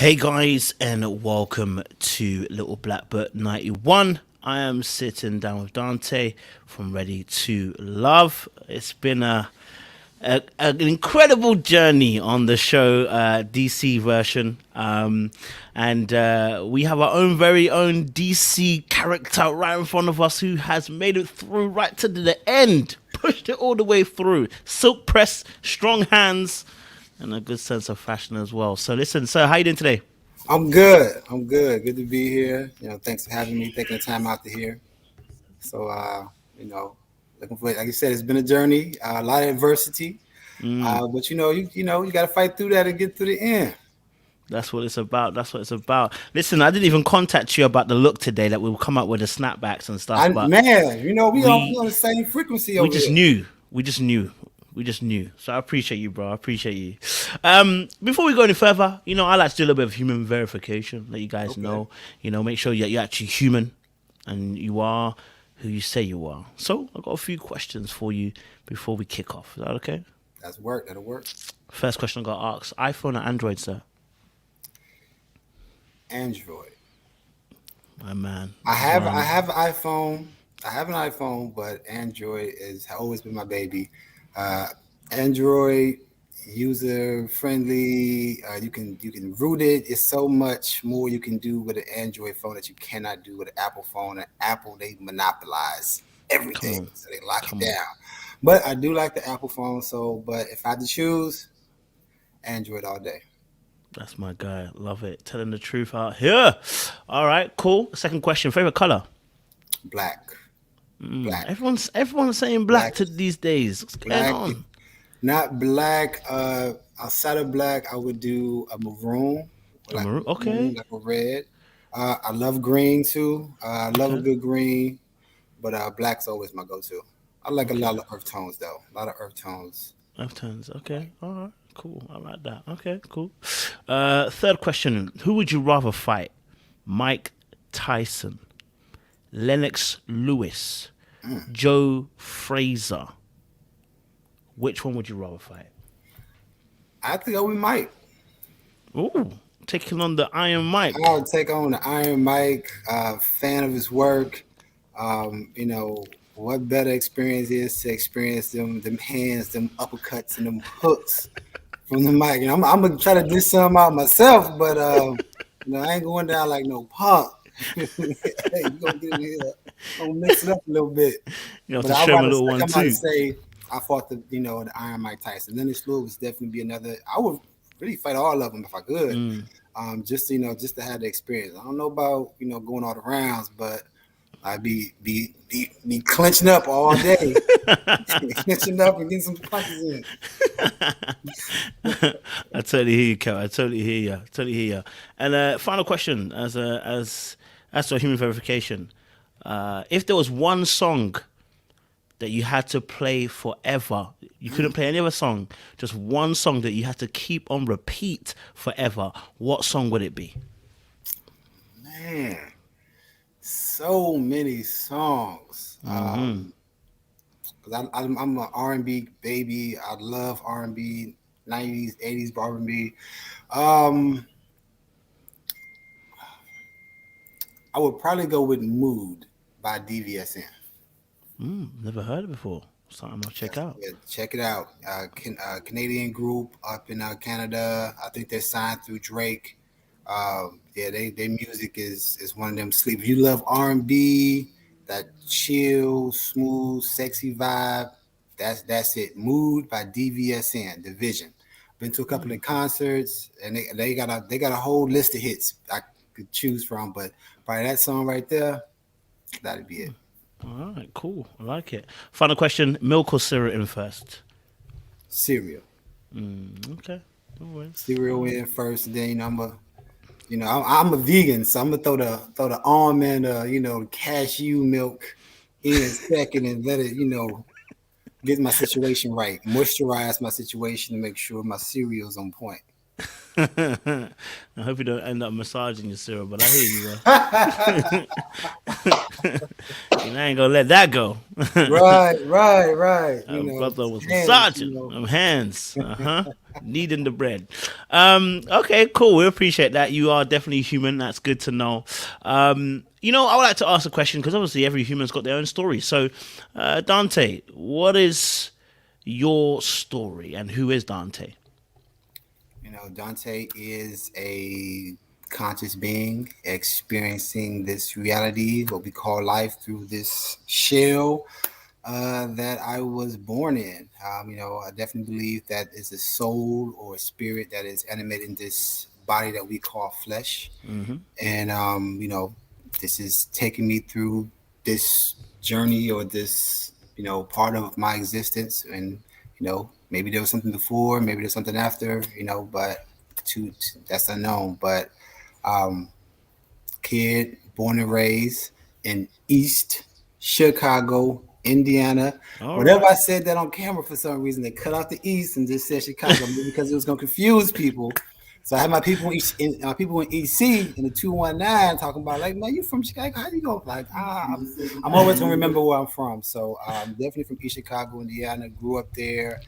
Hey guys, and welcome to LITTLEBLACKBOOK91. I am sitting down with Dante from Ready to Love. It's been an incredible journey on the show, DC version, and we have our own very own DC character right in front of us who has made it through right to the end, pushed it all the way through. Silk press, strong hands, and a good sense of fashion as well. So listen, sir, how you doing today? I'm good. I'm good. Good to be here. Thanks for having me, taking the time out to here. So, looking for it. Like you said, it's been a journey, a lot of adversity. But you got to fight through that and get to the end. That's what it's about. That's what it's about. Listen, I didn't even contact you about the look today that we'll come up with the snapbacks and stuff. But We we on the same frequency we over just here. knew. We just knew. We just knew. So I appreciate you, bro. I appreciate you. Before we go any further, I like to do a little bit of human verification. Let you guys know. Make sure you're actually human and you are who you say you are. So I've got a few questions for you before we kick off. Is that okay? That'll work. First question I got asked: iPhone or Android, sir? Android. My man. I have an iPhone. I have an iPhone, but Android has always been my baby. Android user friendly. You can root it. It's so much more you can do with an Android phone that you cannot do with an Apple phone. And Apple, they monopolize everything, so they lock it down. But I do like the Apple phone. But if I had to choose, Android all day. That's my guy. Love it. Telling the truth out here. All right, cool. Second question. Favorite color? Black. Black. Everyone's saying black to these days. What's going on? Not black. Outside of black, I would do a maroon. Maroon? Okay. Like a red. I love green too. I love a good green, but black's always my go-to. I like a lot of earth tones though. A lot of earth tones. Earth tones. Okay. All right. Cool. I like that. Okay. Cool. Third question: who would you rather fight, Mike Tyson, Lennox Lewis, Joe Frazier? Which one would you rather fight? I think we might. Ooh, taking on the Iron Mike. I would take on the Iron Mike. Fan of his work. What better experience is to experience them hands, them uppercuts, and them hooks from the mic. I'm gonna try to do some out myself, but I ain't going down like no punk. Hey, you gonna get in here? I'm gonna mix it up a little bit. You have to show him a little one too. Say I fought the Iron Mike Tyson. Lennox Lewis would definitely be another. I would really fight all of them if I could. Just to have the experience. I don't know about going all the rounds, but I'd be clenching up all day, clenching up and getting some punches in. I totally hear you, Kel. I totally hear you. And final question, as to human verification, if there was one song that you had to play forever, you couldn't play any other song, just one song that you had to keep on repeat forever, what song would it be? Man, so many songs. Because I'm an R&B baby. I love R&B, 90s, 80s R&B. I would probably go with Mood by DVSN. Never heard it before. Something I'll check out. Yeah, check it out. Canadian group up in Canada. I think they're signed through Drake. Their music is one of them sleep. If you love R&B, that chill, smooth, sexy vibe, that's it. Mood by DVSN, Division. Been to a couple of concerts, and they got a whole list of hits I could choose from, but by that song right there, that'd be it. All right, cool. I like it. Final question: milk or cereal in first? Cereal. Okay. Cereal in first, and then I'm a vegan, so I'm gonna throw the almond, cashew milk in second, and let it, get my situation right, moisturize my situation to make sure my cereal's on point. I hope you don't end up massaging your cereal, but I hear you, bro. I ain't gonna let that go. Right. Brother was a Hands, sergeant. Hands. Kneading the bread. Okay, cool. We appreciate that. You are definitely human. That's good to know. I would like to ask a question because obviously every human's got their own story. So, Dante, what is your story and who is Dante? Dante is a conscious being experiencing this reality, what we call life, through this shell that I was born in. I definitely believe that is a soul or a spirit that is animated in this body that we call flesh. Mm-hmm. And, this is taking me through this journey or this, part of my existence. And, maybe there was something before, maybe there's something after, but that's unknown. But, um, kid born and raised in East Chicago, Indiana. All Whenever right. I said that on camera, for some reason, they cut out the East and just said Chicago, maybe because it was going to confuse people. So I had my people in EC in the 219 talking about, like, man, you from Chicago? How you go? Like, I'm always gonna remember where I'm from. So definitely from East Chicago, Indiana. Grew up there.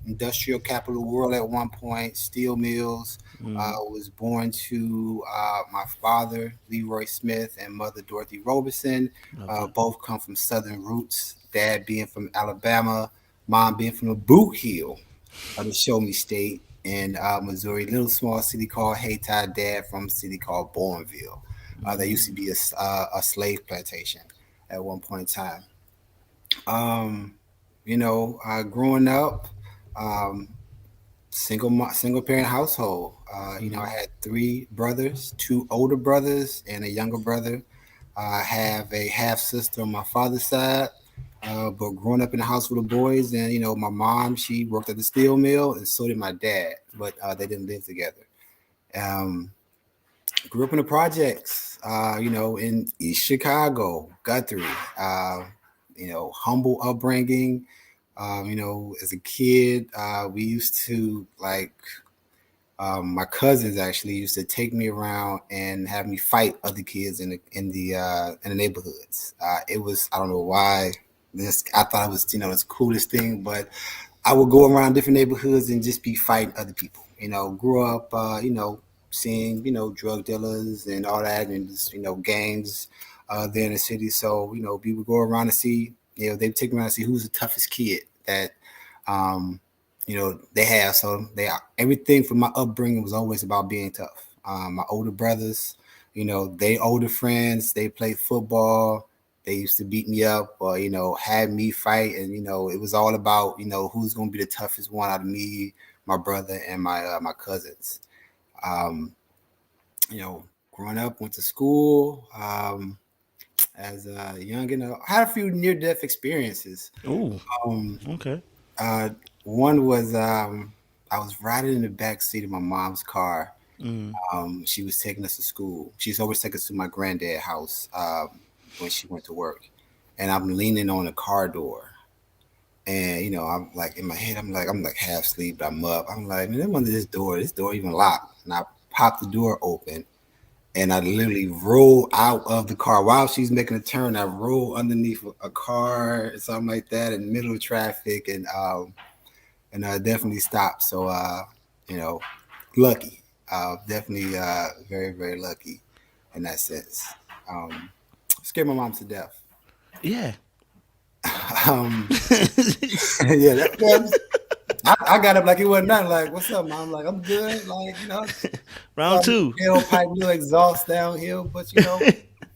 Industrial capital of the world at one point. Steel mills. Was born to my father, Leroy Smith, and mother, Dorothy Robeson. Lovely. Both come from Southern roots. Dad being from Alabama, mom being from the Boot Heel of the Show Me State in Missouri, little small city called Hayti. Dad from a city called Bourneville. There used to be a slave plantation at one point in time. Um, growing up, um, single parent household. I Mm-hmm. had three brothers, two older brothers and a younger brother. I have a half sister on my father's side. But growing up in the house with the boys, and my mom, she worked at the steel mill, and so did my dad. But they didn't live together. Um, Grew up in the projects. In East Chicago, Guthrie. Humble upbringing. As a kid, we used to like my cousins actually used to take me around and have me fight other kids in the neighborhoods. It was, I don't know why, this I thought it was the coolest thing, but I would go around different neighborhoods and just be fighting other people. Grew up seeing drug dealers and all that, and just gangs there in the city. So we would go around and see, they'd take me around and see who's the toughest kid that um, they have. So everything from my upbringing was always about being tough. My older brothers, they older friends, they played football. They used to beat me up or, had me fight. And, it was all about, who's going to be the toughest one out of me, my brother, and my cousins. Um, Growing up, went to school as a young, had a few near death experiences. Oh, Um, okay. Uh, One was I was riding in the back seat of my mom's car. Mm. She was taking us to school. She's always taking us to my granddad's house when she went to work, and I'm leaning on the car door. And I'm like in my head, I'm like half asleep, but I'm up. I'm like, man, I'm under this door. This door even locked. And I pop the door open, and I literally roll out of the car while she's making a turn. I roll underneath a car or something like that in the middle of traffic, and definitely stopped. So, you know, lucky, definitely very, very lucky in that sense. Um, Scared my mom to death. Yeah. Um, yeah, I got up like it wasn't nothing. Like, what's up, mom? Like, I'm good. Like, Round two. tailpipe, little exhaust downhill, but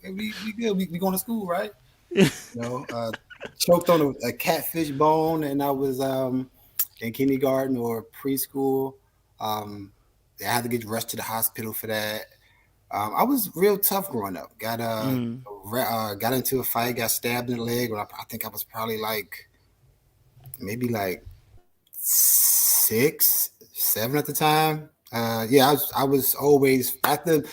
we good. We going to school, right? You know, uh, Choked on a catfish bone, and I was in kindergarten or preschool. Um, I had to get rushed to the hospital for that. I was real tough growing up. Mm. Got into a fight, got stabbed in the leg. When I think I was probably like maybe like 6, 7 at the time. Yeah, I was always after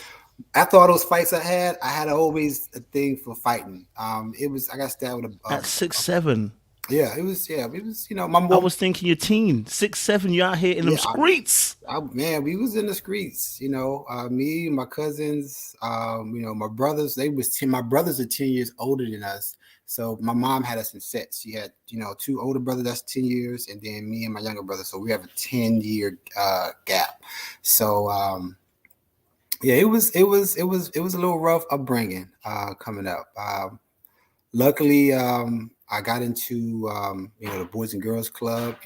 all those fights I had always a thing for fighting. It was I got stabbed with At 6'7". Yeah, it was. Yeah, it was. My I mom. was thinking you're teen, 6, 7. You out here in them Yeah, streets. man, we was in the streets. Me, my cousins. My brothers. They was 10. My brothers are 10 years older than us. So my mom had us in sets. She had two older brothers that's 10 years, and then me and my younger brother. So we have a 10 year gap. So yeah, it was a little rough upbringing coming up. Luckily, I got into the Boys and Girls Club,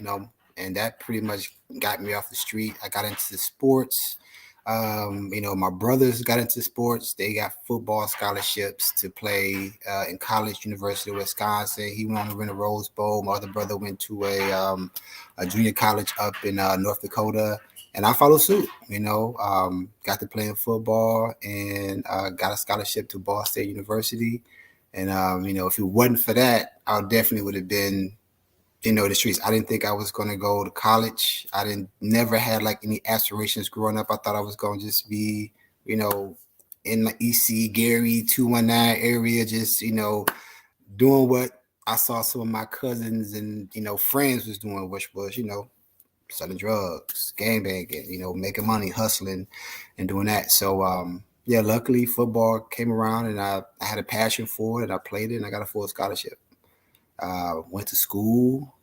and that pretty much got me off the street. I got into sports. My brothers got into sports. They got football scholarships to play in college, University of Wisconsin. He went on to win a Rose Bowl. My other brother went to a junior college up in North Dakota. And I followed suit, got to play in football and got a scholarship to Ball State University. And if it wasn't for that, I definitely would have been, the streets. I didn't think I was going to go to college. I didn't never had like any aspirations growing up. I thought I was going to just be, in the EC Gary 219 area, just doing what I saw some of my cousins and friends was doing, which was selling drugs, gang banging, making money, hustling, and doing that. So yeah, luckily football came around and I had a passion for it. I played it and I got a full scholarship. Went to school,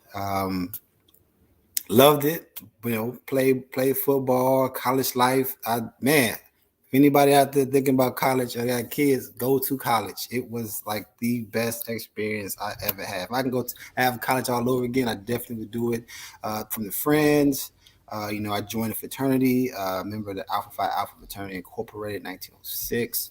loved it. Played football, college life. Man, if anybody out there thinking about college or got kids, go to college. It was like the best experience I ever had. If I can go have college all over again, I definitely would do it. From the friends, I joined a fraternity, member of the Alpha Phi Alpha Fraternity Incorporated, 1906.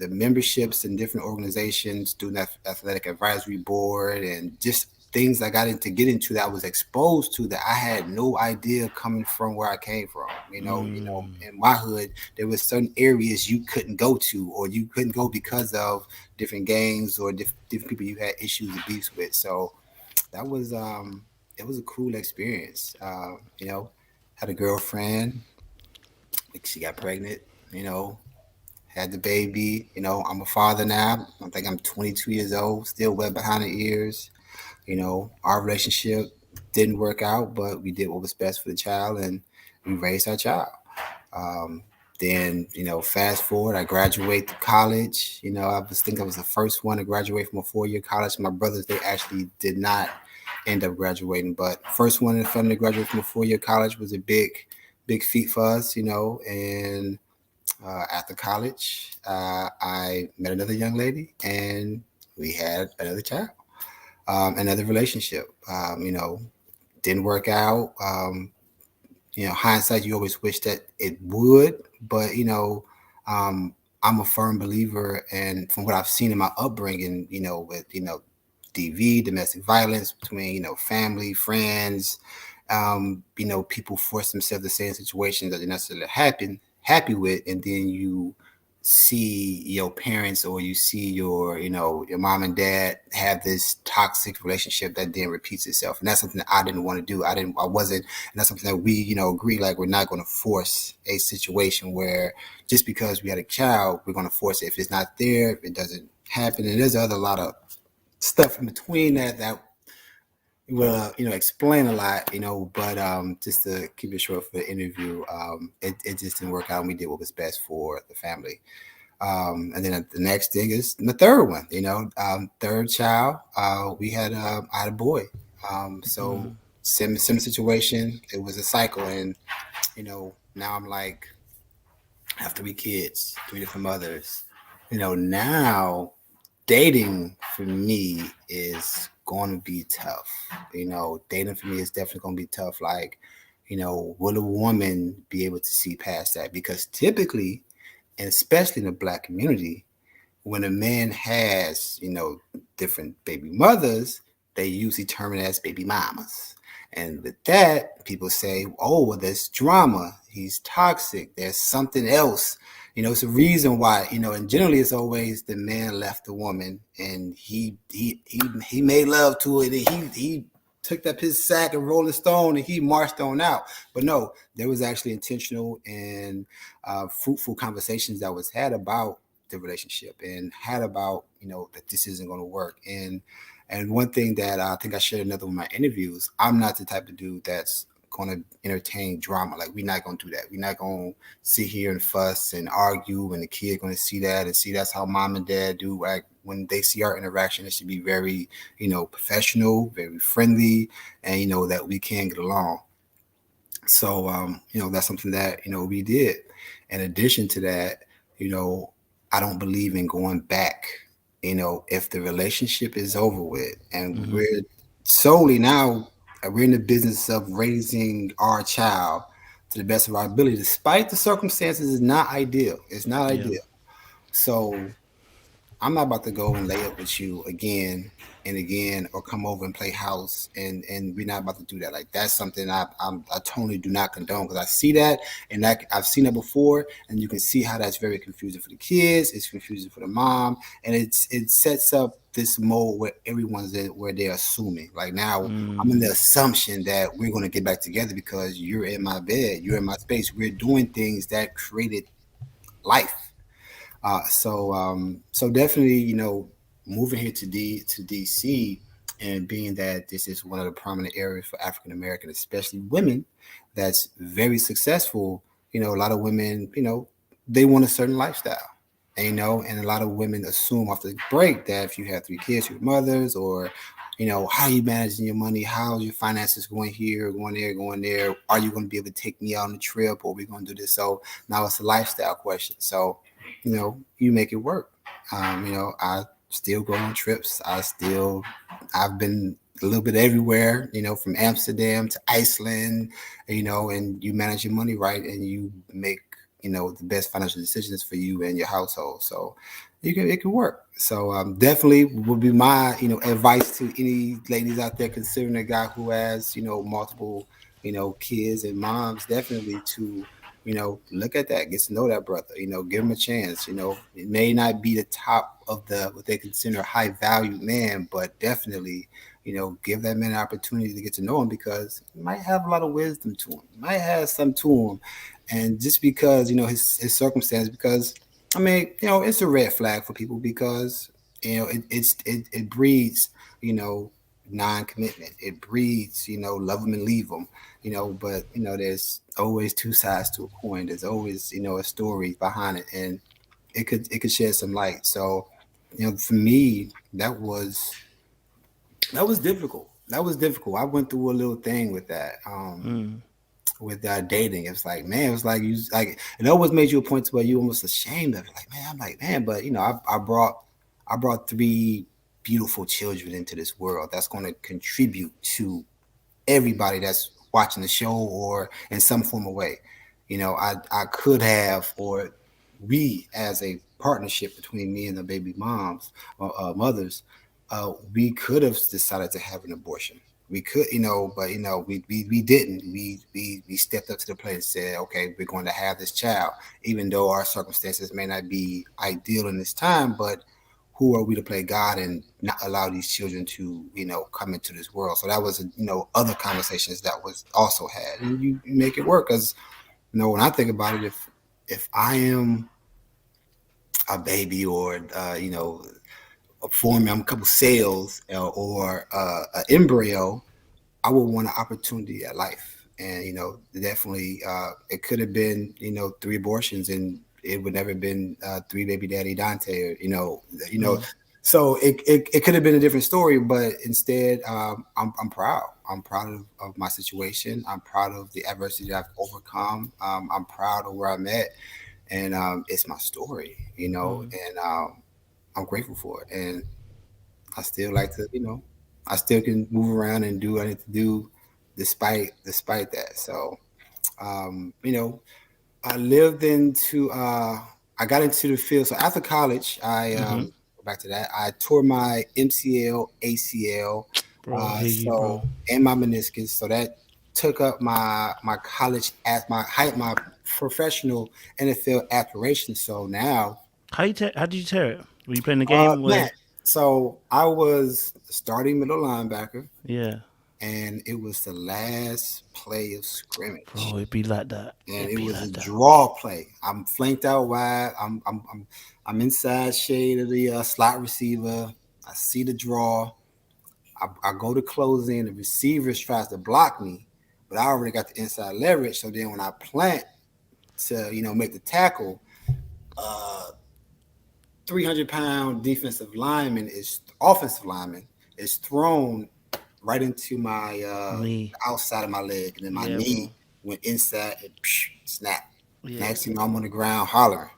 The memberships in different organizations, Student Athletic Advisory Board, and just things I got into get into that I was exposed to that I had no idea coming from where I came from. In my hood, there was certain areas you couldn't go to, or you couldn't go because of different gangs or different people you had issues and beefs with. So that was it was a cool experience. Had a girlfriend, she got pregnant, had the baby. I'm a father now. I think I'm 22 years old, still wet behind the ears. Our relationship didn't work out, but we did what was best for the child and we raised our child. Um, then, fast forward, I graduate to college. I was the first one to graduate from a 4-year college. My brothers, they actually did not end up graduating, but first one in the family to graduate from a 4-year college was a big feat for us, and after college, I met another young lady and we had another child, another relationship. Didn't work out. Hindsight, you always wish that it would, but I'm a firm believer, and from what I've seen in my upbringing, with DV, domestic violence between family, friends, people force themselves to stay in situations that they're not necessarily happy with, and then you see your parents or you see your mom and dad have this toxic relationship that then repeats itself, and that's something that I didn't want to do. I wasn't, and that's something that we agree, like we're not going to force a situation where just because we had a child we're going to force it. If it's not there, if it doesn't happen, and there's a lot of stuff in between that will explain a lot, but just to keep it short for the interview, it just didn't work out and we did what was best for the family. And then the next thing is the third one, third child, I had a boy. So similar situation, it was a cycle, and now I'm like, I have 3 kids, 3 different mothers. Now dating for me is going to be tough. Dating for me is definitely going to be tough. Like, will a woman be able to see past that? Because typically, and especially in the Black community, when a man has, different baby mothers, they usually term it as baby mamas. And with that, people say, oh, well, there's drama. He's toxic. There's something else. It's a reason why, and generally it's always the man left the woman and he made love to it and he took up his sack and Rolling Stone and he marched on out. But no, there was actually intentional and fruitful conversations that was had about the relationship and had about, that this isn't going to work. And one thing that I think I shared another one of my interviews, I'm not the type of dude that's going to entertain drama. Like, we're not going to do that. We're not going to sit here and fuss and argue, and the kid going to see that and see that's how mom and dad do. Like, when they see our interaction, it should be very, professional, very friendly, and that we can get along. So, that's something that, we did. In addition to that, you know, I don't believe in going back. If the relationship is over with and Mm-hmm. we're solely now, we're in the business of raising our child to the best of our ability, despite the circumstances, is not ideal. It's not Yeah. ideal. So I'm not about to go and lay up with you again and again, or come over and play house, and we're not about to do that. Like, that's something I totally do not condone, because I see that, and that I've seen it before, and you can see how that's very confusing for the kids. It's confusing for the mom, and it sets up this mode where everyone's in, where they're assuming. Like, now I'm in the assumption that we're going to get back together because you're in my bed, you're in my space. We're doing things that created life. So definitely, moving here to DC, and being that this is one of the prominent areas for African American, especially women, that's very successful. A lot of women, they want a certain lifestyle. And a lot of women assume off the break that if you have three kids, your mothers, or how are you managing your money? How's your finances going here, going there, going there? Are you going to be able to take me out on a trip, or are we going to do this? So now it's a lifestyle question. So you make it work. I still go on trips. I've been a little bit everywhere, from Amsterdam to Iceland, and you manage your money right, and you make, the best financial decisions for you and your household. So it can work. So definitely would be my, advice to any ladies out there considering a guy who has, multiple, kids and moms, definitely to, look at that, get to know that brother, give him a chance. It may not be the top of the what they consider high value man, but definitely, give that man an opportunity to get to know him, because he might have a lot of wisdom to him. He might have some to him. And just because, his circumstance, because I mean, it's a red flag for people, because, it breeds, you know, non-commitment. It breeds, love them and leave them, but there's always two sides to a coin. There's always, a story behind it, and it could shed some light. So, for me, that was difficult. That was difficult. I went through a little thing with that. Mm. With dating, it's like, man, it was like, it always made you a point to where you almost ashamed of it. Like, man, I'm like, man, but I brought three beautiful children into this world that's going to contribute to everybody that's watching the show, or in some form of way. I could have, or we, as a partnership between me and the baby moms, or mothers, we could have decided to have an abortion. We could, but we didn't. We stepped up to the plate and said, okay, we're going to have this child, even though our circumstances may not be ideal in this time. But who are we to play God and not allow these children to, come into this world? So that was, other conversations that was also had, and you make it work. Because, when I think about it, if I am a baby, or forming a couple cells, or an embryo, I would want an opportunity at life. And, definitely, it could have been, three abortions, and it would never have been three baby daddy Dante, or, Mm. so it could have been a different story, but instead, I'm proud. I'm proud of my situation. I'm proud of the adversity that I've overcome. I'm proud of where I'm at, and it's my story, Mm. and I'm grateful for it. And I still like to, I still can move around and do what I need to do, despite that. So, um, you know, I lived into, I got into the field. So after college, Mm-hmm. go back to that. I tore my MCL ACL, Bro, I hear you, bro. and my meniscus. So that took up my college, at my professional NFL aspiration. So now, How did you tear it? Were you playing the game? man. So I was starting middle linebacker. Yeah. and it was the last play of scrimmage, Bro, it'd be like that. and It'd it be was a like that. draw play. I'm flanked out wide. I'm inside shade of the slot receiver. I see the draw. I go to close in. The receiver tries to block me, but I already got the inside leverage. So then when I plant to make the tackle, 300-pound offensive lineman is thrown right into my Me. outside of my leg, and then my Yeah, bro. knee went inside and snap. Yeah. Next thing you know, I'm on the ground hollering.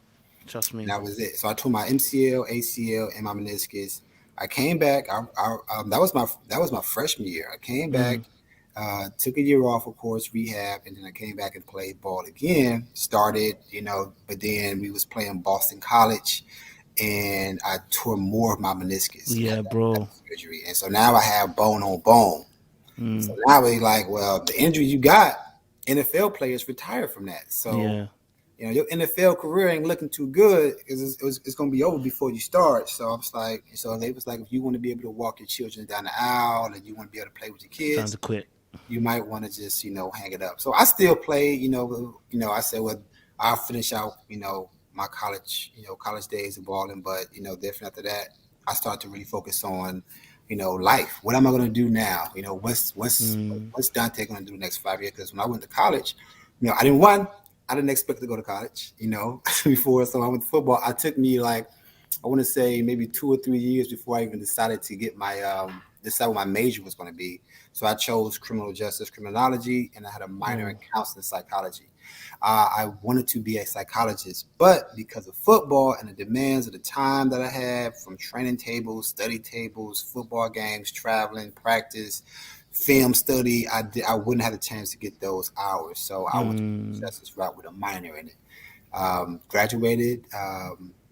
Trust And me. that was it. So I tore my MCL, ACL, and my meniscus. I came back. That was my freshman year. I came back, Mm. took a year off, of course, rehab, and then I came back and played ball again. Started, but then we was playing Boston College, and I tore more of my meniscus and Yeah, had bro. surgery. And so now I have bone on bone. So Mm. now we like, well, the injury you got, NFL players retire from that. So Yeah. your NFL career ain't looking too good because it's going to be over before you start. So I was like, so they was like, if you want to be able to walk your children down the aisle and you want to be able to play with your Time to kids, quit. you might want to just hang it up. So I still play. I said, well, I'll finish out my college days of balling, but definitely after that, I start to really focus on life. What am I going to do now? Mm. What's Dante going to do the next 5 years? Because when I went to college, I didn't expect to go to college, before. So I went to football. I took me like, I want to say maybe 2 or 3 years before I even decided to get decide what my major was going to be. So I chose criminal justice criminology, and I had a minor in Oh. counseling psychology. I wanted to be a psychologist, but because of football and the demands of the time that I had from training tables, study tables, football games, traveling, practice, film study, I wouldn't have the chance to get those hours. So I went to the Mm. justice route with a minor in it. Graduated.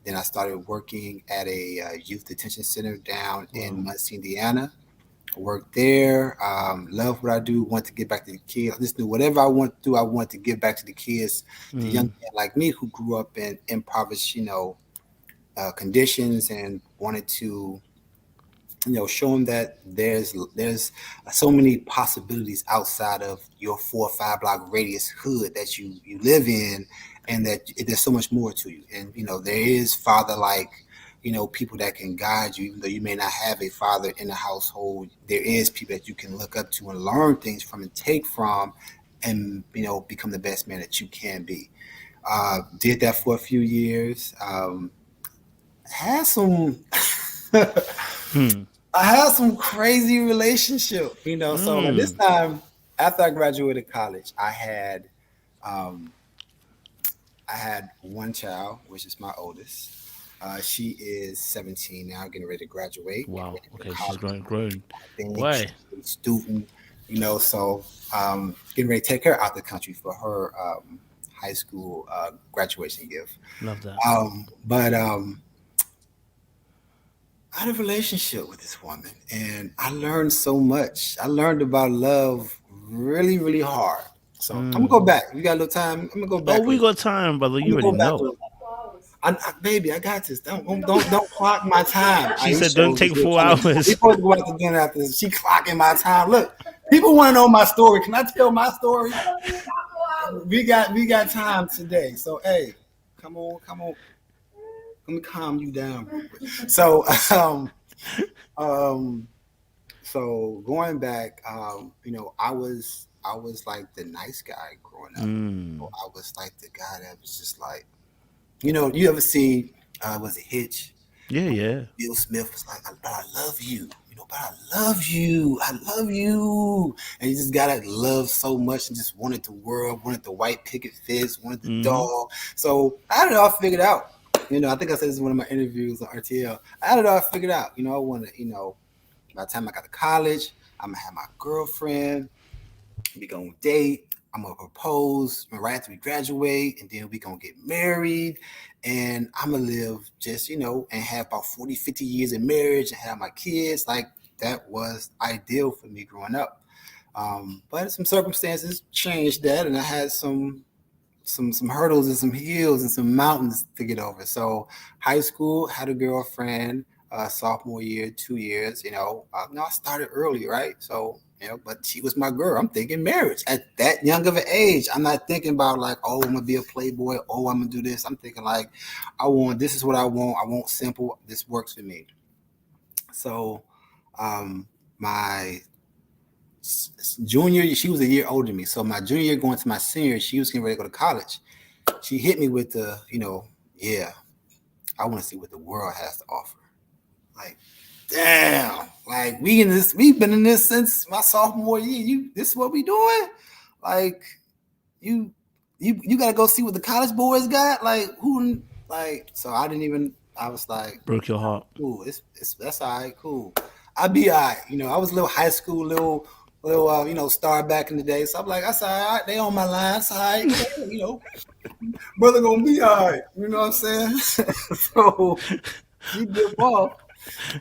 Then I started working at a youth detention center down Wow. in Muncie, Indiana. Worked there. Loved what I do. Want to get back to the kids. I just knew whatever I want to do, I want to give back to the kids, the young Mm. men like me who grew up in impoverished, conditions, and wanted to show them that there's so many possibilities outside of your 4 or 5 block radius hood that you live in, and that there's so much more to you. And there is father like people that can guide you, even though you may not have a father in the household. There is people that you can look up to and learn things from and take from, and become the best man that you can be. Did that for a few years. Had some Hmm. I had some crazy relationship, So at this Mm. time, after I graduated college, um, I had one child, which is my oldest. She is 17 now, getting ready to graduate, getting Wow. ready for Okay, she's college. grown. Grown. I think Boy, she's a student, So getting ready to take her out the country for her high school graduation gift. love that. But I had a relationship with this woman, and I learned so much. I learned about love really, really hard. So I'm gonna Mm. go back. We got a little time. I'm gonna go Oh, back a we little. got time, brother. I'm You gonna already go back a know. little. Baby, I got this. Don't clock my time. She said, Aisha "Don't over take here four trying to. We hours." supposed to go out to dinner after this. She clocking my time. Look, people want to know my story. Can I tell my story? We got time today. So hey, come on, come on. Let me calm you down real quick. So um so going back, I was like the nice guy growing up. Mm. I was like the guy that was just like, you ever see was it Hitch? Yeah, yeah. Will Smith was like, but I love you, but I love you, I love you. And he just got that love so much and just wanted the world, wanted the white picket fence, wanted the Mm-hmm. dog. So I had it all figured out. I think I said this in one of my interviews on RTL. I had it all figured out. I wanted, by the time I got to college, I'm gonna have my girlfriend. We gonna date. I'm gonna propose right after we graduate, and then we gonna get married. And I'm gonna live just, and have about 40, 50 years in marriage and have my kids. Like that was ideal for me growing up. But some circumstances changed that, and I had some hurdles and some hills and some mountains to get over. So high school, had a girlfriend, sophomore year, 2 years, I started early, right? So But she was my girl. I'm thinking marriage at that young of an age. I'm not thinking about like, oh, I'm gonna be a playboy. Oh, I'm gonna do this. I'm thinking like, this is what I want. I want simple. This works for me. So, my junior, she was a year older than me. So my junior year going to my senior, she was getting ready to go to college. She hit me with the, yeah, I want to see what the world has to offer. Like, damn, like we've been in this since my sophomore year. This is what we doing? Like, you gotta go see what the college boys got. Like, who? Like, so I didn't even. I was like, broke your heart. cool. That's all right. Cool. I'd be all right. I was a little high school, little star back in the day. So I'm like, that's all right. They on my line. That's all right. Brother gonna be all right. You know what I'm saying? So he did ball.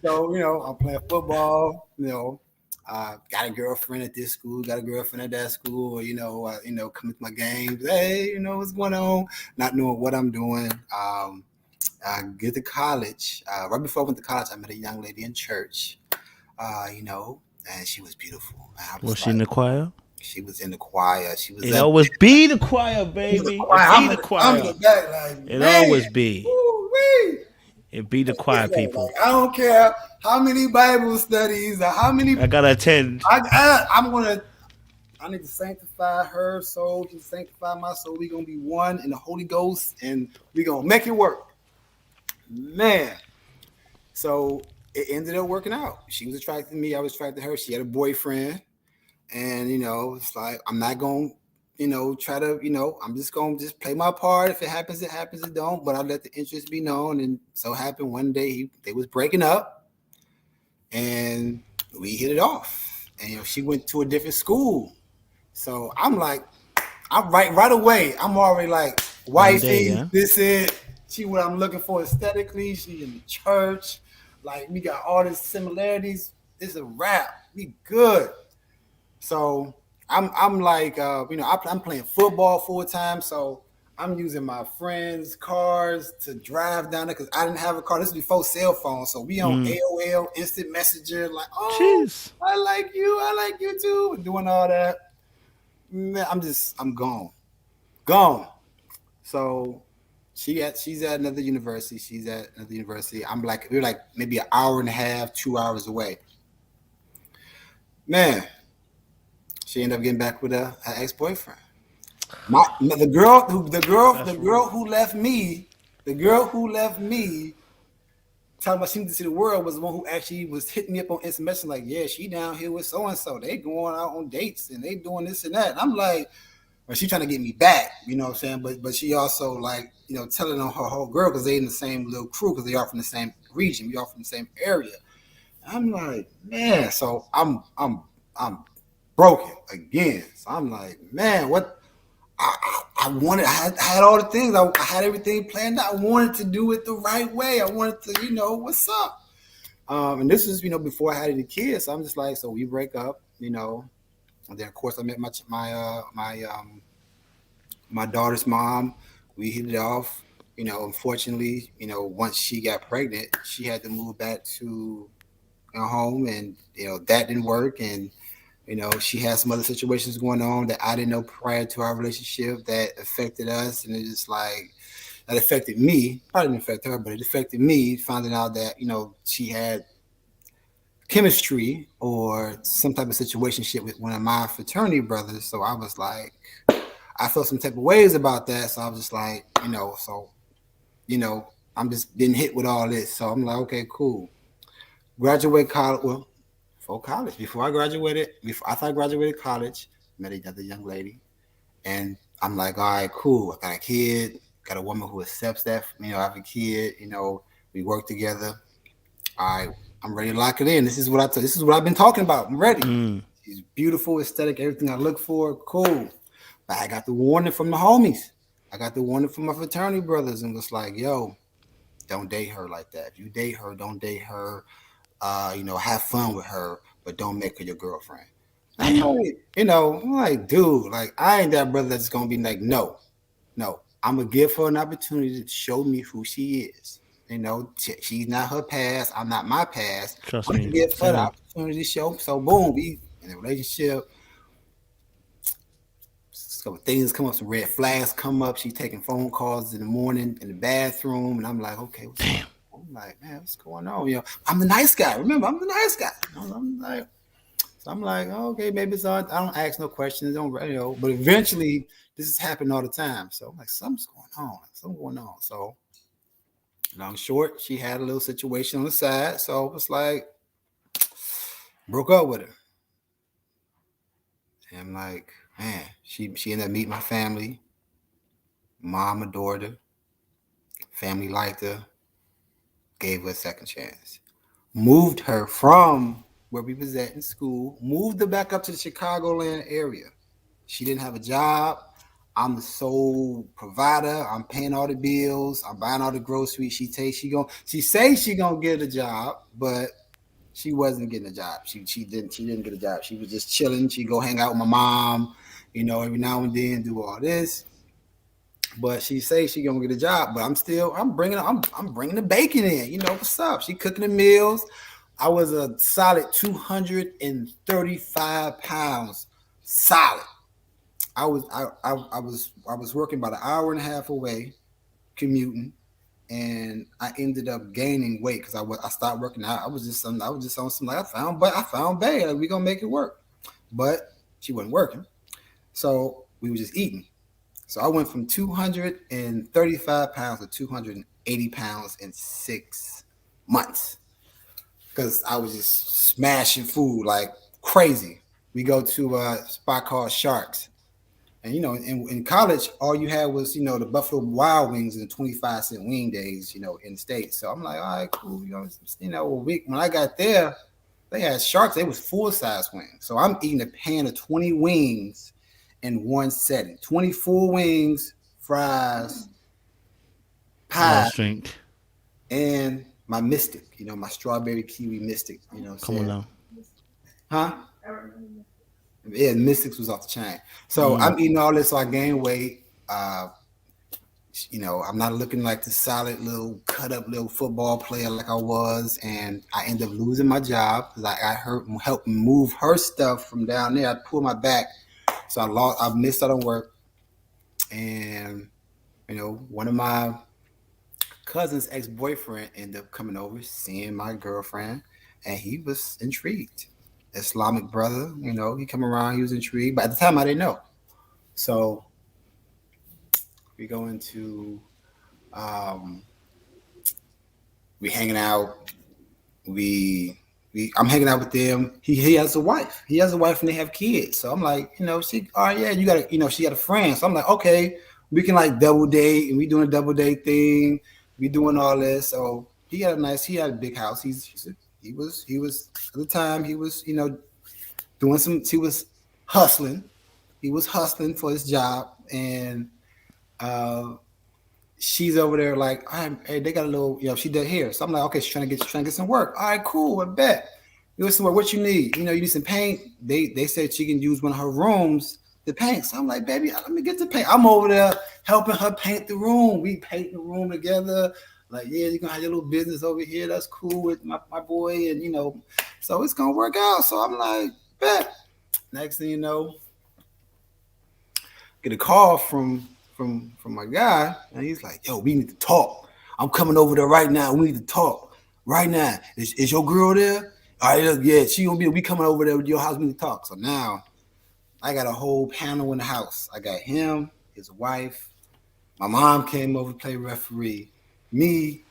So, I'm playing football, got a girlfriend at this school, got a girlfriend at that school, come to my games. Hey, what's going on? Not knowing what I'm doing. I get to college. Right before I went to college, I met a young lady in church, and she was beautiful. Was she in the choir? She was in the choir. She was. It always be the choir, baby. It be the choir. I'm in the back, like, it always be. Woo-wee. It be the choir people. Like, I don't care how many Bible studies or how many. I gotta attend. I need to sanctify her soul. To sanctify my soul. We gonna be one in the Holy Ghost, and we gonna make it work. Man. So it ended up working out. She was attracted to me. I was attracted to her. She had a boyfriend. And, it's like, I'm not going to, try to, I'm just going to just play my part. If it happens, it happens. It don't. But I let the interest be known. And so happened one day they was breaking up and we hit it off. And, she went to a different school. So I'm like, I'm right away. I'm already like, wifey, this is she what I'm looking for aesthetically. She in the church. Like, we got all these similarities. It's a wrap. We good. So I'm like, I'm playing football full time. So I'm using my friends' cars to drive down there because I didn't have a car. This is before cell phone. So we on AOL, instant messenger, like, oh, jeez. I like you too. Doing all that. Man, I'm gone. So she's at another university. I'm like, we're like maybe an hour and a half, 2 hours away. Man. She ended up getting back with her ex-boyfriend. The girl who left me, talking about she needed to see the world, was the one who actually was hitting me up on instant messaging, like, yeah, she down here with so and so. They going out on dates and they doing this and that. And I'm like, well, she trying to get me back, you know what I'm saying? But she also like, telling on her whole girl because they in the same little crew because they are from the same region, we are from the same area. I'm like, man, so I'm broken again. So I'm like, man, what I wanted, I had all the things. I had everything planned out. I wanted to do it the right way. I wanted to, what's up? And this was, before I had any kids. So I'm just like, so we break up, and then of course I met my daughter's mom. We hit it off. Unfortunately, once she got pregnant, she had to move back to her home, and that didn't work. And she had some other situations going on that I didn't know prior to our relationship that affected us. And it's just like, that affected me. Probably didn't affect her, but it affected me, finding out that, she had chemistry or some type of situationship with one of my fraternity brothers. So I was like, I felt some type of ways about that. So I was just like, I'm just getting hit with all this. So I'm like, okay, cool. Graduate college. Well, before I graduated, after I graduated college, met another young lady, and I'm like, all right, cool. I got a kid, got a woman who accepts that. I have a kid. We work together. All right, I'm ready to lock it in. This is what I've been talking about. I'm ready. She's beautiful, aesthetic, everything I look for. Cool. But I got the warning from the homies. I got the warning from my fraternity brothers, and was like, yo, don't date her like that. If you date her, don't date her. Have fun with her, but don't make her your girlfriend. I'm like, dude, like, I ain't that brother that's gonna be like, no, I'm gonna give her an opportunity to show me who she is. She's not her past, I'm not my past. Trust I'm me. gonna give her the opportunity to show. So boom, in a relationship. So things come up, some red flags come up. She's taking phone calls in the morning in the bathroom, and I'm like, okay, what's Damn. up? I'm like, man, what's going on? I'm the nice guy. Remember, I'm the nice guy. I'm like, oh, okay, maybe it's on. I don't ask no questions, But eventually, this is happening all the time. So I'm like, something's going on. So long short, she had a little situation on the side. So it was like, broke up with her. And I'm like, man, she ended up meeting my family. Mom adored her. Family liked her. Gave her a second chance. Moved her from where we was at in school. Moved her back up to the Chicagoland area. She didn't have a job. I'm the sole provider. I'm paying all the bills. I'm buying all the groceries. She says she gonna get a job, but she wasn't getting a job. She didn't get a job. She was just chilling. She go hang out with my mom, every now and then, do all this. But she says she gonna get a job. But I'm bringing the bacon in. What's up? She cooking the meals. I was a solid 235 pounds, solid. I was working about an hour and a half away, commuting, and I ended up gaining weight because I stopped working out. I was just on some like I found Bay. Like, we gonna make it work, but she wasn't working, so we were just eating. So I went from 235 pounds to 280 pounds in 6 months because I was just smashing food like crazy. We go to a spot called Sharks. And, in college, all you had was, the Buffalo Wild Wings and the 25-cent wing days, in the States. So I'm like, all right, cool. A week. When I got there, they had Sharks. They was full-size wings. So I'm eating a pan of 20 wings in one setting. 24 wings, fries, pie, Last drink. and my Mystic, my strawberry kiwi Mystic. Come on now. Huh? Yeah, Mystics was off the chain. So I'm eating all this, so I gained weight. I'm not looking like the solid little cut up little football player like I was, and I ended up losing my job because I helped move her stuff from down there. I pulled my back, so I missed out on work, and one of my cousin's ex-boyfriend ended up coming over, seeing my girlfriend, and he was intrigued. Islamic brother, he come around, he was intrigued, but at the time I didn't know. So we go into we hanging out. I'm hanging out with them. He has a wife. He has a wife and they have kids. So I'm like, she, all right, yeah, you gotta, she got a friend. So I'm like, okay, we can like double date, and we doing a double date thing. We doing all this. So he had a big house. He was at the time he was he was hustling. He was hustling for his job, and she's over there like, hey, they got a little, she did hair. So I'm like, okay, she's trying to get some work. All right, cool, I bet. Some work. What you need? You need some paint. They said she can use one of her rooms to paint. So I'm like, baby, let me get the paint. I'm over there helping her paint the room. We paint the room together. Like, yeah, you're gonna have your little business over here. That's cool with my boy, and so it's gonna work out. So I'm like, bet. Next thing you know, get a call from my guy, and he's like, yo, we need to talk. I'm coming over there right now. We need to talk right now. Is your girl there? All right, yeah, she gonna be. We coming over there with your house. We need to talk. So now I got a whole panel in the house. I got him, his wife. My mom came over to play referee. Me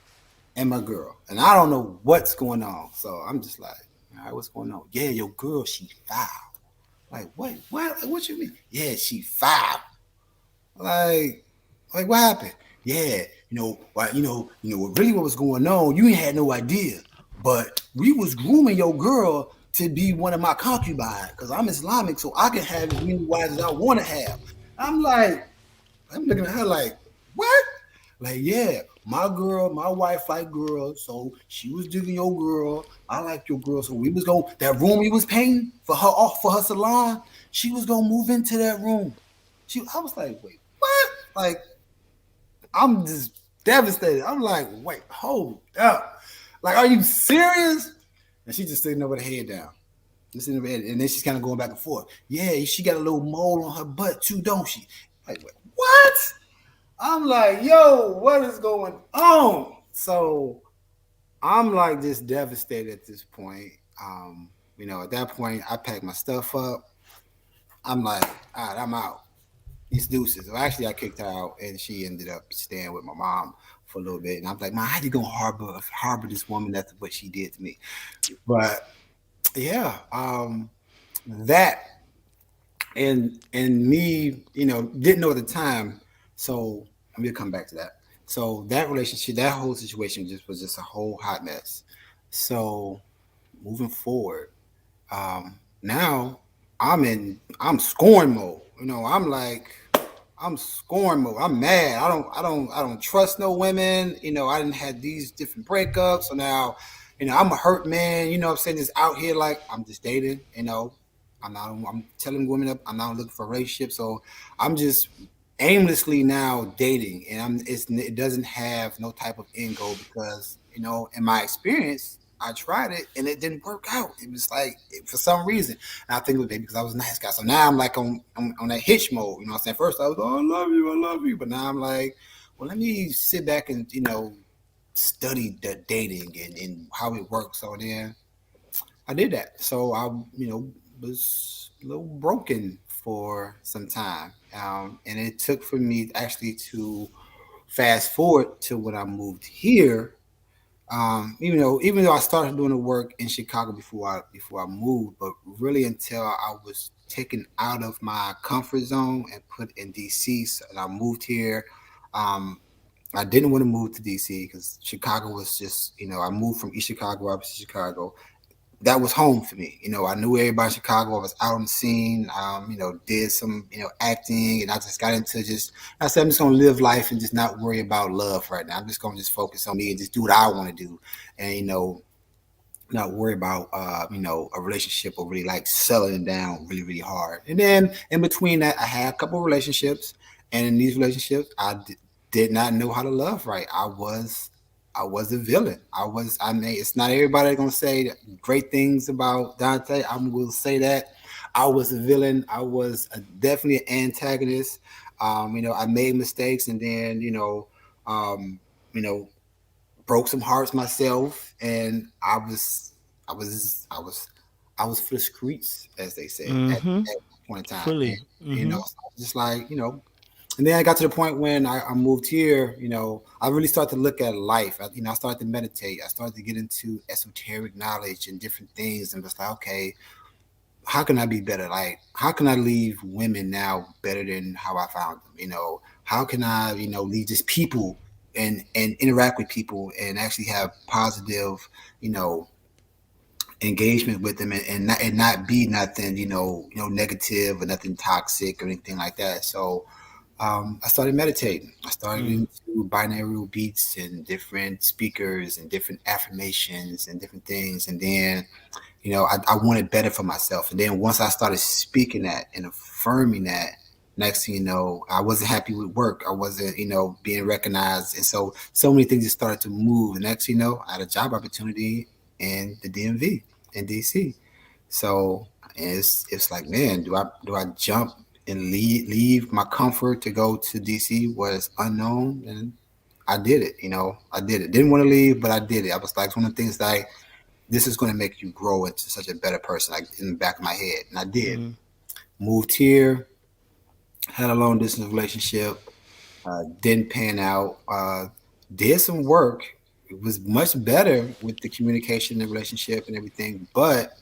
and my girl, and I don't know what's going on. So I'm just like, all right, what's going on? Yeah, your girl, she foul. Like, wait, what? Like, what you mean? Yeah, she foul. Like what happened? Yeah, really what was going on? You ain't had no idea, but we was grooming your girl to be one of my concubines because I'm Islamic, so I can have as many wives as I want to have. I'm looking at her like, what? Like, yeah, my wife like girls, so she was digging your girl. I like your girl, so we was going, that room we was painting for her salon, she was gonna move into that room. I was like, wait, what? Like, I'm just devastated. I'm like, wait, hold up. Like, are you serious? And she just sitting there with her head down. Listen to it, and then she's kind of going back and forth. Yeah, she got a little mole on her butt too, don't she? Like, what? I'm like, yo, what is going on? So I'm like just devastated at this point. At that point, I packed my stuff up. I'm like, all right, I'm out. These deuces. Well, actually, I kicked her out, and she ended up staying with my mom for a little bit. And I'm like, man, how you gonna harbor this woman after what she did to me? But yeah, that and me, didn't know at the time. So I'm gonna come back to that. So that relationship, that whole situation was just a whole hot mess. So moving forward, now I'm scoring mode. I'm like I'm scoring mode. I'm mad. I don't trust no women. I didn't have these different breakups. So now, I'm a hurt man. I'm saying, just out here like I'm just dating. I'm telling women up I'm not looking for a relationship. So I'm just aimlessly now dating, and it doesn't have no type of end goal because in my experience I tried it and it didn't work out. It was like for some reason. And I think it was maybe because I was a nice guy. So now I'm like on that hitch mode. You know what I'm saying? First I was, oh, I love you. But now I'm like, well, let me sit back and study the dating and how it works. So then I did that. So I was a little broken for some time. And it took for me actually to fast forward to when I moved here. Even though I started doing the work in Chicago before I moved, but really until I was taken out of my comfort zone and put in DC, so, and I moved here. Um, I didn't want to move to DC because Chicago was just, I moved from East Chicago, obviously Chicago. That was home for me. I knew everybody in Chicago. I was out on the scene. Did some, acting, and I just got into just. I said I'm just gonna live life and just not worry about love right now. I'm just gonna just focus on me and just do what I want to do, and not worry about a relationship or really like selling it down really really hard. And then in between that, I had a couple of relationships, and in these relationships, did not know how to love right. I was a villain. I mean, it's not everybody gonna say great things about Dante. I will say that I was a villain. I was definitely an antagonist. I made mistakes, and then um, you know, broke some hearts myself, and I was, I was, I was for the streets, as they said, at Mm-hmm. that point in time, and Fully. Mm-hmm. so I was just like, and then I got to the point when I moved here, I really started to look at life. I started to meditate. I started to get into esoteric knowledge and different things, and was like, okay, how can I be better? Like, how can I leave women now better than how I found them? How can I, leave just people and interact with people and actually have positive, you know, engagement with them and not be nothing, negative or nothing toxic or anything like that. So I started meditating. I started Mm. into binaural beats and different speakers and different affirmations and different things. And then, I wanted better for myself. And then once I started speaking that and affirming that, next thing you know, I wasn't happy with work. I wasn't, being recognized. And so many things just started to move. And next thing you know, I had a job opportunity in the DMV in DC. So it's like, man, do I jump and leave my comfort to go to DC was unknown, and I did it. I did it. Didn't want to leave, but I did it. I was like, it's one of the things like this is going to make you grow into such a better person, like in the back of my head, and I did. Mm. Moved here, had a long distance relationship, didn't pan out. Did some work. It was much better with the communication and relationship and everything, but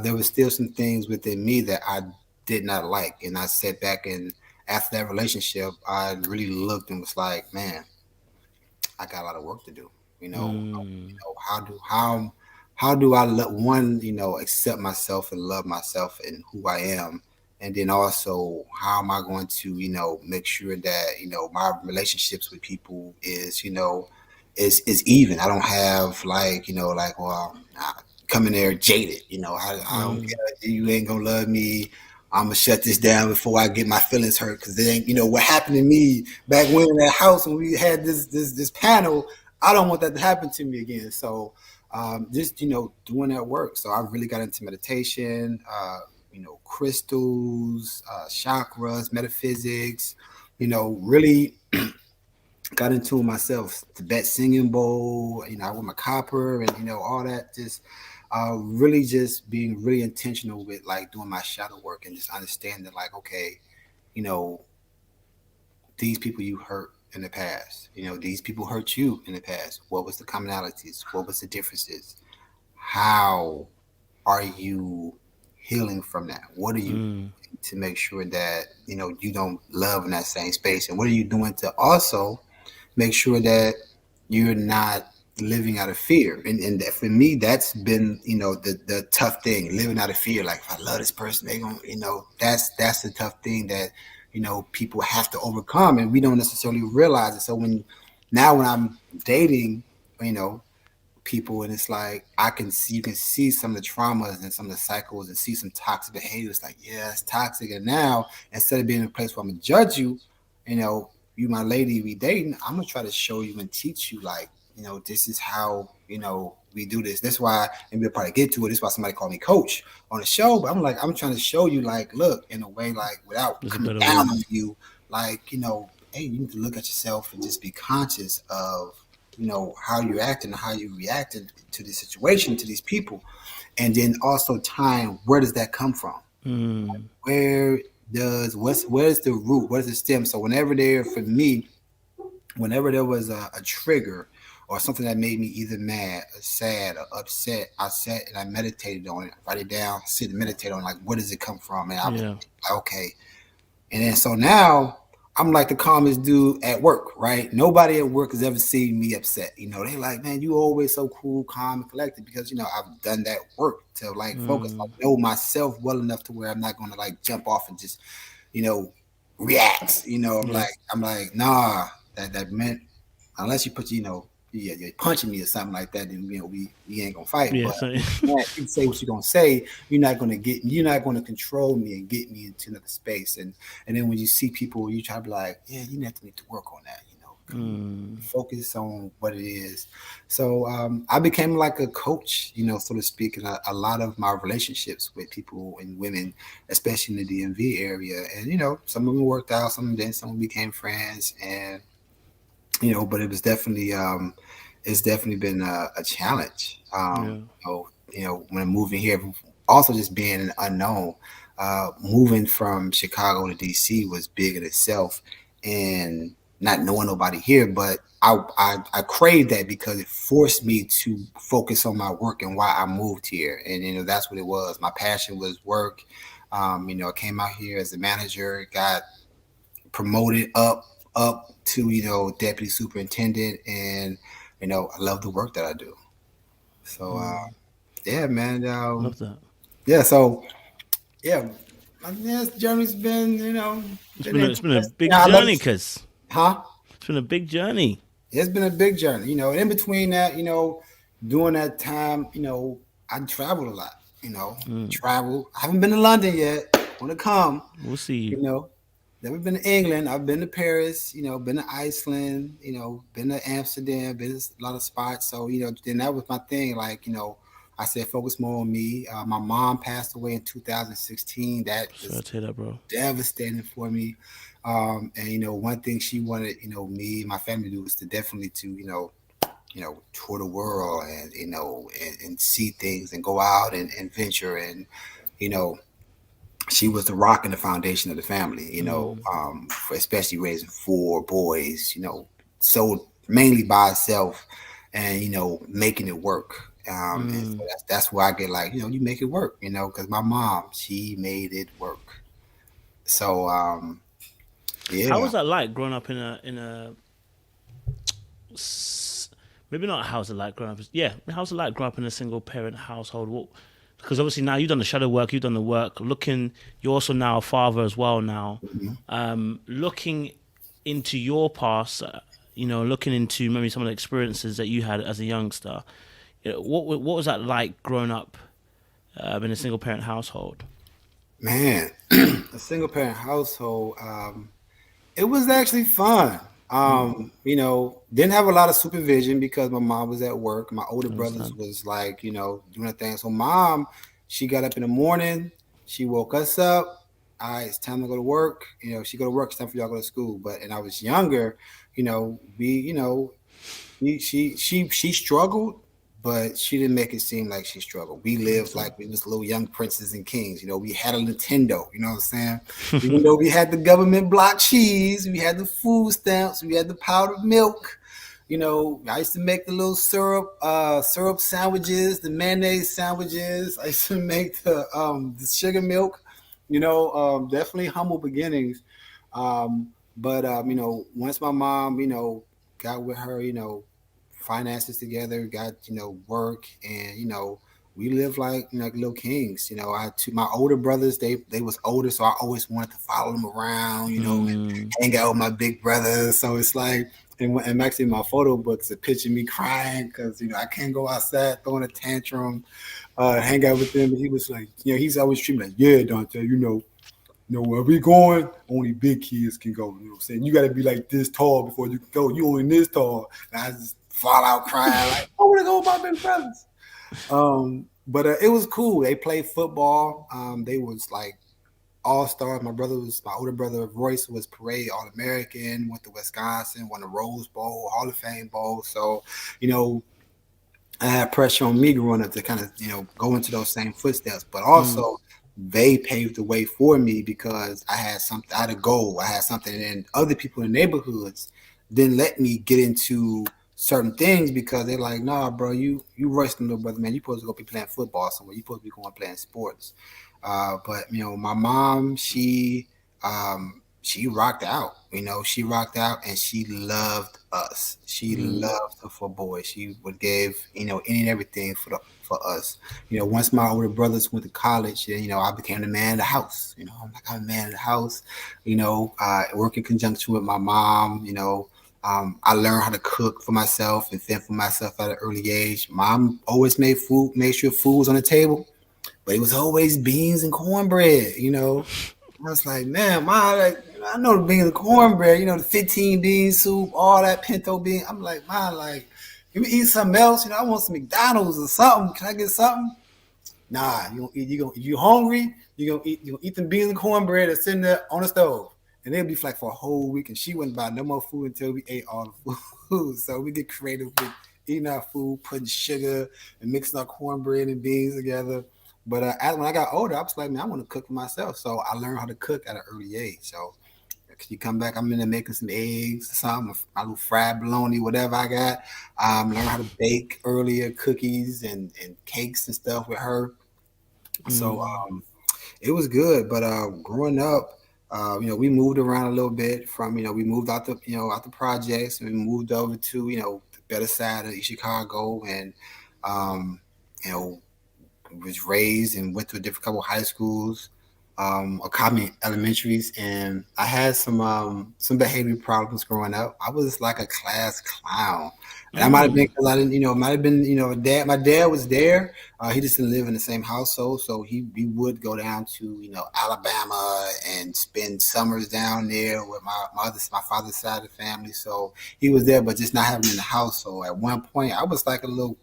there was still some things within me that I did not like. And I sat back, and after that relationship, I really looked and was like, man, I got a lot of work to do. Mm. How do I let one, accept myself and love myself and who I am, and then also how am I going to, make sure that my relationships with people is even. I don't have like like come in there jaded. I don't Mm. care. You ain't gonna love me. I'm gonna shut this down before I get my feelings hurt because then what happened to me back when in that house when we had this panel. I don't want that to happen to me again. So just doing that work. So I really got into meditation, crystals, chakras, metaphysics. Really got into it myself. Tibet singing bowl. I with my copper and all that. Just really just being really intentional with like doing my shadow work and just understanding like, okay, you know, these people you hurt in the past. These people hurt you in the past. What was the commonalities? What was the differences? How are you healing from that? What are you Mm. doing to make sure that you don't love in that same space? And what are you doing to also make sure that you're not living out of fear? And for me, that's been the tough thing, living out of fear. Like, if I love this person, they gonna that's the tough thing that people have to overcome, and we don't necessarily realize it. So when I'm dating, you know people, and it's like you can see some of the traumas and some of the cycles and see some toxic behavior. It's like, yeah, it's toxic. And now, instead of being in a place where I'm gonna judge you, you my lady, we dating, I'm gonna try to show you and teach you, like, this is how we do this. That's why, and we'll probably get to it, this is why somebody called me coach on the show. But I'm trying to show you, like, look, in a way, like, without There's a coming better down way. on you, like, hey, you need to look at yourself and just be conscious of how you're acting and how you reacted to the situation, to these people. And then also time, where does that come from? Mm. Where's the root? Where's the stem? So for me, whenever there was a trigger or something that made me either mad or sad or upset, I sat and I meditated on it, write it down, sit and meditate on, like, where does it come from? And I was Yeah. like, okay. And then so now I'm like the calmest dude at work, right? Nobody at work has ever seen me upset. They like, man, you always so cool, calm, and collected, because I've done that work to like focus. I Mm. know myself well enough to where I'm not gonna like jump off and just, you know, react. Yeah. I'm like, nah, that meant, unless you put, yeah, you're punching me or something like that, then we ain't gonna fight. Yeah. But So, you can say what you're gonna say. You're not gonna control me and get me into another space. And then when you see people, you try to be like, yeah, you need to work on that. mm. Focus on what it is. So I became like a coach, so to speak, in a lot of my relationships with people and women, especially in the DMV area. And some of them worked out, some of them didn't, some of them became friends, and but it's definitely been a challenge. Yeah. When moving here, also just being an unknown, moving from Chicago to DC was big in itself, and not knowing nobody here, but I craved that because it forced me to focus on my work and why I moved here. And that's what it was. My passion was work. I came out here as a manager, got promoted up to deputy superintendent, and I love the work that I do. So yeah, man. Love that. Yeah, so yeah, this journey's been been It's been a interesting. big I love journey, it. cuz Huh? it's been a big journey. It's been a big journey. In between that, during that time, I traveled a lot. Mm. Travel. I haven't been to London yet. Want to come? We'll see you. You know, Never been to England. I've been to Paris. Been to Iceland. Been to Amsterdam. Been to a lot of spots. So then that was my thing. Like I said, focus more on me. My mom passed away in 2016. That Sorry was to hear that, bro. devastating for me. And one thing she wanted, me and my family to do was to definitely to tour the world, and and see things and go out and venture, and you know she was the rock and the foundation of the family, Mm. for especially raising four boys, so mainly by herself, and making it work. And so Mm. that's where I get like, you make it work, because my mom, she made it work. So How yeah, was that like growing up maybe not how's it like growing up? Yeah, how's it like growing up in a single parent household? What? Because obviously now you've done the shadow work, you've done the work. You're also now a father as well. Now, Mhm. looking into your past, looking into maybe some of the experiences that you had as a youngster. What was that like growing up in a single parent household? Man, a single parent household. It was actually fun. Didn't have a lot of supervision because my mom was at work. My older brothers Understand. was like, doing their thing. So mom, she got up in the morning, she woke us up. All right, it's time to go to work. She go to work, it's time for y'all to go to school. But and I was younger, we, she struggled, but she didn't make it seem like she struggled. We lived Understand. like we was little young princes and kings. We had a Nintendo. You know what I'm saying? Even though we had the government block cheese, we had the food stamps, we had the powdered milk. I used to make the little syrup sandwiches, the mayonnaise sandwiches. I used to make the sugar milk. Definitely humble beginnings. But once my mom, got with her, finances together, got, work, and, we lived like little kings. I had my older brothers, they was older, so I always wanted to follow them around, and Mm, hang out with my big brothers. So it's like, and actually my photo books a picture of me crying because I can't go outside throwing a tantrum, hang out with them. And he was like, he's always treating me like, yeah, Dante, where we going, only big kids can go. You know what I'm saying? You got to be like this tall before you can go. You only this tall. And I just fall out crying like, I want to go with my big brothers. But it was cool. They played football. They was like all stars. My older brother Royce was parade All American. Went to Wisconsin, won the Rose Bowl, Hall of Fame Bowl. So, you know, I had pressure on me growing up to kind of, go into those same footsteps. But mm, also, they paved the way for me because I had something, I had a goal, I had something, and other people in the neighborhoods didn't let me get into certain things because they're like, nah, bro, you roasting little brother, man. You supposed to go be playing football somewhere. You supposed to be going playing sports. But my mom, she rocked out. She rocked out and she loved us. She mm, loved the four boys. She would give any and everything for us. Once my older brothers went to college, then I became the man of the house. I'm like I'm the man of the house. Work in conjunction with my mom. I learned how to cook for myself and fend for myself at an early age. Mom always made food, made sure food was on the table, but it was always beans and cornbread. I was like, man, like, I know the beans and cornbread, the 15 bean soup, all that pinto bean. I'm like, like, give me eat something else. I want some McDonald's or something. Can I get something? Nah, you gonna eat. You gonna if you hungry, you gonna eat them beans and cornbread that's sitting there on the stove, and they'll be like for a whole week. And she wouldn't buy no more food until we ate all the food. So we get creative with eating our food, putting sugar and mixing our cornbread and beans together. But when I got older, I was like, man, I want to cook for myself. So I learned how to cook at an early age. So you come back, I'm in there making some eggs, something, my little fried bologna, whatever I got. Learn how to bake earlier, cookies and cakes and stuff with her. So mm, it was good. But growing up, we moved around a little bit from, we moved out the projects and we moved over to, the better side of Chicago and, um, you know, was raised and went to a different couple of high schools, or common elementaries, and I had some behavior problems growing up. I was like a class clown, and I might have been mm. because I didn't, it might have been, dad. My dad was there. He just didn't live in the same household, so we would go down to Alabama and spend summers down there with my father's side of the family. So he was there, but just not having him in the house. So at one point, I was like a little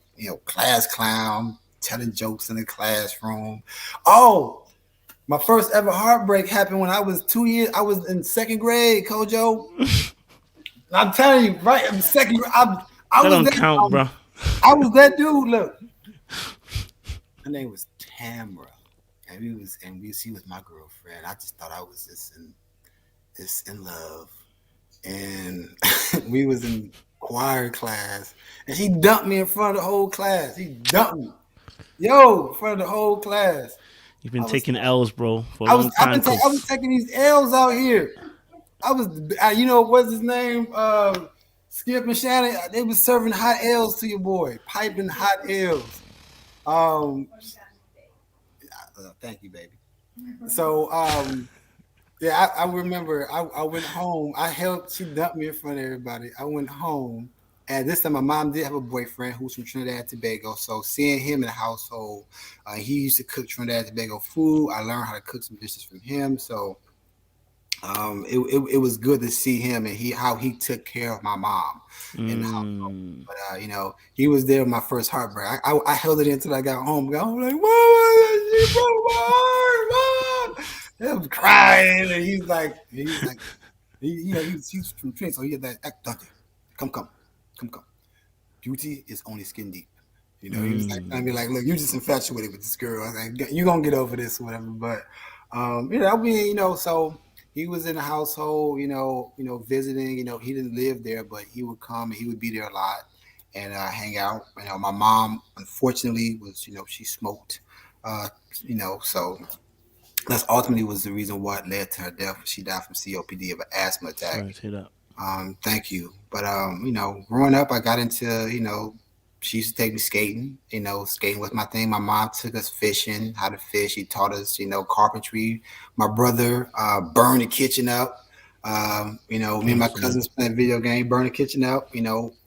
class clown, telling jokes in the classroom. Oh, my first ever heartbreak happened when I was 2 years. I was in second grade, Kojo. I'm telling you, right in second grade, I That was don't that. count, bro. I was that dude. Look, her name was Tamra, and she was my girlfriend. I just thought I was just in love, and we was in choir class, and he dumped me in front of the whole class. He dumped me, in front of the whole class. You've I been was taking like, L's, bro, for a long time, I was cause taking these L's out here. What's his name? Skip and Shannon. They was serving hot L's to your boy, piping hot L's. Um, Thank you, baby. So, yeah, I remember. I went home. I helped. She dumped me in front of everybody. I went home, and this time my mom did have a boyfriend who was from Trinidad and Tobago. So seeing him in the household, he used to cook Trinidad and Tobago food. I learned how to cook some dishes from him. So it was good to see him and how he took care of my mom and how. Mm. But he was there my first heartbreak. I held it in until I got home. I was like, "Mom, she broke my heart, Mom!" And I was crying, and he's like, he's from Trinity, so he had that Dante, come. Beauty is only skin deep. He was like trying to be like, look, you just infatuated with this girl. I was like, you're gonna get over this, or whatever. But so he was in the household, visiting. He didn't live there, but he would come and he would be there a lot and hang out. My mom, unfortunately, was she smoked. So that's ultimately was the reason what led to her death. She died from COPD of an asthma attack. Sorry to hear that. Thank you. But growing up, I got into she used to take me skating. Skating was my thing. My mom took us fishing, how to fish. She taught us, carpentry. My brother burned the kitchen up. Me and my cousins playing video game, burned the kitchen up.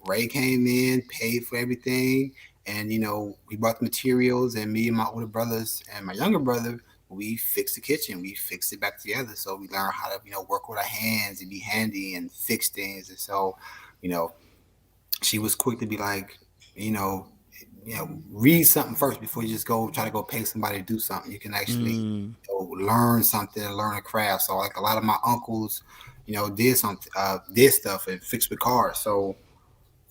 Ray came in, paid for everything, and we bought the materials. And me and my older brothers and my younger brother, we fixed the kitchen. We fixed it back together. So we learned how to, work with our hands and be handy and fix things. And so, she was quick to be like, read something first before you just go try to go pay somebody to do something. You can actually learn something and learn a craft. So like a lot of my uncles, did stuff and fixed with cars. So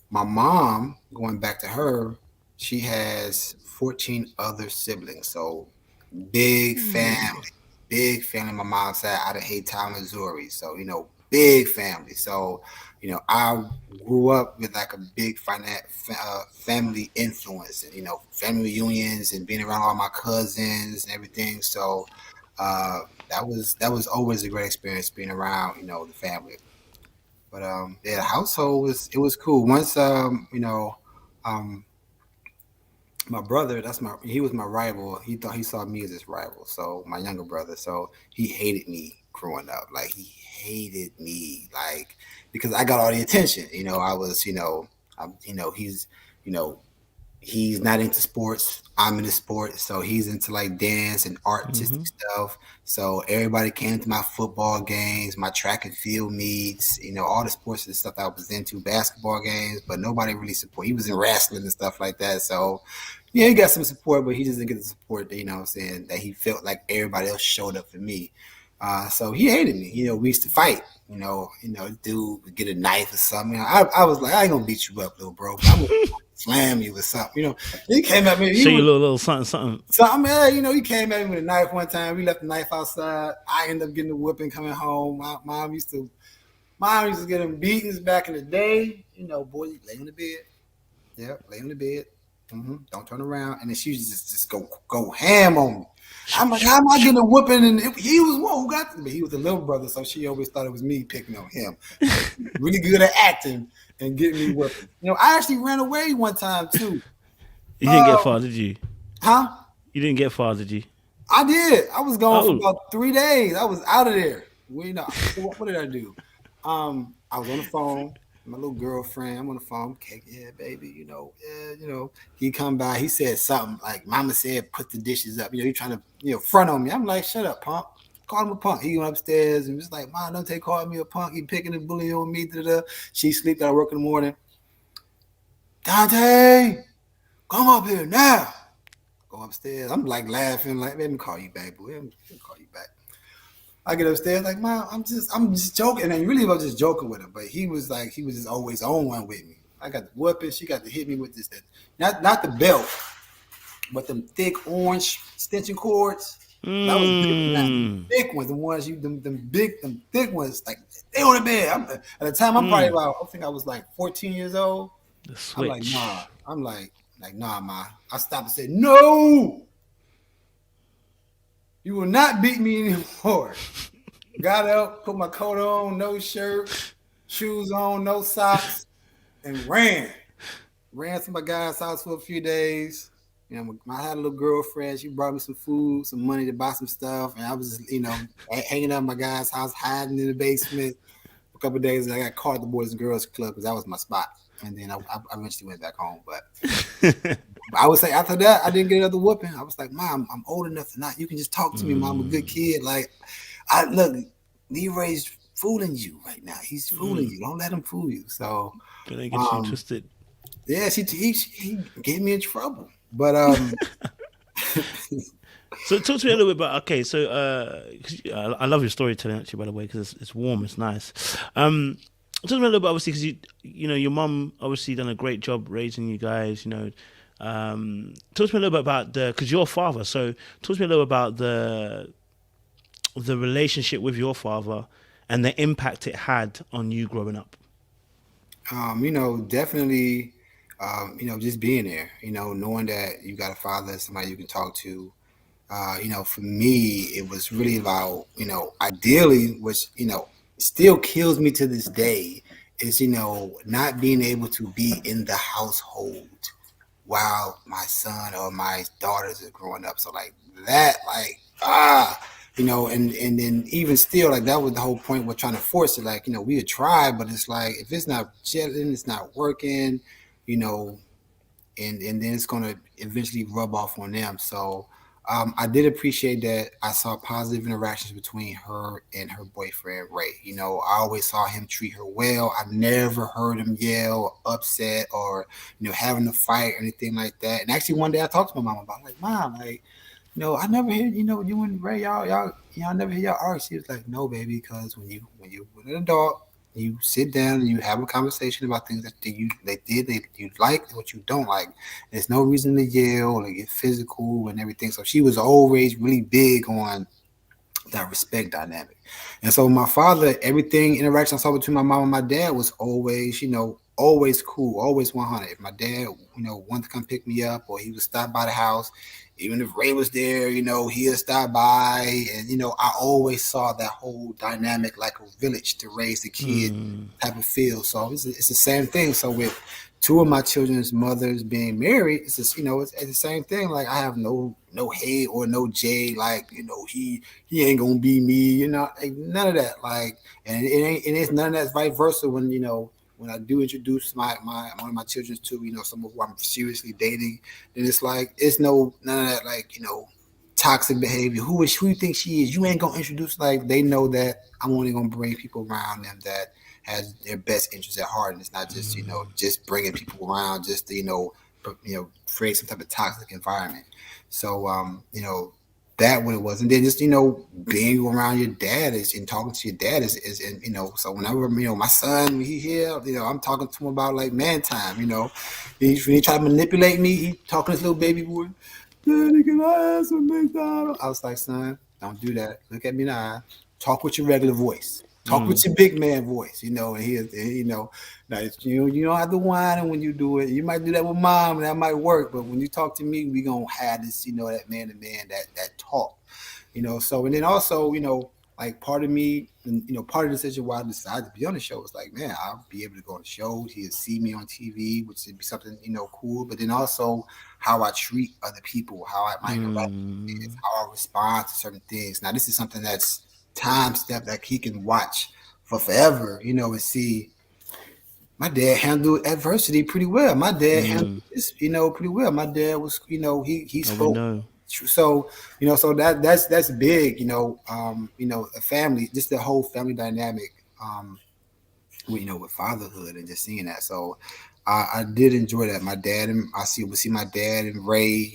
my mom, going back to her, she has 14 other siblings. So big family, big family. My mom's side out of Haytown, Missouri. So, big family. So, I grew up with like a big family influence and, family reunions and being around all my cousins and everything. So, that was always a great experience being around, the family. But the household was cool. Once my brother, he was my rival. He thought he saw me as his rival. So my younger brother, so he hated me growing up. Like he hated me, like because I got all the attention. I was, he's, you know, he's not into sports. I'm into sports, so he's into like dance and artistic stuff. So everybody came to my football games, my track and field meets, all the sports and stuff I was into, basketball games, but nobody really support. He was in wrestling and stuff like that. So yeah, he got some support, but he just didn't get the support that, what I'm saying, that he felt like everybody else showed up for me. So he hated me. We used to fight. Dude would get a knife or something. I was like, I ain't gonna beat you up, little bro. But I'm gonna slam you with something. He came at me. Show you a little something. He came at me with a knife one time. We left the knife outside. I ended up getting a whipping coming home. My mom used to get him beatings back in the day. Boy, you lay on the bed. Yeah, lay on the bed. Don't turn around. And then she used to just go ham on me. I'm like, how am I getting a whooping? And he was one who got to me. He was the little brother, so she always thought it was me picking on him. Really good at acting and getting me whipping. I actually ran away one time too. You didn't get far, did you? Huh? You didn't get far, did you? I did. I was gone for about 3 days. I was out of there. What did I do? I was on the phone. My little girlfriend, I'm on the phone. Okay, yeah, baby, he come by. He said something like, "Mama said, put the dishes up." He trying to, front on me. I'm like, "Shut up, punk." Called him a punk. He went upstairs and was like, "Mom, don't take call me a punk. He picking and bullying on me." She sleep. I work in the morning. Dante, come up here now. Go upstairs. I'm like laughing, like, "Let me call you back, boy. Let me call you back." I get upstairs like, "Mom, I'm just joking." And really I was just joking with him, but he was just always on one with me. I got the whooping, she got to hit me with this, not the belt, but them thick orange extension cords. That was big, thick ones, the ones them thick ones, like they on the bed. At the time I'm probably about, I think I was like 14 years old. The switch. I'm like, nah. I'm like, nah, Ma. I stopped and said, "No. You will not beat me anymore." Got up, put my coat on, no shirt, shoes on, no socks, and ran. Ran to my guy's house for a few days. I had a little girlfriend. She brought me some food, some money to buy some stuff. And I was just, hanging out at my guy's house, hiding in the basement. A couple of days, I got caught at the Boys and Girls Club because that was my spot. And then I eventually went back home. But I would say after that, I didn't get another whooping. I was like, "Mom, I'm old enough to not. You can just talk to me, Mom. I'm a good kid." Like, look, Leroy's fooling you right now. He's fooling you. Don't let him fool you. So, Gonna get you um, twisted. yeah, he gave me in trouble. But So talk to me a little bit about okay. So 'cause, I love your storytelling actually, by the way, because it's warm, it's nice. Talk to me a little bit, obviously, because you know your mum obviously done a great job raising you guys. You know, talk to me a little bit about the because your father. So talk to me a little about the relationship with your father and the impact it had on you growing up. definitely, just being there. Knowing that you got a father, somebody you can talk to. For me, it was really about, ideally, which, still kills me to this day, is, not being able to be in the household while my son or my daughters are growing up. So like that, like, and then even still, like that was the whole point. We're trying to force it. Like, we would try, but it's like, if it's not gelling, it's not working, you know, and then it's gonna eventually rub off on them. So I did appreciate that I saw positive interactions between her and her boyfriend Ray. I always saw him treat her well. I never heard him yell, upset, or having a fight or anything like that. And actually, one day I talked to my mom about it, like, Mom, like, I never hear, you and Ray, y'all never hear y'all argue. She was like, no, baby, because when you with an adult, you sit down and you have a conversation about things that you like, what you don't like. There's no reason to yell or get physical and everything. So she was always really big on that respect dynamic. And so my father, everything interaction I saw between my mom and my dad was always, always cool, always 100. If my dad, wanted to come pick me up or he would stop by the house, even if Ray was there, he'd stop by. And, I always saw that whole dynamic like a village to raise the kid Mm, type of feel. So it's the same thing. So with two of my children's mothers being married, it's just, it's the same thing. Like I have no hate or no J, like, he ain't gonna be me, like none of that. Like, and it's none of that vice versa when I do introduce my one of my children to, someone who I'm seriously dating, then it's like it's none of that, like, toxic behavior. Who you think she is? You ain't gonna introduce, like, they know that I'm only gonna bring people around them that has their best interests at heart, and it's not just just bringing people around just to create some type of toxic environment. So that what it was, and then just being around your dad is and talking to your dad is and so whenever my son he here, I'm talking to him about like man time. When he try to manipulate me, he talking to his little baby boy. Daddy, can I have some McDonald's? I was like, son, don't do that. Look at me now. Talk with your regular voice. Talk with mm, your big man voice, and now you don't have to whine, and when you do it, you might do that with mom, and that might work. But when you talk to me, we gonna have this, that man to man, that talk, So and then also, like part of me, and part of the decision why I decided to be on the show was like, man, I'll be able to go on the show. He'll see me on TV, which would be something cool. But then also how I treat other people, how my interaction is, mm, how I respond to certain things. Now, this is something that's time step that he can watch for forever, and see my dad handled adversity pretty well. My dad handled mm. this, pretty well. My dad was, he Oh, we spoke. know. So, so that's big, a family, just the whole family dynamic, with fatherhood and just seeing that. So I did enjoy that. My dad and would see my dad and Ray,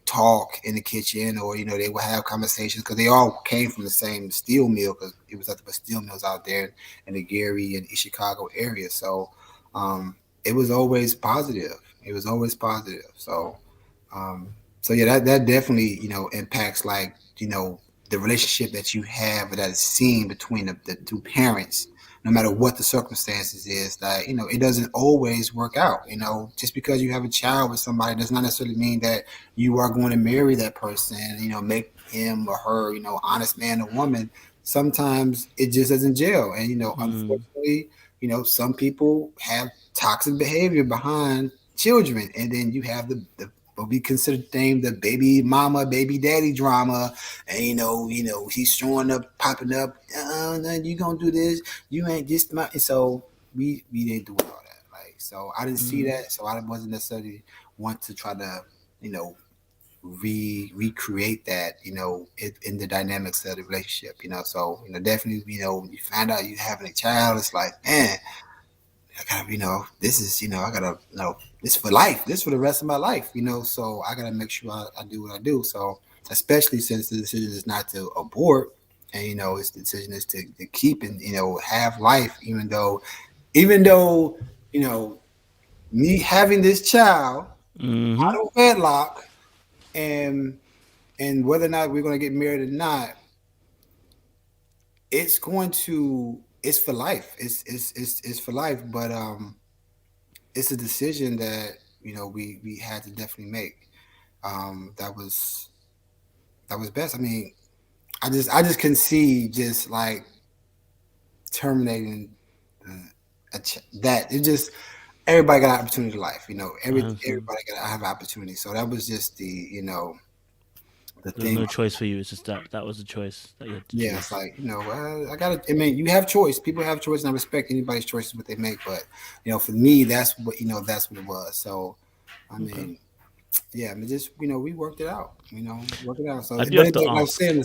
talk in the kitchen, or they would have conversations because they all came from the same steel mill, because it was nothing but steel mills out there in the Gary and East Chicago area. So it was always positive. It was always positive. So yeah, that definitely impacts, like, the relationship that you have, that is seen between the two parents, no matter what the circumstances is. That it doesn't always work out. Just because you have a child with somebody does not necessarily mean that you are going to marry that person. Make him or her honest man or woman. Sometimes it just doesn't gel, and Mm, unfortunately, some people have toxic behavior behind children, and then you have the what we consider named the baby mama, baby daddy drama, and he's showing up, popping up. No, you gonna do this? You ain't just my. So we didn't do all that. Like, so I didn't see mm, that, so I wasn't necessarily want to try to you know recreate that, in the dynamics of the relationship, So, definitely, you find out you having a child, it's like, man, I gotta, this is, I gotta, this for life, this for the rest of my life, So I gotta make sure I do what I do. So, especially since the decision is not to abort, and it's the decision is to keep and have life, even though me having this child Mm-hmm. out of wedlock, and whether or not we're going to get married or not, it's for life. It's for life. But it's a decision that we had to definitely make. That was best. I mean, I just can see just like terminating that. It just everybody got an opportunity to life. I understand. Everybody got to have an opportunity. So that was just the There's thing. no choice for you. It's just that was a choice that you had to Yeah, it's choose. like, I gotta. I mean, you have choice. People have choice, and I respect anybody's choices what they make. But for me, that's what it was. So, I Okay. mean, yeah, I mean, just we worked it out. Worked it out. So, I do but have to like I'm ask. saying,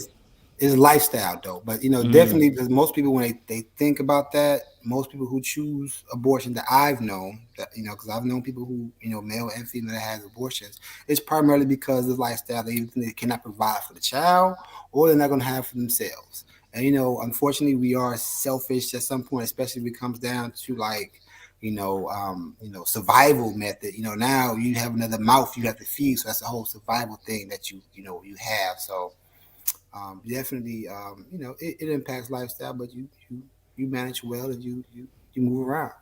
it's lifestyle though. But Mm, definitely, because most people when they think about that, most people who choose abortion that I've known, that because I've known people who male and female that has abortions, it's primarily because of lifestyle. They either think they cannot provide for the child, or they're not going to have for themselves. And unfortunately, we are selfish at some point, especially if it comes down to like survival method. Now you have another mouth you have to feed, so that's a whole survival thing that you have. So definitely, it impacts lifestyle, but you manage well and you move around.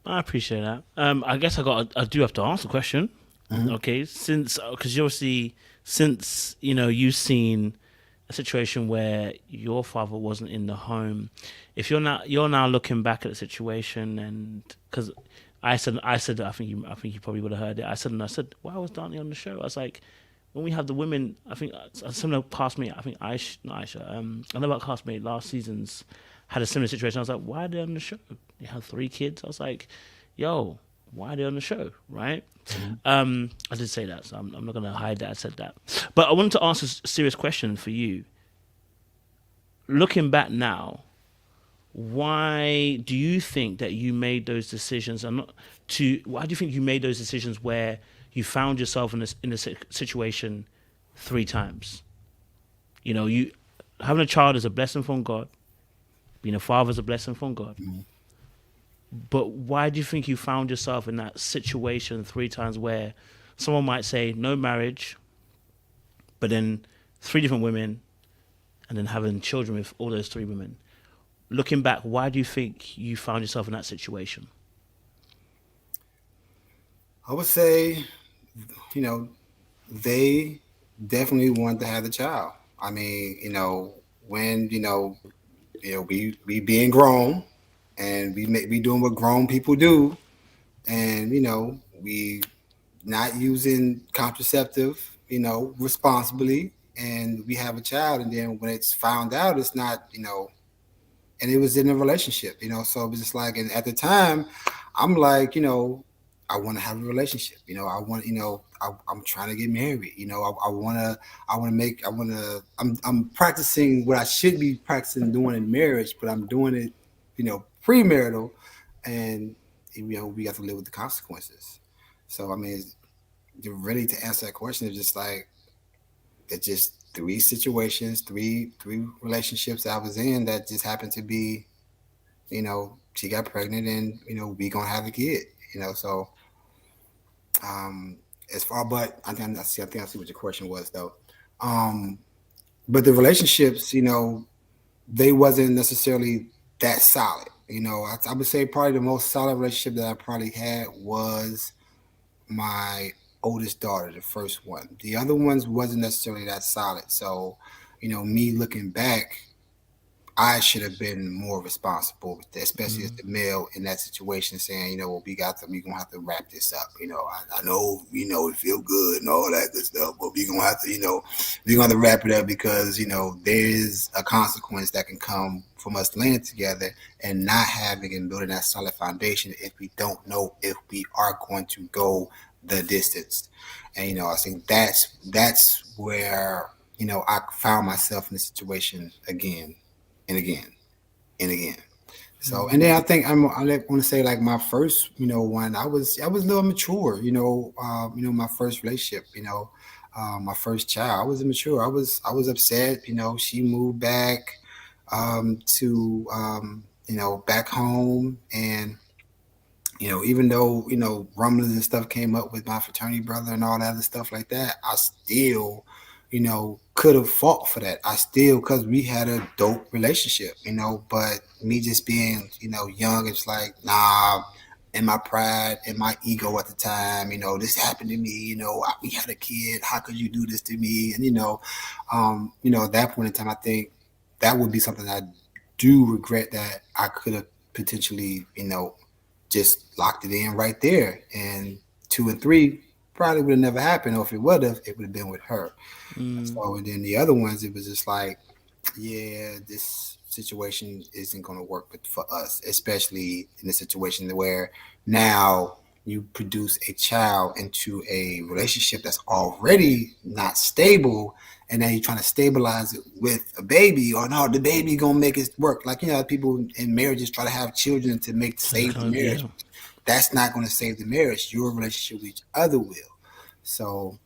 I appreciate that. I guess I do have to ask a question. Mm-hmm. Okay, since because obviously since you've seen a situation where your father wasn't in the home, if you're now looking back at the situation, and because I said I think you probably would have heard it. I said why was Dante on the show? I was like, when we have the women, I think a similar castmate. I think Aisha, not Aisha. Another castmate last season's had a similar situation. I was like, why are they on the show? They had 3 kids. I was like, yo, why are they on the show? Right? I did say that, so I'm not gonna hide that I said that. But I wanted to ask a serious question for you. Looking back now, why do you think that you made those decisions? And not to why do you think you made those decisions where you found yourself in a situation 3 times? You having a child is a blessing from God. Being a father is a blessing from God. Mm-hmm. But why do you think you found yourself in that situation 3 times where someone might say no marriage, but then 3 different women, and then having children with all those 3 women? Looking back, why do you think you found yourself in that situation? I would say, you know, they definitely wanted to have the child. I mean, when we being grown, and we doing what grown people do, and we not using contraceptive, responsibly, and we have a child, and then when it's found out, it's not, and it was in a relationship, so it was just like, and at the time, I'm like, I want to have a relationship, I want, I'm trying to get married, I'm practicing what I should be practicing doing in marriage, but I'm doing it, premarital, and we have to live with the consequences. So I mean, really, to answer that question, it's just like it's just 3 situations, three relationships that I was in that just happened to be, she got pregnant, and we gonna have a kid, So um, as far, but I think I see what your question was though. Um, but the relationships, they wasn't necessarily that solid. I would say probably the most solid relationship that I probably had was my oldest daughter, the first one. The other ones wasn't necessarily that solid. So, me looking back, I should have been more responsible with that, especially as Mm. the male in that situation, saying, well, we gonna have to wrap this up. I know, it feel good and all that good stuff, but we gonna have to, we gonna have to wrap it up because, there's a consequence that can come from us laying together and not having and building that solid foundation if we don't know if we are going to go the distance. And I think that's where I found myself in the situation again and again and again. So, and then I think I want to say like my first, one, I was a little mature, my first relationship, my first child, I was immature. I was upset, she moved back, to, back home. And, even though, rumblings and stuff came up with my fraternity brother and all that other stuff like that, I still, could have fought for that. I still, because we had a dope relationship, but me just being, young, it's like, nah, and my pride and my ego at the time, this happened to me, we had a kid, how could you do this to me? And, at that point in time, I think that would be something I do regret, that I could have potentially, just locked it in right there. And two and three probably would have never happened, or if it would have been with her. Mm, So, and then the other ones, it was just like, yeah, this situation isn't going to work for us, especially in a situation where now you produce a child into a relationship that's already not stable, and then you're trying to stabilize it with a baby. Or no, the baby gonna make it work. Like, people in marriages try to have children to to save the kind of, marriage. yeah, That's not going to save the marriage. Your relationship with each other will. So,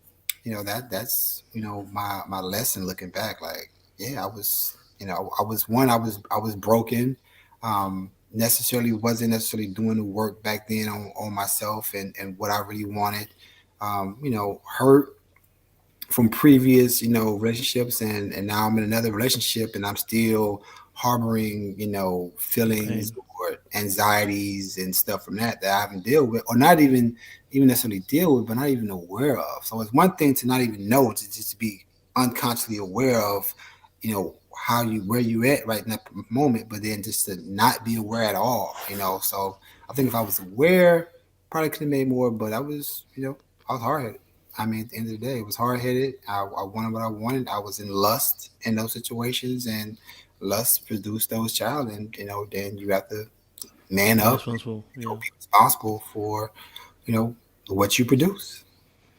that's my lesson looking back. Like, yeah, I was broken. Necessarily wasn't necessarily doing the work back then on myself and what I really wanted. Hurt from previous, relationships, and now I'm in another relationship, and I'm still harboring, feelings pain. or anxieties and stuff from that I haven't dealt with, or not even necessarily deal with, but not even aware of. So it's one thing to not even know, to just be unconsciously aware of, how you where you at right in that moment, but then just to not be aware at all, So I think if I was aware, probably could have made more, but I was hard headed. I mean, at the end of the day, it was hard headed. I wanted what I wanted. I was in lust in those situations, and lust produced those child. And then you have to man Be up and responsible. Yeah, be responsible for you know what you produce.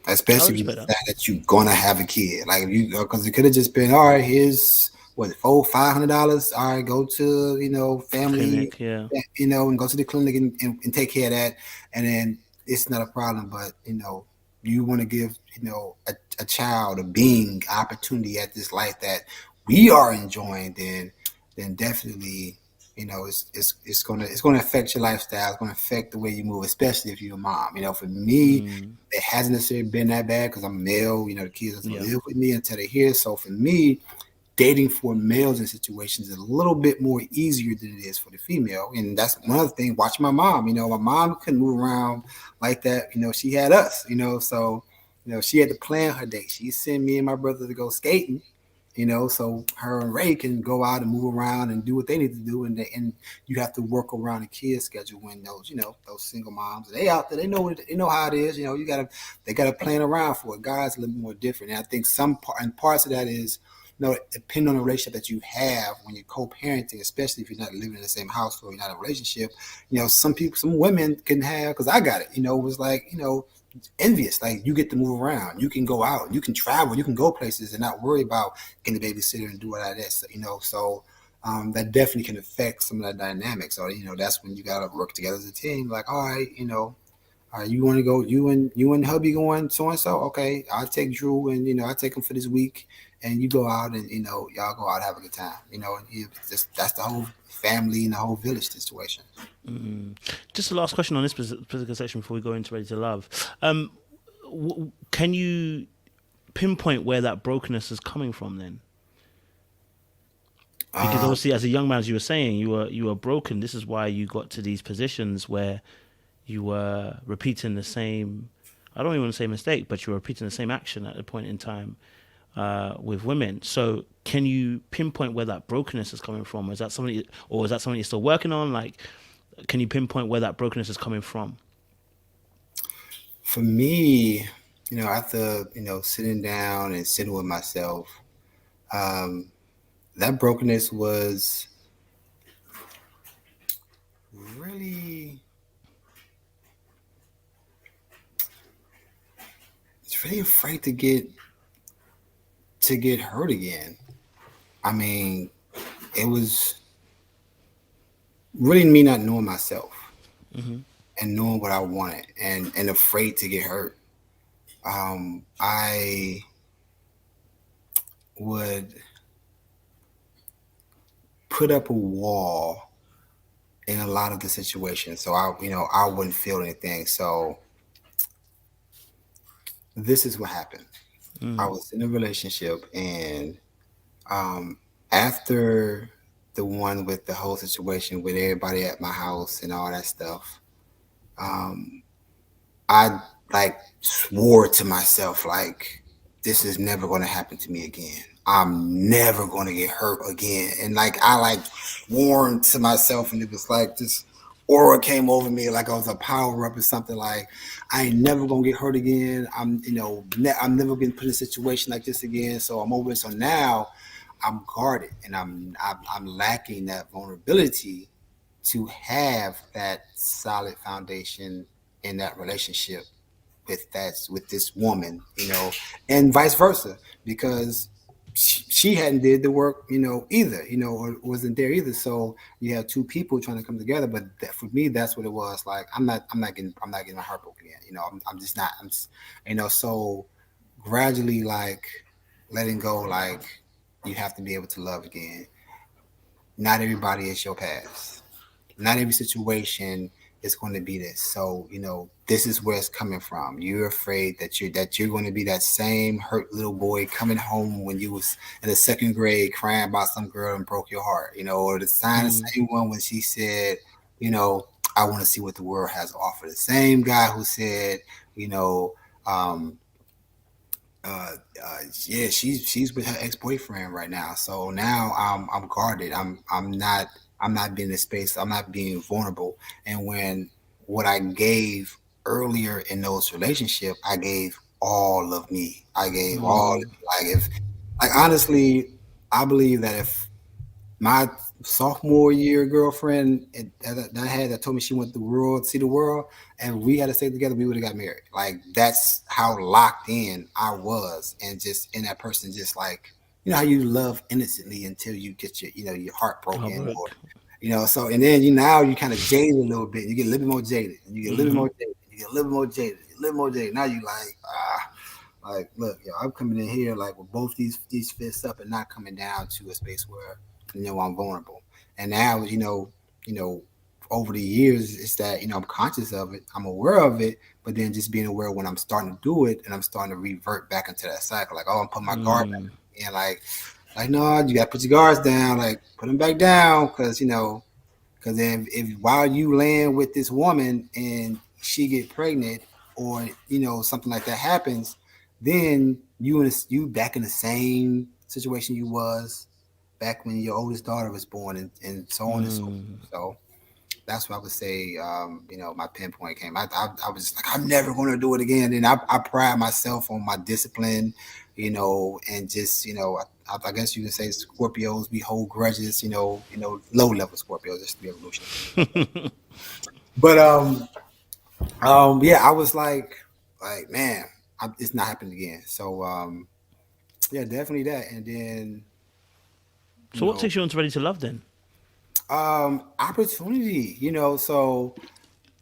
I Especially if you respect that. decide that you're gonna have a kid, like if you, because it could have just been, all right, here's what, $500. All right, go to family, Clinic. Yeah, and go to the clinic and take care of that, and then it's not a problem. But you want to give a child, a being, opportunity at this life that we are enjoying, then definitely it's gonna affect your lifestyle. It's gonna affect the way you move, especially if you're a mom. For me, mm, it hasn't necessarily been that bad because I'm male. The kids have to yeah. live with me until they're here. So for me, dating for males in situations is a little bit more easier than it is for the female. And that's one other thing. Watching my mom, my mom couldn't move around like that. She had us, so she had to plan her day. She sent me and my brother to go skating, so her and Ray can go out and move around and do what they need to do, and you have to work around the kids' schedule when those single moms, they out there, they know how it is. They gotta plan around for it. Guys a little more different, and I think parts of that is, depending on the relationship that you have when you're co-parenting, especially if you're not living in the same household, you're not in a relationship. Some women can have, because I got it. It was like envious. Like, you get to move around, you can go out, you can travel, you can go places and not worry about getting the babysitter and do all that. So that definitely can affect some of that dynamic. So that's when you gotta work together as a team. Like, all right, you want to go? You and hubby going so and so? Okay, I'll take Drew, and I take him for this week, and you go out, and y'all go out and have a good time. And that's the whole family and the whole village situation. Mm. Just the last question on this particular section before we go into Ready to Love. Can you pinpoint where that brokenness is coming from then? Because Uh, obviously, as a young man, as you were saying, you were broken. This is why you got to these positions where you were repeating the same. I don't even want to say mistake, but you were repeating the same action at a point in time with women. So, can you pinpoint where that brokenness is coming from? Is that something, or is that something you're still working on? Like, can you pinpoint where that brokenness is coming from? for me, after sitting down and sitting with myself, um, that brokenness was really really afraid to get hurt again. I mean, it was really me not knowing myself and knowing what I wanted and afraid to get hurt. I would put up a wall in a lot of the situations, so I wouldn't feel anything. So this is what happened. I was in a relationship, and um, after the one with the whole situation with everybody at my house and all that stuff, um, I like swore to myself like this is never going to happen to me again. I'm never going to get hurt again. And like I like sworn to myself, and it was like this aura came over me like I was a power up or something. Like I ain't never gonna get hurt again. I'm never gonna put in a situation like this again. So I'm over it. So now I'm guarded, and I'm lacking that vulnerability to have that solid foundation in that relationship with this woman, and vice versa, because she hadn't did the work, either, or wasn't there either. So you have two people trying to come together. But for me, that's what it was. Like I'm not getting my heart broken again. I'm just not. I'm just, So gradually, like letting go, like you have to be able to love again. Not everybody is your past. Not every situation is going to be this. So, this is where it's coming from. You're afraid that you're going to be that same hurt little boy coming home when you was in the second grade crying about some girl and broke your heart, or the same one when she said, you know, I want to see what the world has to offer. The same guy who said, you know, um, yeah, she's with her ex boyfriend right now. So now I'm guarded. I'm not being in space. I'm not being vulnerable. And when what I gave earlier in those relationships, I gave all of me. I gave all of me. Like honestly, I believe that if my sophomore year girlfriend that I had that told me she went the world, see the world, and we had to stay together, we would have got married. Like that's how locked in I was, and just in that person, just like how you love innocently until you get your heart Oh, broken, or work. so, and then now you kind of jaded a little bit. You get a little bit more jaded, and you get a little bit more jaded, you get a little bit more jaded, a little more jaded. Now you like, look, I'm coming in here like with both these fists up and not coming down to a space where I'm vulnerable. And now, over the years, it's that I'm conscious of it, I'm aware of it, but then just being aware when I'm starting to do it and I'm starting to revert back into that cycle, like, oh, I'm putting my guard back in, like no, you got to put your guards down, like put them back down, because then if while you land with this woman and she get pregnant, or something like that happens, then you back in the same situation you was back when your oldest daughter was born, and so on and so forth. So that's what I would say. My pinpoint came. I was like, I'm never going to do it again. And I pride myself on my discipline, and just I guess you could say Scorpios, we hold grudges, low level Scorpios, just the evolution. But yeah, I was like man, it's not happening again. So yeah, definitely that. And then you So, what know takes you on to Ready to Love then? opportunity, so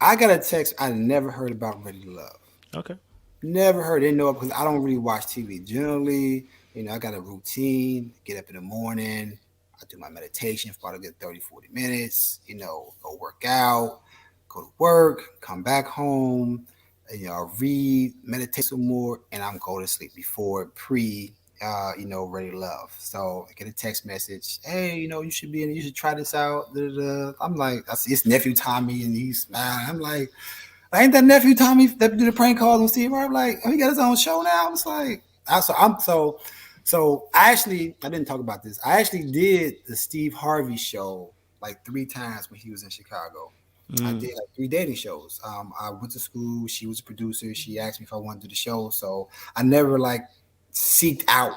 I got a text. I never heard about Ready to Love. Okay. Never heard. Didn't know it because I don't really watch TV generally. I got a routine. Get up in the morning. I do my meditation for about a good 30, 40 minutes. Go work out, go to work, come back home. I read, meditate some more, and I'm going to sleep before Ready to Love. So I get a text message. Hey, you should try this out. Da, da, da. I'm like, I see his nephew Tommy, and he's smiling. I'm like, ain't that nephew Tommy that do the prank calls on Steve Harvey? Like, oh, he got his own show now. I was like, so I didn't talk about this. I actually did the Steve Harvey show like 3 times when he was in Chicago. I did like 3 dating shows. I went to school. She was a producer. She asked me if I wanted to do the show. So I never like seeked out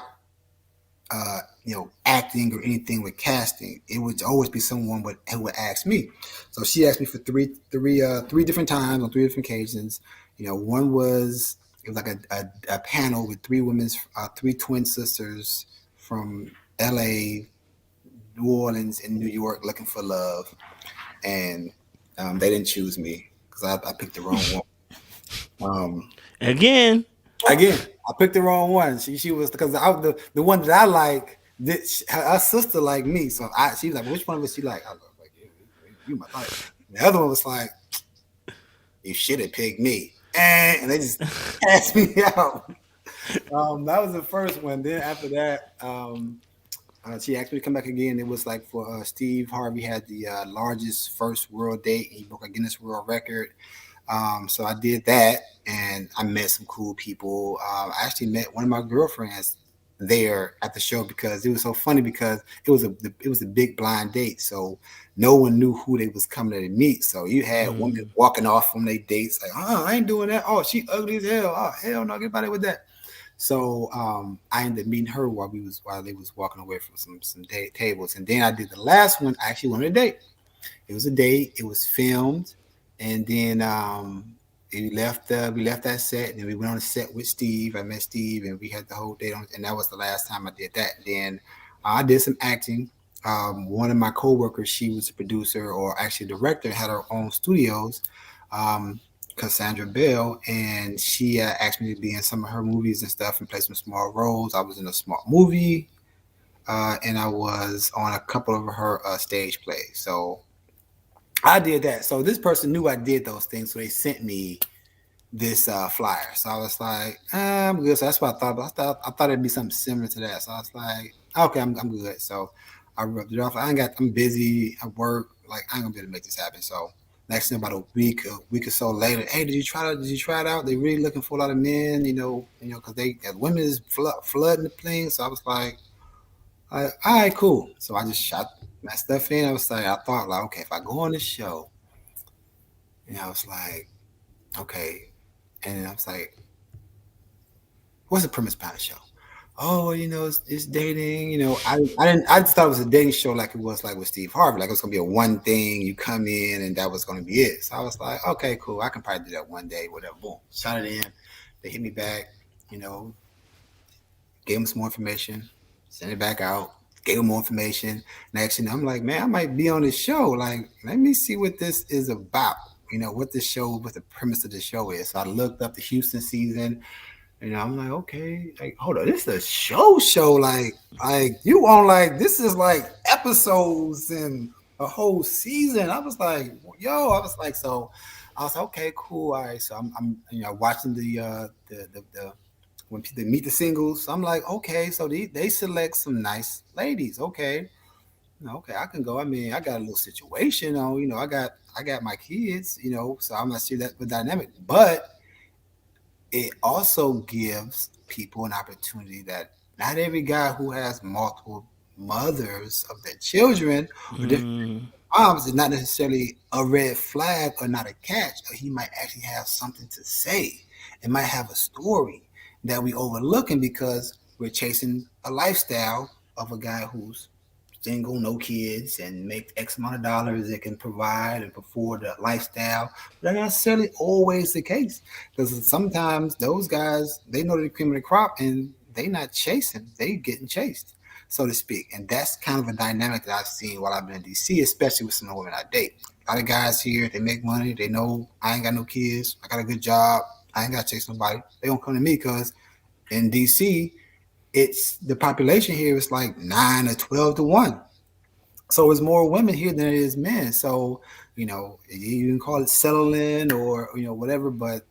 acting or anything with casting. It would always be someone who would ask me. So she asked me for three different times on 3 different occasions. One was it was like a panel with three women's, three twin sisters from L.A., New Orleans, and New York looking for love, and they didn't choose me because I picked the wrong one. Again. Again, I picked the wrong one. She was because the one that I like. Her sister like me, so she was like, "Which one of us you like?" I was like, "You my type." The other one was like, "You should have picked me," and they just cast me out. That was the first one. Then after that, she asked me to come back again. It was like for Steve Harvey had the largest first world date. He broke a Guinness World Record. So I did that, and I met some cool people. I actually met one of my girlfriends there at the show because it was so funny because it was a big blind date, so no one knew who they was coming to meet. So you had women walking off from their dates like, "Oh, I ain't doing that. Oh, she ugly as hell. Oh, hell no, get about it with that." So I ended up meeting her while they was walking away from some tables, and then I did the last one. I actually went on a date. It was a date. It was filmed, and then we left. We left that set, and then we went on a set with Steve. I met Steve, and we had the whole date on. And that was the last time I did that. Then I did some acting. One of my coworkers, she was a producer or actually director, had her own studios. Cassandra Bell, and she asked me to be in some of her movies and stuff and play some small roles. I was in a small movie, and I was on a couple of her stage plays. So I did that. So this person knew I did those things, so they sent me this flyer. So I was like, I'm good. So that's what I thought. But I thought it'd be something similar to that. So I was like, okay, I'm good. So I rubbed it off. I'm busy. I work. Like I ain't gonna be able to make this happen. So next thing about a week or so later, hey, did you try it out? They really looking for a lot of men, because they women is flooding the plane. So I was like, all right, cool. So I just shot my stuff in. I thought like, okay, if I go on this show, I was like, okay, and I was like, what's the premise behind the show? Oh, it's dating. I just thought it was a dating show like it was like with Steve Harvey. Like it was gonna be a one thing. You come in and that was gonna be it. So I was like, okay, cool. I can probably do that one day. Whatever. Boom. Shot it in. They hit me back. Gave them some more information. Sent it back out. Gave them more information. Next thing I'm like, man, I might be on this show. Like, let me see what this is about. What the premise of the show is. So I looked up the Houston season. I'm like, okay, like, hold on, this is a show. Like you on like this is like episodes and a whole season. I was like, so I was like, okay, cool, all right. So I'm watching the when they meet the singles. So I'm like, okay, so they select some nice ladies. Okay, okay, I can go. I mean, I got a little situation on. I got my kids. So I'm not sure that the dynamic, but it also gives people an opportunity that not every guy who has multiple mothers of their children or different moms is not necessarily a red flag or not a catch, or he might actually have something to say. It might have a story that we overlooking because we're chasing a lifestyle of a guy who's single, no kids, and make X amount of dollars that can provide and afford a lifestyle. But that's not necessarily always the case because sometimes those guys, they know the cream of the crop and they not chasing, they getting chased, so to speak. And that's kind of a dynamic that I've seen while I've been in DC, especially with some of the women I date. A lot of guys here, they make money, they know I ain't got no kids, I got a good job, I ain't got to chase nobody. They don't come to me because in DC, it's the population here is like 9 or 12 to 1. So it's more women here than it is men. So, you can call it settling or, whatever, but,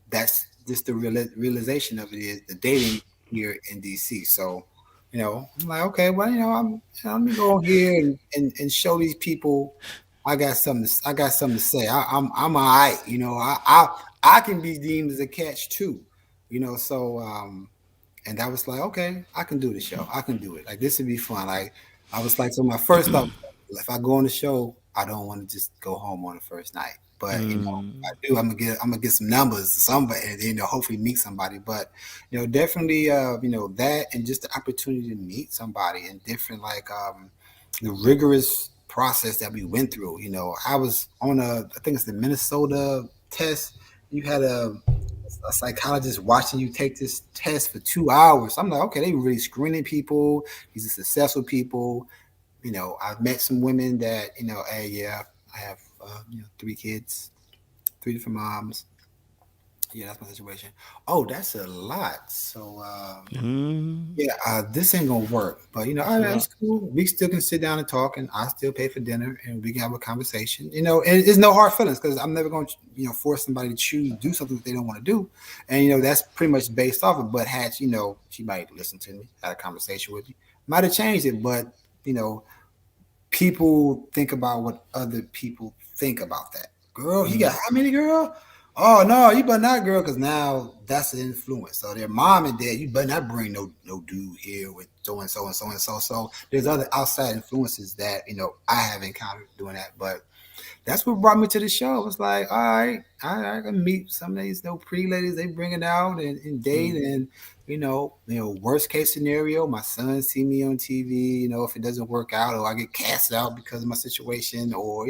that's just the realization of it is the dating here in DC. So, I'm like, okay, well, let me go here and show these people I got something to say. I'm all right. I can be deemed as a catch too, so, and I was like, okay, I can do the show. I can do it. Like this would be fun. Like I was like, so my first thought, if I go on the show, I don't want to just go home on the first night. But if I do, I'm gonna get some numbers to somebody, and then hopefully meet somebody. But definitely, that and just the opportunity to meet somebody and different the rigorous process that we went through. I was on I think it's the Minnesota test. You had a psychologist watching you take this test for 2 hours. I'm like, okay, they really screening people. These are successful people. I've met some women that, hey, yeah, I have, 3 kids, 3 different moms. Yeah, that's my situation. Oh, that's a lot. So, Mm, yeah, this ain't gonna work. But that's all a right, lot. that's cool. We still can sit down and talk, and I still pay for dinner, and we can have a conversation. And it's no hard feelings because I'm never gonna, force somebody to choose do something that they don't want to do, and that's pretty much based off of. But had she might listen to me, had a conversation with me, might have changed it, but you know, people think about what other people think about that. Girl, he got Mm, how many, girl? Oh no, you better not, girl, because now that's an influence. So their mom and dad, you better not bring no dude here with so and so and so and so. So there's other outside influences that I have encountered doing that. But that's what brought me to the show. It was like, all right, I can meet some of these pretty ladies they bring it out and date mm, and worst case scenario, my son see me on TV. If it doesn't work out or I get cast out because of my situation, or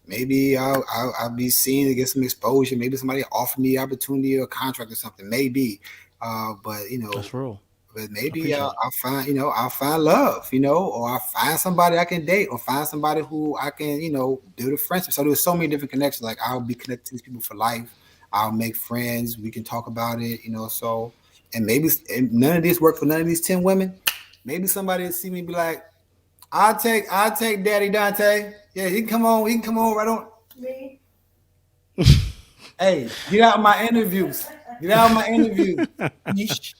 maybe I'll be seen to get some exposure. Maybe somebody offer me opportunity or contract or something. Maybe, but that's real. but I maybe appreciate I'll find, I'll find love, or I'll find somebody I can date, or find somebody who I can, build a friendship. So there's so many different connections. Like I'll be connected to these people for life. I'll make friends. We can talk about it, So, and maybe and none of this work for none of these 10 women. Maybe somebody will see me and be like, I'll take Daddy Dante. Yeah, he can come on. He can come on right on. Hey, get out of my interviews. Get out of my interviews. Yeesh.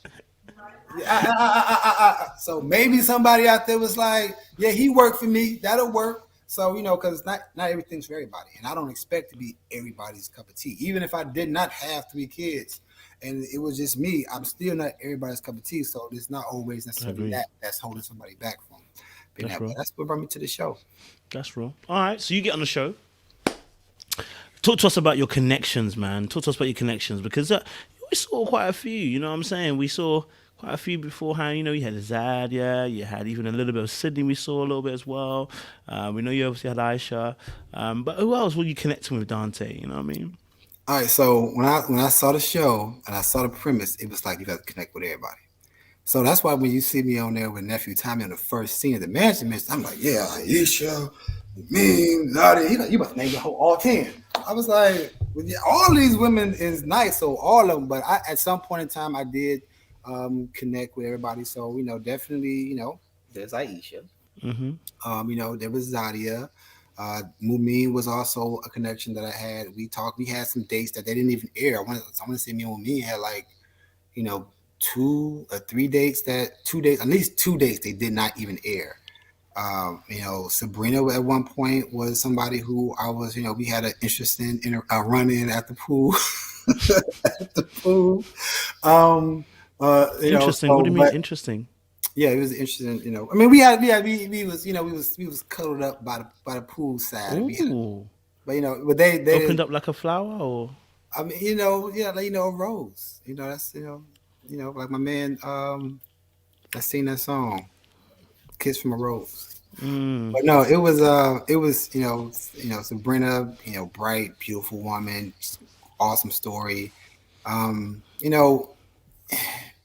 So maybe somebody out there was like, yeah, he worked for me. That'll work. So, because not everything's for everybody. And I don't expect to be everybody's cup of tea. Even if I did not have 3 kids and it was just me, I'm still not everybody's cup of tea. So it's not always necessarily Agreed. that's holding somebody back from being That's that. But real. that's what brought me to the show. That's real. All right. So you get on the show. Talk to us about your connections, man. Talk to us about your connections because we saw quite a few. You know what I'm saying? We saw quite a few beforehand. You had Zadia, you had even a little bit of Sydney. We saw a little bit as well. We know you obviously had Aisha. But who else were you connecting with, Dante? You know what I mean? All right. So when I saw the show and I saw the premise, it was like you got to connect with everybody. So that's why when you see me on there with nephew Tommy on the first scene of the mansion, I'm like, yeah, Aisha, me, Zadia, you must name the whole all 10. I was like, well, yeah, all these women is nice, so all of them. But at some point in time, I did connect with everybody. So definitely, there's Aisha. Mm-hmm. There was Zadia. Mumen was also a connection that I had. We talked. We had some dates that they didn't even air. I want to say me and Mumen had like you know, 2 or 3 dates that 2 days, at least 2 dates they did not even air. Sabrina at one point was somebody who I was, we had an interesting run in at the pool, at the pool. Um, Interesting. What do you mean but interesting? yeah, it was interesting. I mean, we was cuddled up by the pool side. Ooh. But they Opened didn't. up like a flower or? I mean, yeah, like, a rose. That's like my man. I seen that song, "Kiss from a Rose." Mm, But no, it was Sabrina, bright, beautiful woman, awesome story. Um, you know,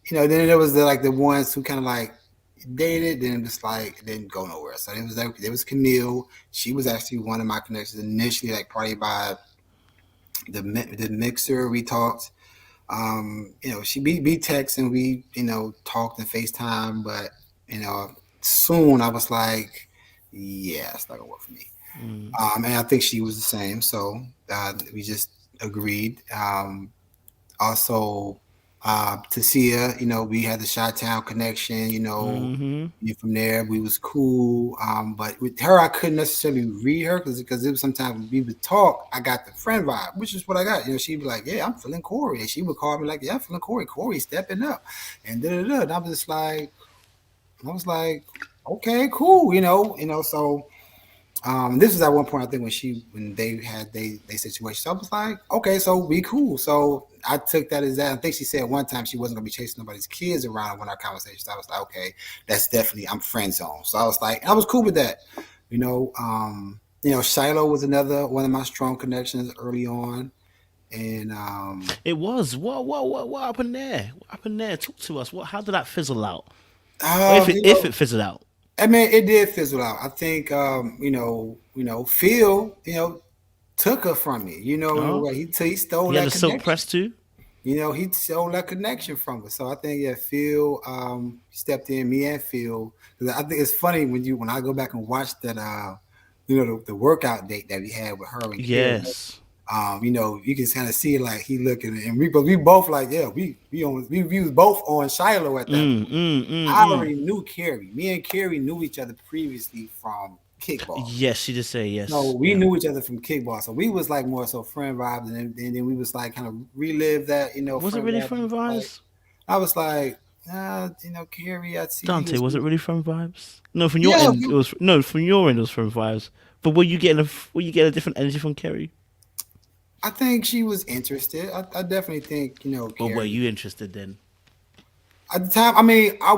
then there was the ones who kind of like dated, then it was like it didn't go nowhere. So there was Kamil. She was actually one of my connections initially, like probably by the mixer. We talked. She be texting, we, talked and FaceTime, but, soon I was like, yeah, it's not gonna work for me. mm, And I think she was the same. So we just agreed. Also, Tasia, we had the Chi-Town connection, mm-hmm. and from there we was cool. But with her, I couldn't necessarily read her because it was sometimes we would talk. I got the friend vibe, which is what I got. She'd be like, "Yeah, I'm feeling Corey," and she would call me like, "Yeah, I'm feeling Corey. Corey stepping up," and da da da. And I was like, "Okay, cool," So this was at one point I think when they had they situation. So I was like, okay, so we cool. So I took that as that. I think she said one time she wasn't gonna be chasing nobody's kids around when our conversation. So I was like, okay, that's definitely I'm friend zone. So I was like, I was cool with that. Shiloh was another one of my strong connections early on. and It was. What happened there? What happened there? Talk to us. What? How did that fizzle out? Or um, you if know, it fizzled out? I mean, it did fizzle out. I think Phil, took her from me. Oh, He stole he had that a silk connection. press too. He stole that connection from us. So I think Phil stepped in, me and Phil. 'Cause I think it's funny when I go back and watch that the workout date that we had with her and Kheri. Yes. You can kind of see like he looking, and we both like, yeah, we was both on Shiloh at that point. I Mm. already knew Kheri. Me and Kheri knew each other previously from kickball. Yes, she just say So yes. we Yeah. knew each other from kickball. So we was like more so friend vibes, and then we was like kind of relive that, Was it friend really vibes. friend Like vibes? I was like, Kheri, I see you. Dante, was it really friend vibes? No, from your Yeah, end it was. No, from your end it was friend vibes. But were you getting a different energy from Kerry? I think she was interested. I definitely think Or were Kheri. you interested then? At the time, I mean, I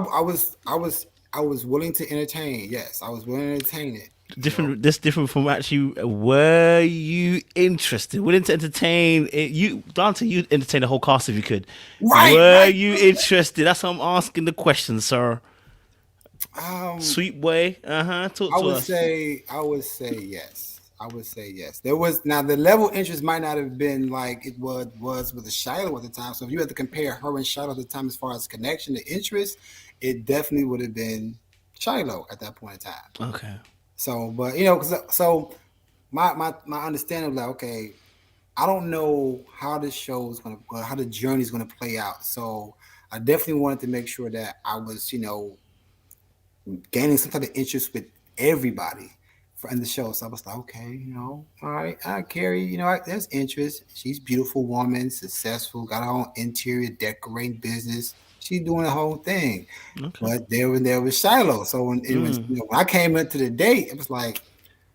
was willing to entertain. Yes, I was willing to entertain it. Different from actually. Were you interested? Willing to entertain it? You, Dante, you entertain the whole cast if you could. Right, Were right. you interested? That's how I'm asking the question, sir. Um, Sweet boy. Talk I to would us. say I would say yes. I would say yes. There was now the level of interest might not have been like it was with the Shiloh at the time. So if you had to compare her and Shiloh at the time as far as connection to interest, it definitely would have been Shiloh at that point in time. Okay. So, but so my understanding was like, okay, I don't know how this show is gonna, how the journey is gonna play out. So I definitely wanted to make sure that I was, gaining some type of interest with everybody in the show. So I was like, okay, all right, Kheri, there's interest. She's a beautiful woman, successful, got her own interior decorating business. She's doing the whole thing. Okay. But there was Shiloh. So when I came into the date, it was like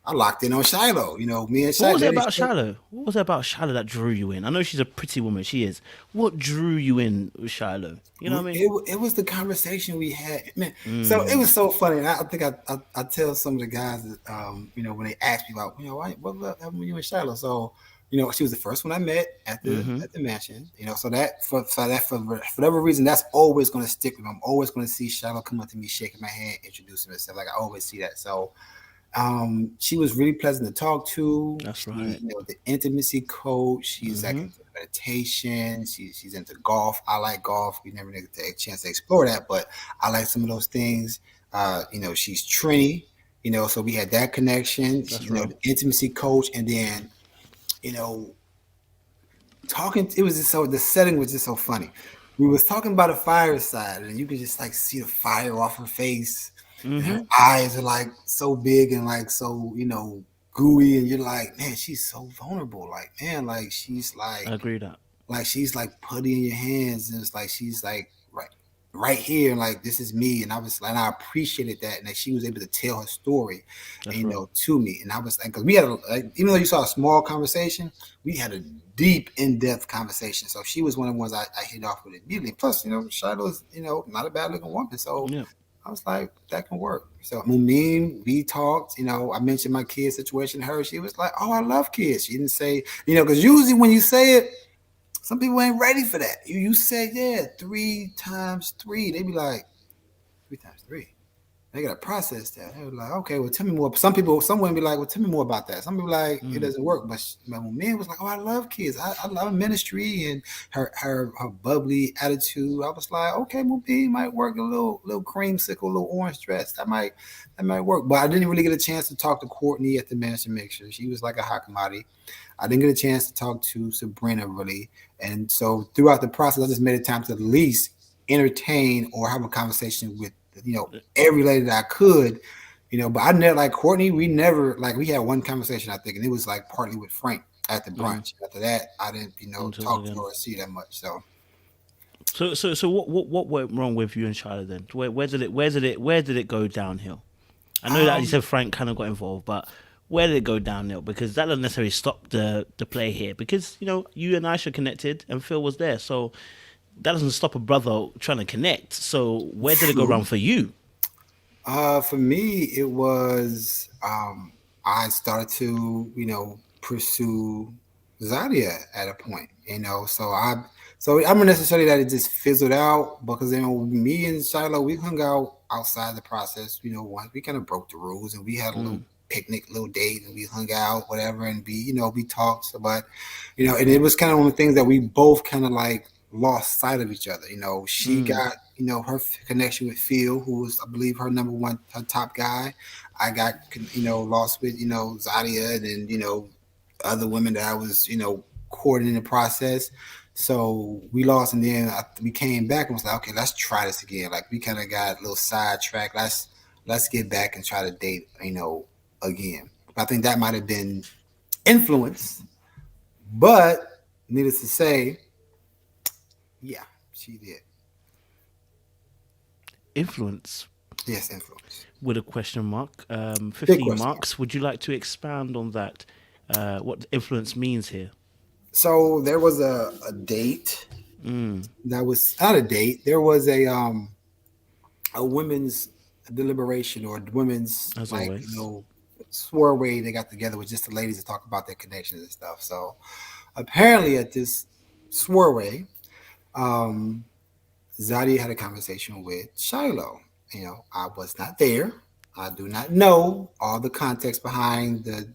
I locked in on Shiloh. Me and What Shiloh. was it about Shiloh? What was it about Shiloh that drew you in? I know she's a pretty woman. She is. What drew you in with Shiloh? You know what I mean? It was the conversation we had, man. So it was so funny. And I think I tell some of the guys that when they ask me about what happened with you and Shiloh. So she was the first one I met at the mansion. So that for whatever reason, that's always going to stick with me. I'm always going to see Shiloh come up to me, shaking my hand, introducing herself. Like I always see that. So she was really pleasant to talk to. That's She, right. the intimacy coach. She's like into meditation. She's into golf. I like golf. We never get a chance to explore that, but I like some of those things. She's Trini. So we had that connection. That's The real. intimacy coach, and then you know, talking. It was just so the setting was just so funny. We was talking about a fireside, and you could just like see the fire off her face, and her eyes are like so big and like so gooey, and you're like, man, she's so vulnerable. Like, man, like she's I agree with that. like she's like putty in your hands, and it's like she's like right here, and like this is me. And I appreciated that, and that she was able to tell her story, That's real. to me. And I was like, because we had even though you saw a small conversation, we had a deep, in-depth conversation. So she was one of the ones I hit off with immediately. Plus, Shiloh's not a bad looking woman, so Yeah. I was like, that can work. So Mumen, we talked. I mentioned my kid situation to her. She was like, oh, I love kids. She didn't say, because usually when you say it, some people ain't ready for that. You say, yeah, 3 times 3. They be like, 3 times 3. They gotta process that. They were like, okay, well, tell me more. Some women be like, well, tell me more about that. Some people like it doesn't work. But my man was like, oh, I love kids. I love ministry and her bubbly attitude. I was like, okay, well, B might work a little creamsicle, a little orange dress. That might work. But I didn't really get a chance to talk to Courtney at the mansion mixer. She was like a hot commodity. I didn't get a chance to talk to Sabrina really. And so throughout the process, I just made it time to at least entertain or have a conversation with every lady that I could, but I never like Courtney. We never we had one conversation, I think, and it was like partly with Frank at the brunch. After that, I didn't Until talk to her again. or see that much. So So what went wrong with you and Shiloh then? Where did it go downhill? I know that you um said Frank kind of got involved, but where did it go downhill? Because that doesn't necessarily stop the play here. Because you and Aisha connected and Phil was there, so that doesn't stop a brother trying to connect. So where did it go wrong true. for you? For me, it was I started to pursue Zadia at a point, so I'm not necessarily that it just fizzled out because me and Shiloh we hung out outside the process. Once we kind of broke the rules and we had a little Mm, picnic, little date, and we hung out, whatever, and we talked, but and it was kind of one of the things that we both kind of like lost sight of each other. She mm, got her connection with Phil, who was I believe her number one, her top guy. I got lost with Zadia, and then other women that I was, courting in the process. So we lost, and then we came back and was like, okay, let's try this again. Like we kind of got a little sidetracked. Let's get back and try to date, again. I think that might have been influence, but needless to say, yeah, she did. influence Yes, influence. with a question mark. Big 15 question. marks. Would you like to expand on that? What influence means here? So there was a date Mm, that was not a date. There was a women's deliberation or women's as like always. soiree they got together with just the ladies to talk about their connections and stuff. So apparently at this soiree, um, Zadia had a conversation with Shiloh. I was not there. I do not know all the context behind the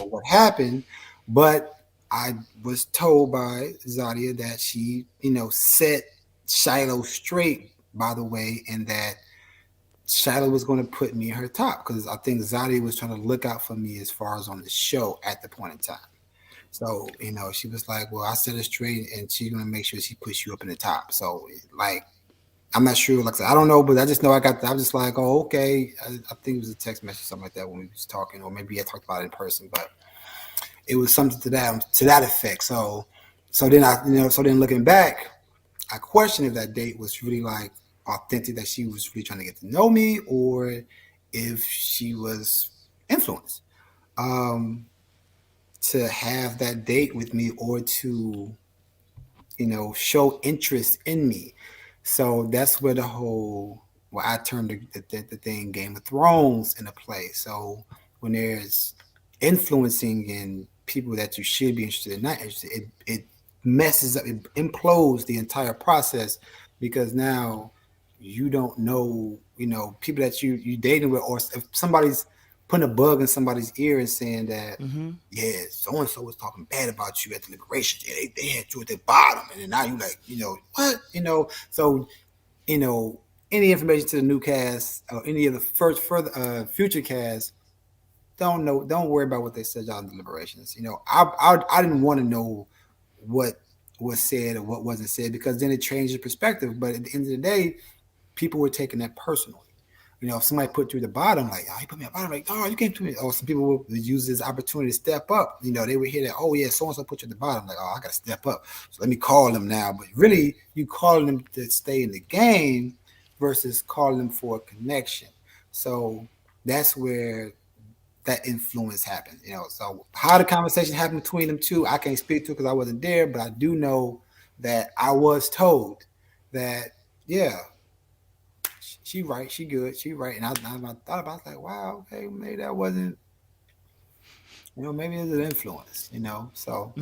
what happened, but I was told by Zadia that she set Shiloh straight, by the way, and that Shiloh was going to put me in her top because I think Zadia was trying to look out for me as far as on the show at the point in time. So, she was like, well, I set it straight and she's going to make sure she puts you up in the top. So, like, I'm not sure. Like I said, I don't know, but I just know I'm just like, oh, okay. I think it was a text message, something like that when we was talking, or maybe I talked about it in person, but it was something to that effect. So then looking back, I question if that date was really like authentic, that she was really trying to get to know me, or if she was influenced to have that date with me, or to show interest in me. So that's where I turned the thing Game of Thrones into play. So when there's influencing in people that you should be interested in, not interested, it messes up, it implodes the entire process because now you don't know, people that you dating with, or if somebody's putting a bug in somebody's ear and saying that, Hmm. yeah, so and so was talking bad about you at the liberation. Yeah, they had you at the bottom, and then now you like, what, So, you know, any information to the new cast or any of the future cast, don't worry about what they said y'all in deliberations. I didn't want to know what was said or what wasn't said because then it changed the perspective. But at the end of the day, people were taking that personally. If somebody put you at the bottom, like, oh, you put me at the bottom, like, oh, you came to me. Or some people would use this opportunity to step up. They would hear that, oh, yeah, so and so put you at the bottom. Like, oh, I got to step up. So let me call them now. But really, you calling them to stay in the game versus calling them for a connection. So that's where that influence happened. So how the conversation happened between them two, I can't speak to because I wasn't there, but I do know that I was told that, yeah, she right, she good, she right. And I thought about it, like, wow, okay, maybe that wasn't, maybe it's an influence, So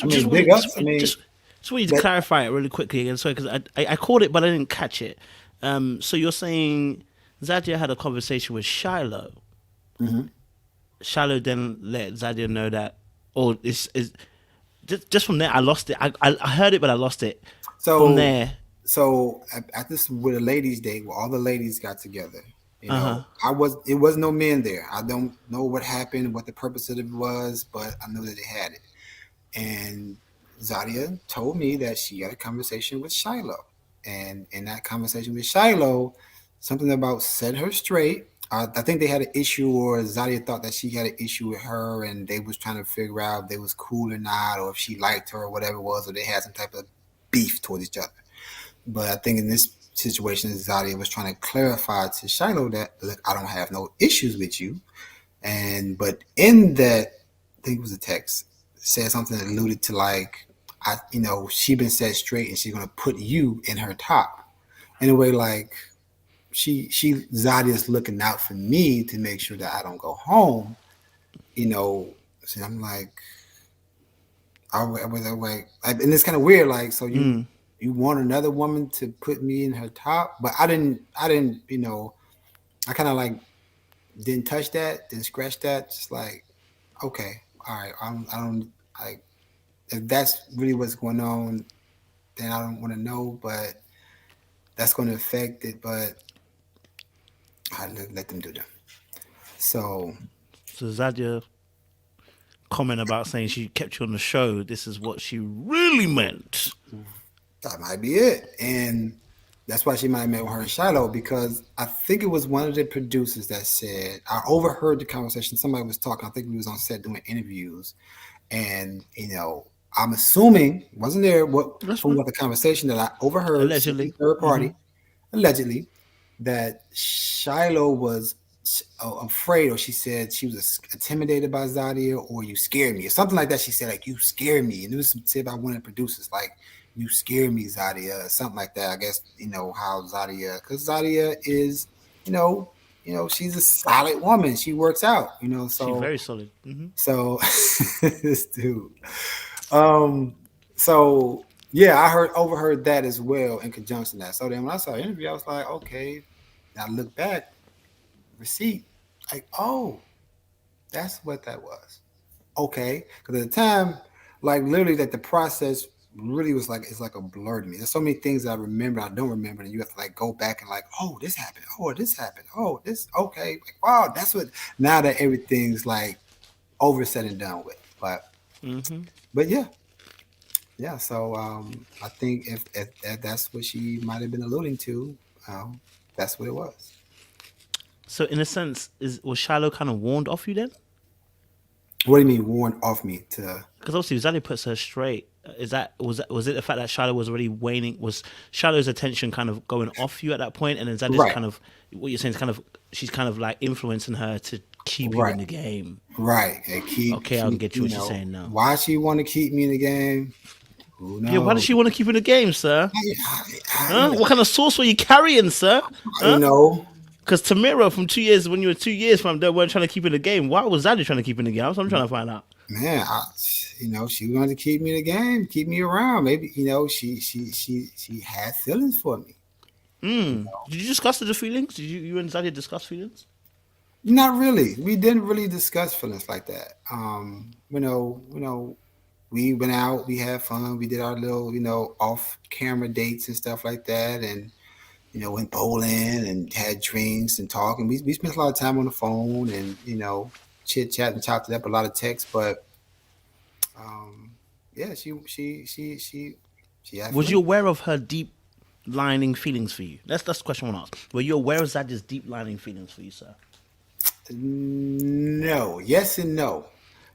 I Just mean, big wanted, ups. I mean, just wanted to that clarify it really quickly again. Sorry, because I caught it, but I didn't catch it. So you're saying Zadia had a conversation with Shiloh. mhm. Shiloh then let Zadia know that, or is just from there I lost it. I heard it, but I lost it. From So there, at this with a ladies' day where all the ladies got together. uh huh. It was no men there. I don't know what happened, what the purpose of it was, but I know that they had it. And Zadia told me that she had a conversation with Shiloh. And in that conversation with Shiloh, something about set her straight. I think they had an issue, or Zadia thought that she had an issue with her, and they was trying to figure out if they was cool or not, or if she liked her or whatever it was, or they had some type of beef towards each other. But I think in this situation, Zadia was trying to clarify to Shiloh that, look, I don't have no issues with you. But in that, I think it was a text, said something that alluded to like, she been set straight and she's gonna put you in her top. In a way, like she Zadia's looking out for me to make sure that I don't go home. So I'm like, I was and it's kind of weird. Like, so Mm. you want another woman to put me in her top, but I didn't, I kind of like didn't touch that, didn't scratch that. Just like, okay, all right, I don't like if that's really what's going on, then I don't want to know, but that's going to affect it. But I let them do them. So So Zadia comment about saying she kept you on the show. This is what she really meant. that might be it, and that's why she might have met with her and Shiloh because I think it was one of the producers that said I overheard the conversation. Somebody was talking. I think we was on set doing interviews, and I'm assuming wasn't there what That's from fine. what the conversation that I overheard, Allegedly. third Mm-hmm. party, allegedly, that Shiloh was afraid, or she said she was intimidated by Zadia, or you scare me, or something like that. She said like you scare me, and it was some tip I wanted producers like you scare me, Zadia, or something like that. I guess how Zadia, because Zadia is, you know, she's a solid woman. She works out, She's so very solid. Mm-hmm. so this dude. Um, so yeah, I overheard that as well in conjunction to that. So then when I saw the interview, I was like, okay. And I look back, receipt, like, oh, that's what that was. Okay, because at the time, like literally, like the process really was like it's like a blur to me. There's so many things that I remember, I don't remember, and you have to like go back and like, oh, this happened. Oh, this happened. Oh, this okay. Like, wow, that's what. Now that everything's like over said and done with, Mm-hmm. but yeah, yeah. So I think if that's what she might have been alluding to, that's what it was. So in a sense, was Shiloh kind of warned off you then? What do you mean warned off me to? Because obviously Zali puts her straight. Was it the fact that Shiloh was already waning? Was Shiloh's attention kind of going off you at that point, and then Zali's Right, kind of what you're saying is kind of she's kind of like influencing her to keep you right. in the game. Right. And Okay, I'll get you what you're saying now. why she want to keep me in the game? Who Yeah, why does knows? she want to keep you in the game, sir? Huh? What kind of sauce were you carrying, sir? You Huh? know, Because Tamira from 2 years, when you were 2 years from them, weren't trying to keep you in the game. Why was Zali trying to keep you in the game? That's what I'm trying to find out. man, she wanted to keep me in the game, keep me around. Maybe, she had feelings for me. Did you discuss the feelings? Did you and Zali discuss feelings? Not really. We didn't really discuss feelings like that. We went out, we had fun, we did our little, off camera dates and stuff like that, and went bowling and had drinks and talking. We spent a lot of time on the phone and, chit chat and chopped it up, a lot of text, but yeah, she had Was you feelings. aware of her deep lining feelings for you? That's the question I want to ask. Were you aware of Zadia's deep lining feelings for you, sir? No, yes and no.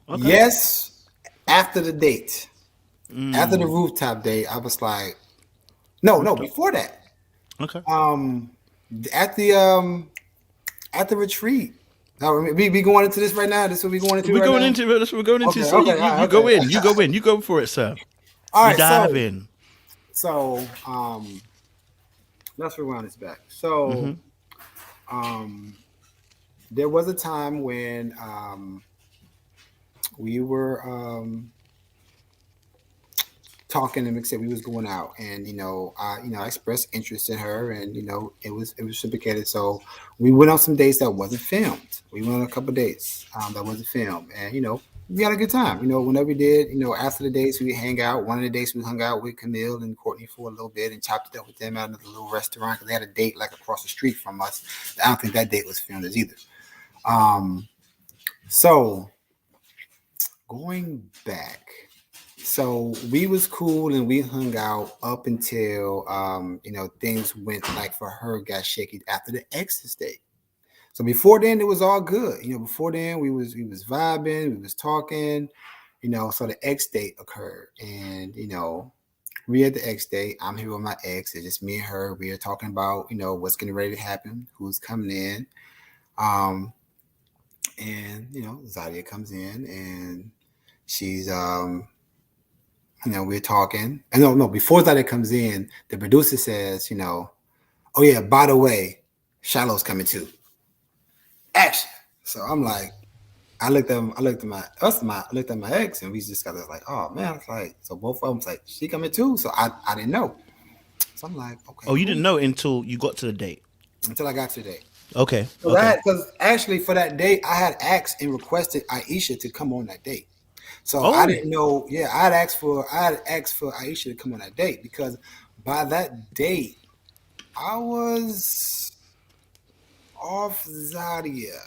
Okay. Yes, after the date, after the rooftop date, I was like, no, Rooftop. before that. Okay. Um, at the retreat. Now, we going into this right now. This is what we going into We're right going now. into it. That's what we're going into. Okay, So okay, all right, you go okay. in. You go in. You go for it, sir. All You right, dive in. so let's rewind this back. So um, there was a time when we were talking and said we was going out, and I expressed interest in her, and it was reciprocated. So we went on some dates that wasn't filmed. We went on a couple dates that wasn't filmed, and we had a good time. Whenever we did, after the dates we hang out. One of the dates we hung out with Kamil and Courtney for a little bit and chopped it up with them out of the little restaurant because they had a date like across the street from us. I don't think that date was filmed as either. So going back. So we was cool and we hung out up until things went like for her got shaky after the exit date. So before then it was all good. Before then we was vibing, we was talking, so the X date occurred and we at the X date, I'm here with my ex, it's just me and her. We are talking about, what's getting ready to happen, who's coming in. And Zadia comes in and she's we're talking. And no, before that it comes in, the producer says, oh yeah, by the way, Shiloh's coming too. Action. So I'm like, I looked at my ex, and we just got like, oh man, it's like, so both of them was like, she coming too. So I didn't know. So I'm like, okay, Oh, you cool. didn't know until you got to the date. Until I got to the date. Okay. Okay. Because actually for that date, I had asked and requested Aisha to come on that date. So I Oh. didn't know. Yeah, I had asked for Aisha to come on that date because by that date I was off Zadia,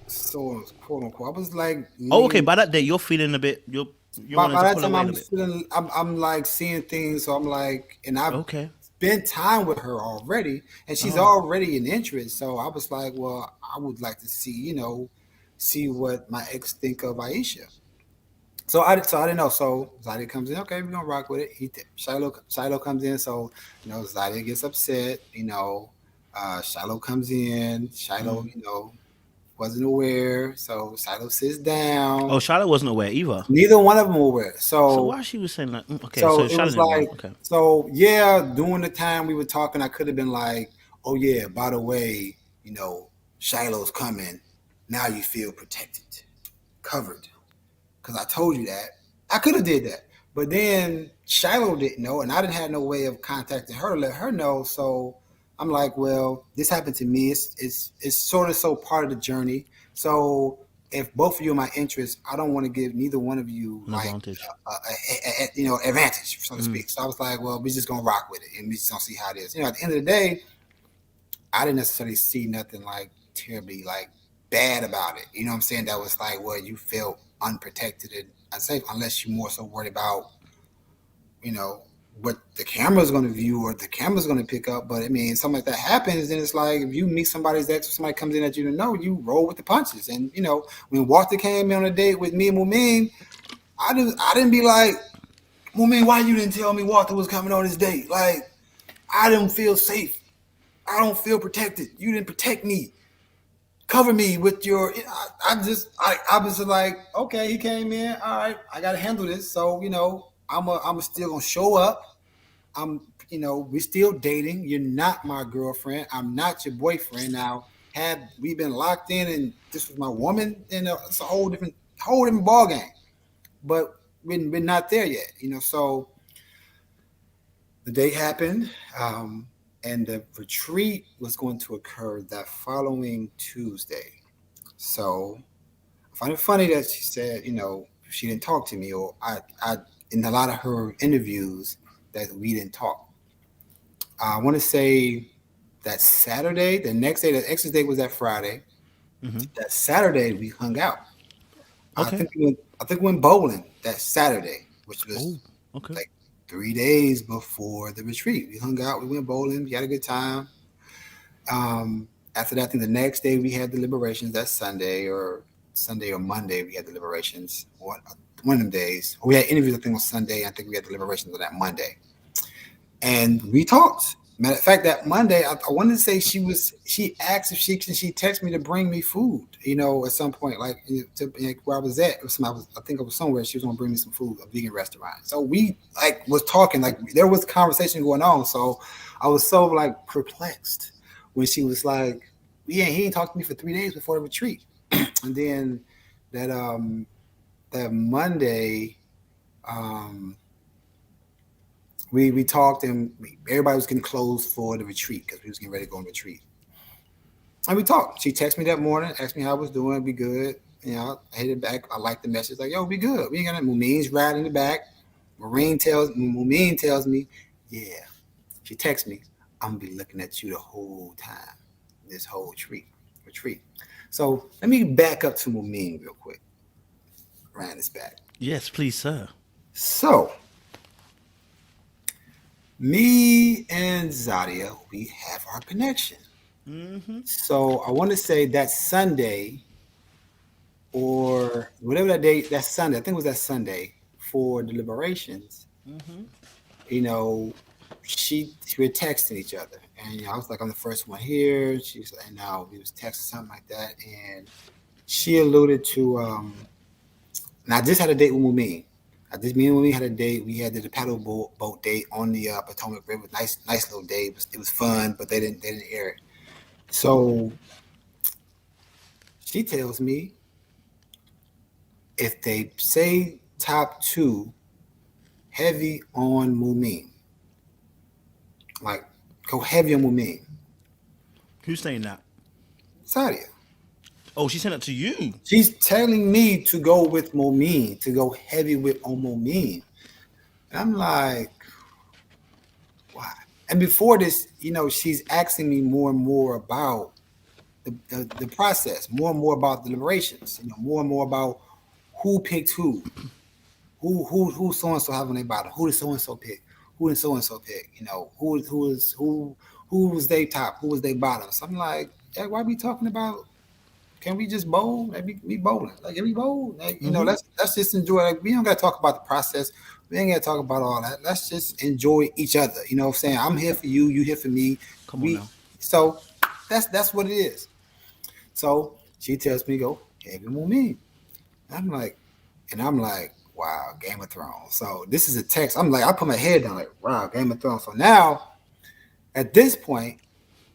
so quote unquote. I was like Oh, okay. leaning. By that day, you're feeling a bit. You're wanting By to that pull time away a I'm little bit. feeling. I'm like seeing things. So I'm like, and I've Okay. spent time with her already, and she's Oh. already an interest. So I was like, well, I would like to see, see what my ex think of Aisha. So I didn't know. So Zadia comes in. Okay, we're gonna rock with it. Shiloh comes in. So Zadia gets upset. Shiloh comes in. Shiloh Mm. wasn't aware. So Shiloh sits Oh, down. Charlotte wasn't aware either. Neither one of them were aware. So So why she was saying like, okay, so so it Charlotte was didn't know. like, Okay. so yeah. During the time we were talking, I could have been like, oh yeah, by the way, Shiloh's coming. Now you feel protected, covered, because I told you that. I could have did that, but then Shiloh didn't know, and I didn't have no way of contacting her to let her know. So I'm like, well, this happened to me. It's sort of so part of the journey. So if both of you are my interests, I don't want to give neither one of you An like advantage. advantage, so to Mm. speak. So I was like, well, we're just gonna rock with it, and we just gonna see how it is. At the end of the day, I didn't necessarily see nothing like terribly like bad about it. You know what I'm saying? That was like where you felt unprotected and unsafe, unless you're more so worried about, you know, what the camera's going to view or the camera's going to pick up. But I mean, something like that happens, then it's like if you meet somebody's ex or somebody comes in that you don't know, you roll with the punches. And when Walter came in on a date with me and Mumen, I didn't be like, Mumen, why you didn't tell me Walter was coming on this date? Like, I didn't feel safe. I don't feel protected. You didn't protect me. Cover me with your. I was like, okay, he came in. All right, I got to handle this. So I'm still gonna show up. We're still dating. You're not my girlfriend. I'm not your boyfriend. Now, had we been locked in and this was my woman, it's a whole different ball game. But we're not there yet. So the date happened, and the retreat was going to occur that following Tuesday. So I find it funny that she said, she didn't talk to me, or I in a lot of her interviews that we didn't talk. I want to say that Saturday, the next day, the exit date was that Friday. Mm-hmm. That Saturday we hung out. I Okay. think we went bowling that Saturday, which Oh. was Okay. like 3 days before the retreat. We hung out, we went bowling, we had a good time. After that, I think the next day we had deliberations. That Sunday or Monday we had deliberations. One of them days. We had interviews. I think on Sunday. I think we had deliberations on that Monday, and we talked. Matter of fact, that Monday, I wanted to say she asked if she texted me to bring me food. At some point, like where I was at. I think I was somewhere. She was gonna bring me some food, a vegan restaurant. So we like was talking, like there was conversation going on. So I was so like perplexed when she was like, "Yeah, he didn't talk to me for 3 days before the retreat," and then that that Monday. Um, we talked, and everybody was getting clothes for the retreat because we was getting ready to go on retreat. And we talked. She texted me that morning, asked me how I was doing, be good. I hit it back. I liked the message, like, yo, be good. We ain't got no Mumin's riding in the back. Mumin tells me, yeah. She texts me, I'm gonna be looking at you the whole time, this whole retreat. So let me back up to Mumin real quick. Ran this back. Yes, please, sir. So me and Zadia, we have our connection. Mm-hmm. So I want to say that Sunday or whatever that day, that Sunday, I think it was that Sunday for deliberations, Mm-hmm. you know, we were texting each other. And I was like, I'm the first one here. She's like, and now we was texting something like that. And she alluded to and I just had a date with Mumin. Me and Mumin had a date. We had the paddle boat date on the Potomac River. Nice little day. It was fun, but they didn't air it. So she tells me, if they say top two, heavy on Mumen, like go heavy on Mumen, Who's saying that? Zadia. Oh, she sent it to you. She's telling me to go with Mumen, to go heavy with on Mumen. And I'm like, why? And before this, she's asking me more and more about the process, more and more about deliberations, more and more about who picked who so and so have on their bottom, who did so and so pick, who did so and so pick, who was they top, who was they bottom. So I'm like, yeah, why are we talking about? Can we just bowl? Like we bowling, like every bowl, like let's just enjoy. Like we don't got to talk about the process. We ain't got to talk about all that. Let's just enjoy each other. You know what I'm saying? I'm here for you. You here for me. Come on now. So that's what it is. So she tells me go heavy on me. I'm like, wow, Game of Thrones. So this is a text. I'm like, I put my head down like, wow, Game of Thrones. So now at this point,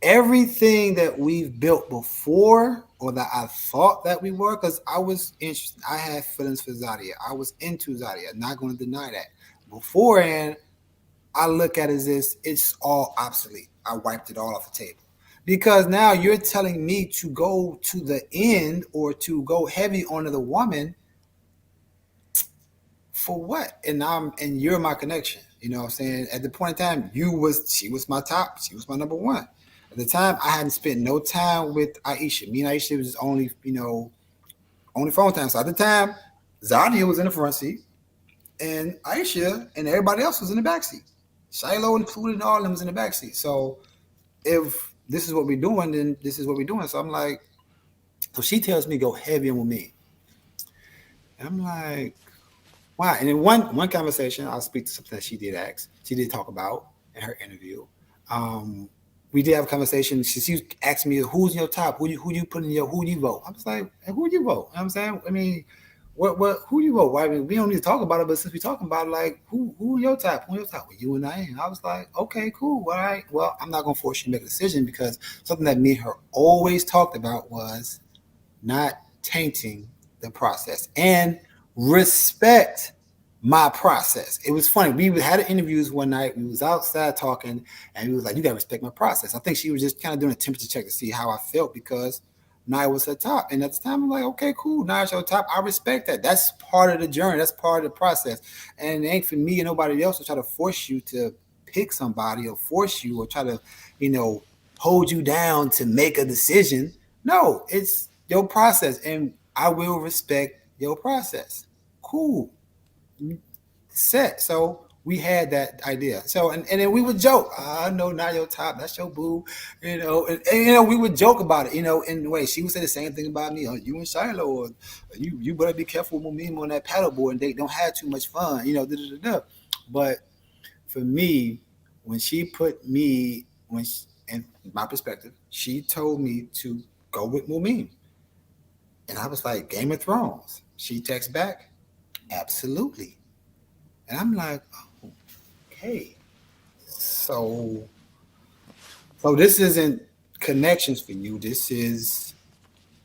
everything that we've built before or that I thought that we were, because I was interested, I had feelings for Zadia. I was into Zadia. Not going to deny that. Beforehand, I look at it as this, it's all obsolete. I wiped it all off the table. Because now you're telling me to go to the end or to go heavy onto the woman for what? And you're my connection. You know what I'm saying? At the point in time, she was my top, she was my number one. At the time, I hadn't spent no time with Aisha. Me and Aisha was only phone time. So at the time, Zadia was in the front seat, and Aisha and everybody else was in the back seat. SHiloh included, and all of them was in the back seat. So if this is what we're doing, then this is what we're doing. So I'm like, so she tells me go heavy on with me. And I'm like, why? And in one conversation, I'll speak to something that she did ask. She did talk about in her interview. We did have a conversation. She asked me, "Who's in your top? Who you put in your? Who do you vote?" I was like, "Who do you vote?" You know what I'm saying, I mean, who do you vote? Well, I mean, we don't need to talk about it, but since we're talking about it, like, who your top? Who your top? Well, you and Naim. I was like, okay, cool, all right. Well, I'm not gonna force you to make a decision because something that me and her always talked about was not tainting the process and respect my process. It was funny. We had interviews one night. We was outside talking, and he was like, "You gotta respect my process." I think she was just kind of doing a temperature check to see how I felt because Nia was her top. And at the time, I'm like, "Okay, cool. Nia's your top. I respect that. That's part of the journey. That's part of the process. And it ain't for me and nobody else to try to force you to pick somebody or force you or try to, hold you down to make a decision. No, it's your process, and I will respect your process. Cool, set. So we had that idea. So and then we would joke. I know not your top. That's your boo. And we would joke about it. In the way she would say the same thing about me. You and SHiloh, or you better be careful with me on that paddleboard, and they don't have too much fun. But for me, when she put me in my perspective, she told me to go with Mumen. And I was like, Game of Thrones. She texts back, absolutely. And I'm like, oh, okay. So this isn't connections for you. This is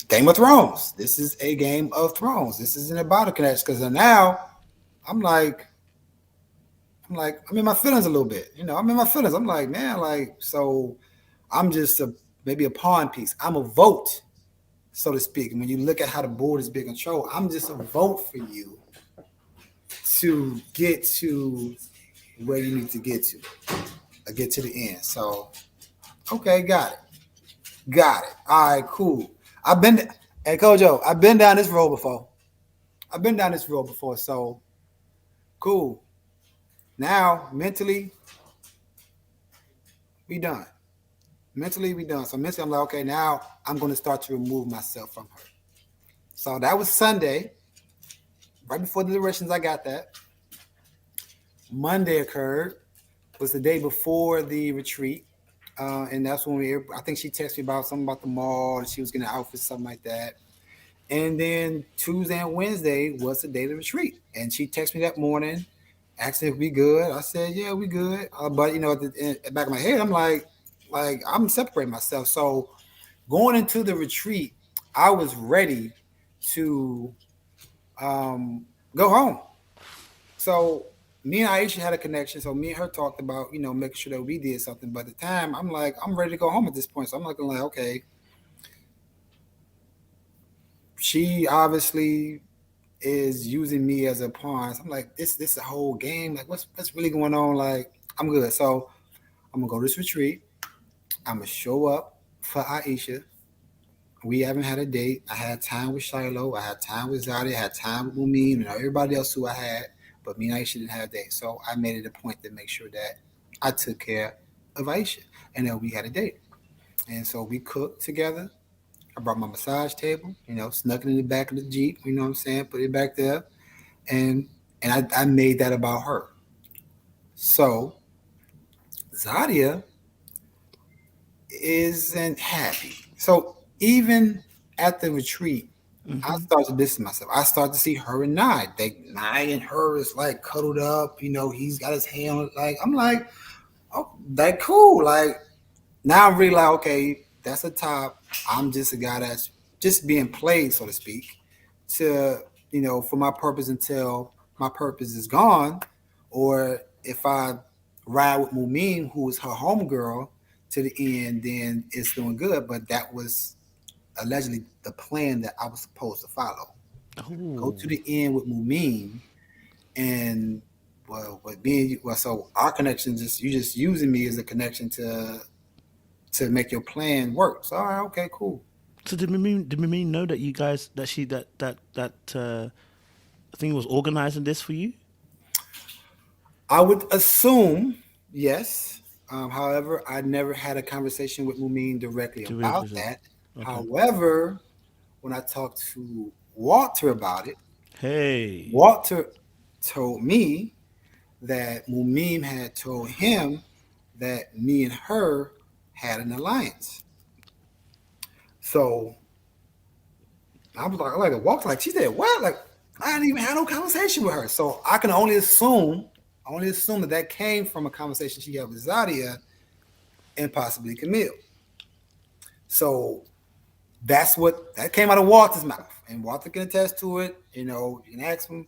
Game of Thrones. This is a Game of Thrones. This isn't about a connection. Because now I'm in my feelings a little bit. I'm in my feelings. I'm like, man, so I'm just maybe a pawn piece. I'm a vote, so to speak. And when you look at how the board is being controlled, I'm just a vote for you to get to where you need to get to, or get to the end. So, okay, got it. All right, cool. Hey, Kojo, I've been down this road before. So cool. Now, mentally, we done. So mentally, I'm like, okay, now I'm going to start to remove myself from her. So that was Sunday. Right before the directions, I got that. Monday occurred. Was the day before the retreat. And that's when I think she texted me about something about the mall, and she was getting an outfit, something like that. And then Tuesday and Wednesday was the day of the retreat. And she texted me that morning, asking if we good. I said, yeah, we good. But, at the back of my head, I'm like I'm separating myself. So going into the retreat, I was ready to Go home. So me and Aisha had a connection. So me and her talked about, making sure that we did something. But at the time, I'm like, I'm ready to go home at this point. So I'm looking like, okay, she obviously is using me as a pawn. So I'm like, this is a whole game. Like, what's really going on? Like, I'm good. So I'm gonna go to this retreat. I'm gonna show up for Aisha. We haven't had a date. I had time with Shiloh. I had time with Zadia. I had time with Mumen and everybody else who I had. But me and Aisha didn't have a date. So I made it a point to make sure that I took care of Aisha. And then we had a date. And so we cooked together. I brought my massage table, snuck it in the back of the Jeep, you know what I'm saying? Put it back there. And I made that about her. So Zadia isn't happy. So even at the retreat, I Mm-hmm. started to distance myself. I started to see her and Nye. Nye and her is like cuddled up. He's got his hand on like I'm like, oh, that cool. Like now I'm really like, okay, that's a top. I'm just a guy that's just being played, so to speak, to for my purpose until my purpose is gone, or if I ride with Mumin, who is her homegirl, to the end, then it's doing good. But that was allegedly the plan that I was supposed to follow. Go Oh, to the end with Mumin, and what being so our connection just you just using me as a connection to make your plan work. So all right, okay, cool. so did Mimi know that you guys that she that thing was organizing this for you? I would assume yes. However, I never had a conversation with Mumin directly about Derivative. that. Okay. However, when I talked to Walter about it, Hey. Walter told me that Mumin had told him that me and her had an alliance. So I was like Walter, like she said, what? Like I didn't even have no conversation with her. So I can only assume that that came from a conversation she had with Zadia and possibly Kamil. So that's what that came out of Walter's mouth, and Walter can attest to it. You can ask him,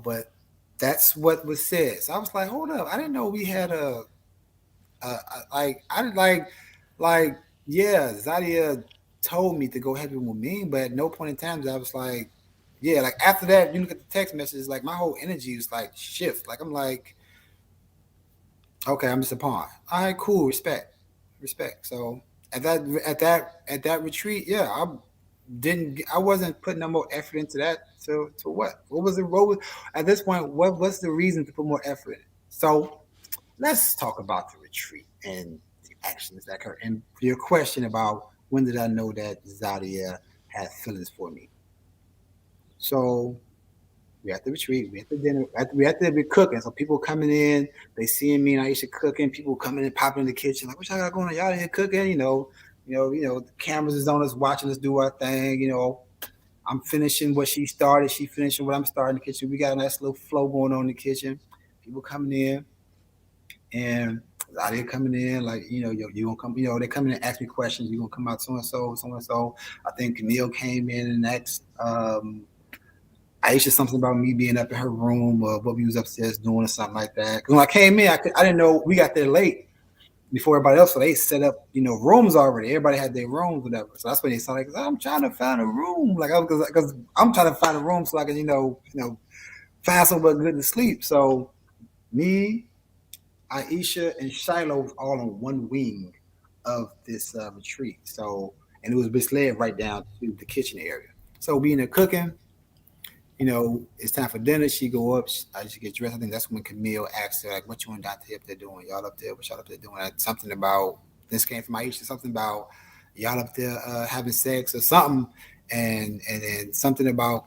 but that's what was said. So I was like, hold up, I didn't know we had like I didn't like yeah, Zadia told me to go heavy with me, but at no point in time I was like, yeah, like after that, you look at the text messages, like my whole energy was like shift. Like I'm like, okay, I'm just a pawn. All right, cool, respect. So at that retreat, yeah, I wasn't putting no more effort into that. To what? What was the role? At this point, what's the reason to put more effort in? So let's talk about the retreat and the actions that occurred. And your question about when did I know that Zadia had feelings for me? So we at the retreat, we at the dinner, we at the we cooking. So people coming in, they seeing me and Aisha cooking. People coming in, popping in the kitchen, like, what y'all got going on? Y'all in here cooking? The cameras is on us, watching us do our thing. I'm finishing what she started. She finishing what I'm starting in the kitchen. We got a nice little flow going on in the kitchen. People coming in, and out there coming in, like, you gonna come, they come in and ask me questions. You gonna come out so and so, so and so. I think Kamil came in and asked Aisha something about me being up in her room or what we was upstairs doing or something like that. 'Cause when I came in, I didn't know we got there late before everybody else, so they set up, rooms already. Everybody had their rooms, whatever. So that's when they started. Like, I'm trying to find a room, like, because I'm trying to find a room so I can, find somewhere good to sleep. So me, Aisha, and Shiloh was all on one wing of this retreat. So, and it was misled right down to the kitchen area. So we in there cooking. It's time for dinner. She go up. I just get dressed. I think that's when Camille asked her, like, what you and Dante up there doing? Y'all up there? What y'all up there doing? Something about, this came from Aisha, something about y'all up there having sex or something. And then something about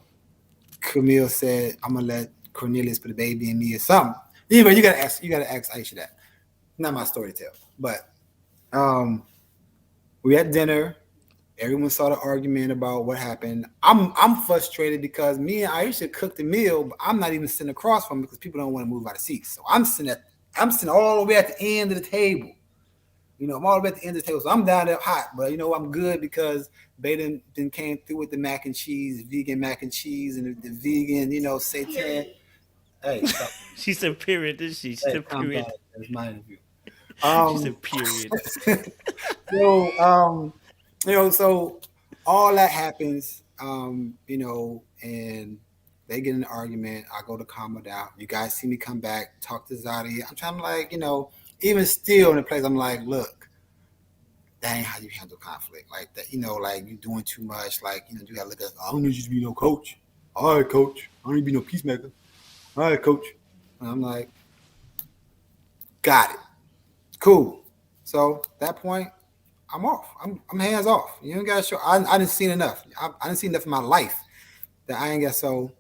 Camille said, I'm going to let Cornelius put a baby in me or something. Anyway, you gotta ask Aisha that. Not my story to tell. But um, we at dinner. Everyone saw the argument about what happened. I'm frustrated because me and Aisha cooked the meal, but I'm not even sitting across from it because people don't want to move out of seats. So I'm sitting all the way at the end of the table. I'm all the way at the end of the table, so I'm down there hot, but I'm good because Baden then came through with the mac and cheese, vegan mac and cheese, and the vegan, seitan. Hey, stop. She said period, didn't she? She Hey, said calm down. period. That's my interview. She Um, said period. so all that happens, and they get in an argument. I go to calm it down. You guys see me come back, talk to Zadia. I'm trying to even still in the place, I'm like, look, that ain't how you handle conflict. Like that, like you doing too much. Like, you gotta look at, I don't need you to be no coach. All right, coach. I don't need to be no peacemaker. All right, coach. And I'm like, got it. Cool. So at that point, I'm off. I'm hands off. You ain't gotta show. I didn't see enough. I didn't see enough in my life that I ain't got. So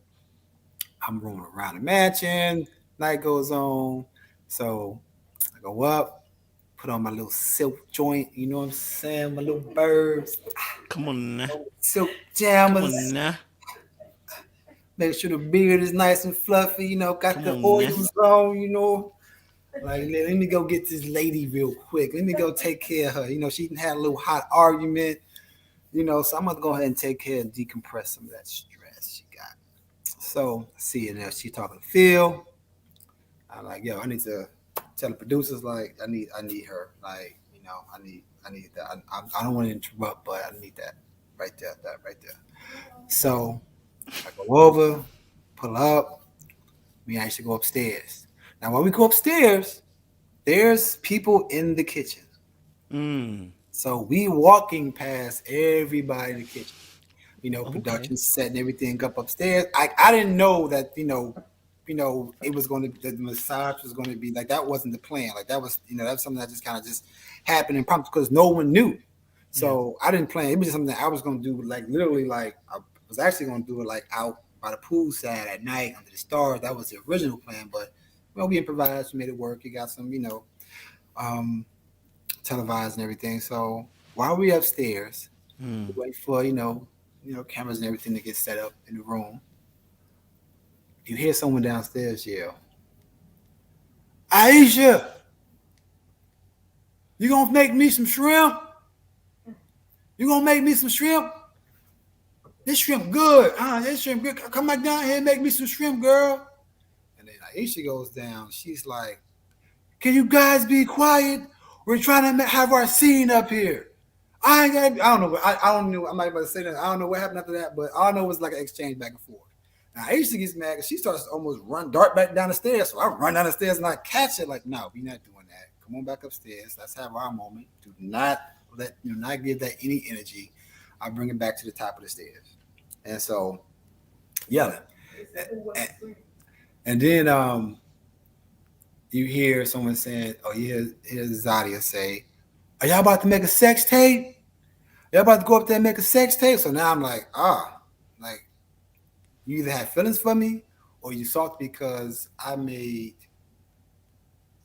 I'm rolling around the mansion. Night goes on. So I go up, put on my little silk joint. You know what I'm saying? My little birds, Come on now. silk Come jammers. on now. Make sure the beard is nice and fluffy. Got Come the on oils on. Like, let me go get this lady real quick. Let me go take care of her. She had a little hot argument. So I'm gonna go ahead and take care and decompress some of that stress she got. So I see her now. She talking to Phil. I'm like, yo, I need to tell the producers, like, I need her. Like, I need that. I don't want to interrupt, but I need that right there, So I go over, pull up. Me and Aisha go upstairs. Now, when we go upstairs, there's people in the kitchen. So we walking past everybody in the kitchen. Production setting everything up upstairs. I didn't know that, it was going to, the massage was going to be like, that wasn't the plan. Like that was, that's something that just kind of just happened impromptu because no one knew. So I didn't plan. It was just something that I was going to do, like literally, like I was actually going to do it like out by the poolside at night under the stars. That was the original plan, but we improvised, we made it work. You got some, televised and everything. So while we upstairs, we wait for cameras and everything to get set up in the room. You hear someone downstairs yell, "Aisha, you gonna make me some shrimp? You gonna make me some shrimp? This shrimp good. This shrimp good. Come back down here and make me some shrimp, girl." And then Aisha goes down. She's like, "Can you guys be quiet? We're trying to have our scene up here." I don't know. I don't know. I'm not about to say that. I don't know what happened after that, but all I know it was like an exchange back and forth. Now Aisha gets mad because she starts to almost dart back down the stairs. So I run down the stairs and I catch it. Like, no, we're not doing that. Come on back upstairs. Let's have our moment. Do not not give that any energy. I bring it back to the top of the stairs. And so yelling. And then you hear someone saying, oh, you hear Zadia say, "Are y'all about to make a sex tape? Y'all about to go up there and make a sex tape?" So now I'm like, like you either have feelings for me or you salty because I made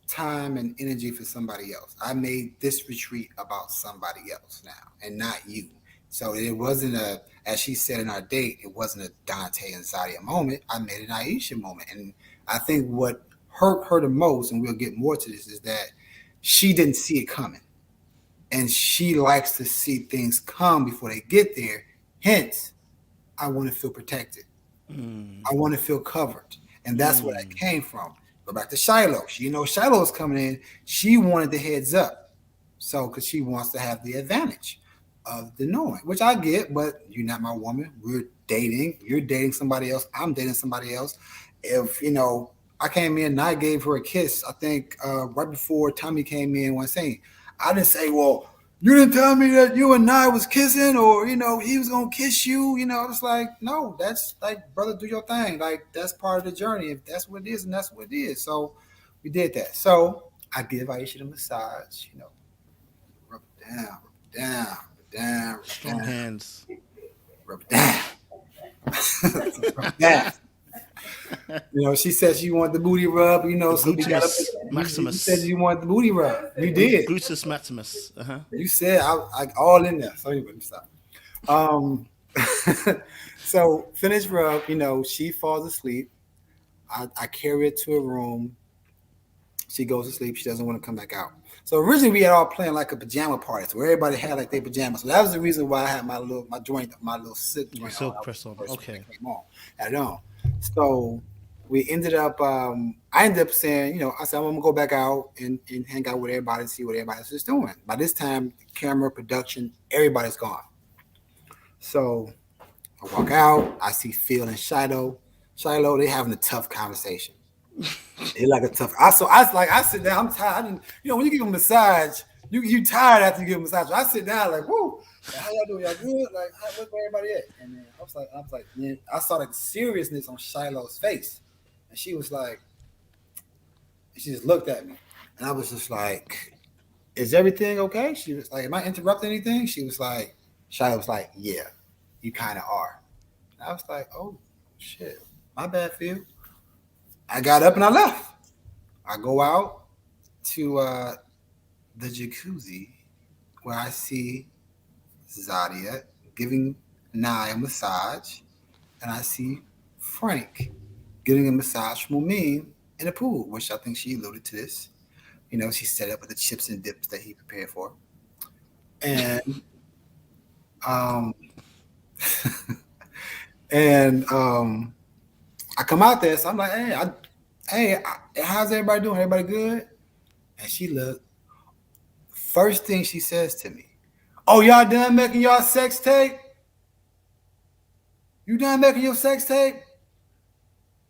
time and energy for somebody else. I made this retreat about somebody else now and not you. So it wasn't as she said in our date, it wasn't a Dante and Zadia moment. I made an Aisha moment. And I think what hurt her the most, and we'll get more to this, is that she didn't see it coming. And she likes to see things come before they get there. Hence, I want to feel protected. I want to feel covered. And that's where that came from. Go back to SHiloh. She SHiloh is coming in. She wanted the heads up. So, because she wants to have the advantage of the knowing, which I get, but you're not my woman. We're dating. You're dating somebody else. I'm dating somebody else. If, I came in and I gave her a kiss, I think right before Tommy came in one saying, I didn't say, well, you didn't tell me that you and I was kissing or, he was going to kiss you. It's like, no, that's like, brother, do your thing. Like, that's part of the journey. If that's what it is, and that's what it is. So we did that. So I give Aisha the massage, rub it down, rub it down, rub it down, rub it Strong down, hands. rub it down. Rub it down. She said she wanted the booty rub, so we got Maximus. You said you wanted the booty rub. You did. Gluteus maximus. You said I all in there. So anyway, stop. So finish rub, she falls asleep. I carry her to her room. She goes to sleep. She doesn't want to come back out. So originally we had all playing like a pajama party, so everybody had like their pajamas. So that was the reason why I had my little silk Your joint on. silk That was press on. the first one Okay. that came on. Had it on. So we ended up. I ended up saying, I said I'm gonna go back out and hang out with everybody and see what everybody else is doing. By this time, camera production, everybody's gone. So I walk out. I see Phil and SHiloh. SHiloh, they having a tough conversation. They like a tough. I sit down. I'm tired. I didn't, when you give a massage, you tired after you give a massage. So I sit down like, whoo, how y'all doing? Y'all good? Like, where's everybody at? And then I was like, man, I saw the seriousness on Shiloh's face, and she was like, she just looked at me, and I was just like, is everything okay? She was like, am I interrupting anything? She was like, Shiloh was like, yeah, you kind of are. And I was like, oh shit, my bad, Phil. I got up and I left. I go out to the jacuzzi where I see Zadia giving Naim a massage, and I see Frank getting a massage from Mumen in the pool, which I think she alluded to this. She set up with the chips and dips that he prepared for. And um and I come out there, so I'm like, how's everybody doing? Everybody good? And she looked. First thing she says to me, "Oh, y'all done making y'all sex tape? You done making your sex tape?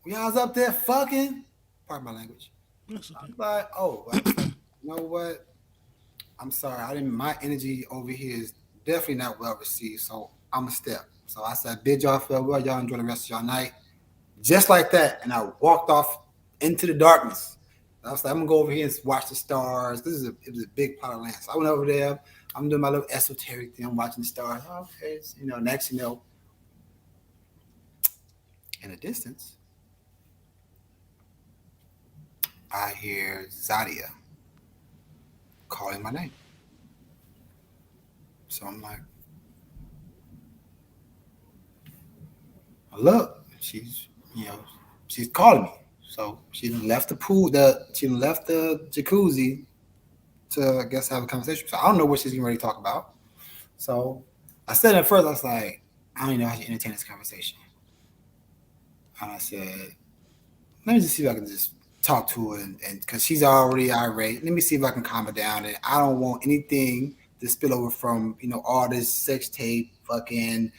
Y'all's up there fucking." Pardon my language. That's I'm okay. like, oh, I was like, you know what? I'm sorry. I didn't. My energy over here is definitely not well received. So I'm a step. So I said, bid y'all farewell. Y'all enjoy the rest of y'all night. Just like that. And I walked off into the darkness. I was like, I'm gonna go over here and watch the stars. It was a big plot of land. So I went over there. I'm doing my little esoteric thing. I'm watching the stars. Oh, okay. So, next in the distance, I hear Zadia calling my name. So I'm like, look, she's calling me. So she left the pool, she left the jacuzzi to, I guess, have a conversation. So I don't know what she's getting ready to talk about. So I said at first, I was like, I don't even know how to entertain this conversation. And I said, let me just see if I can just talk to her, and because she's already irate, let me see if I can calm her down. And I don't want anything to spill over from all this sex tape fucking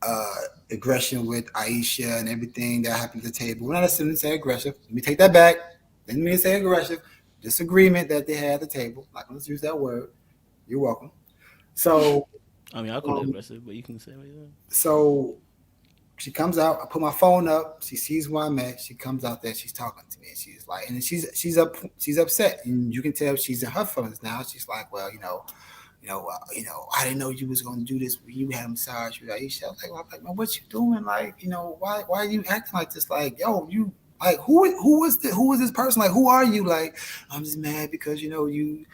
uh, aggression with Aisha and everything that happened at the table. We're not necessarily say aggressive. Let me take that back. Didn't mean to say aggressive. Disagreement that they had at the table. Like, let's use that word. You're welcome. So, I mean, I call it um, aggressive, but you can say what you want. so she comes out. I put my phone up. She sees where I'm at. She comes out there. She's talking to me. And she's like, and she's upset, and you can tell she's in her feelings now. She's like, well, I didn't know you was gonna do this. You had a massage with Aisha. I was like, man, what you doing? Like, why are you acting like this? Like, yo, you like who is this person? Like, who are you? Like, I'm just mad because you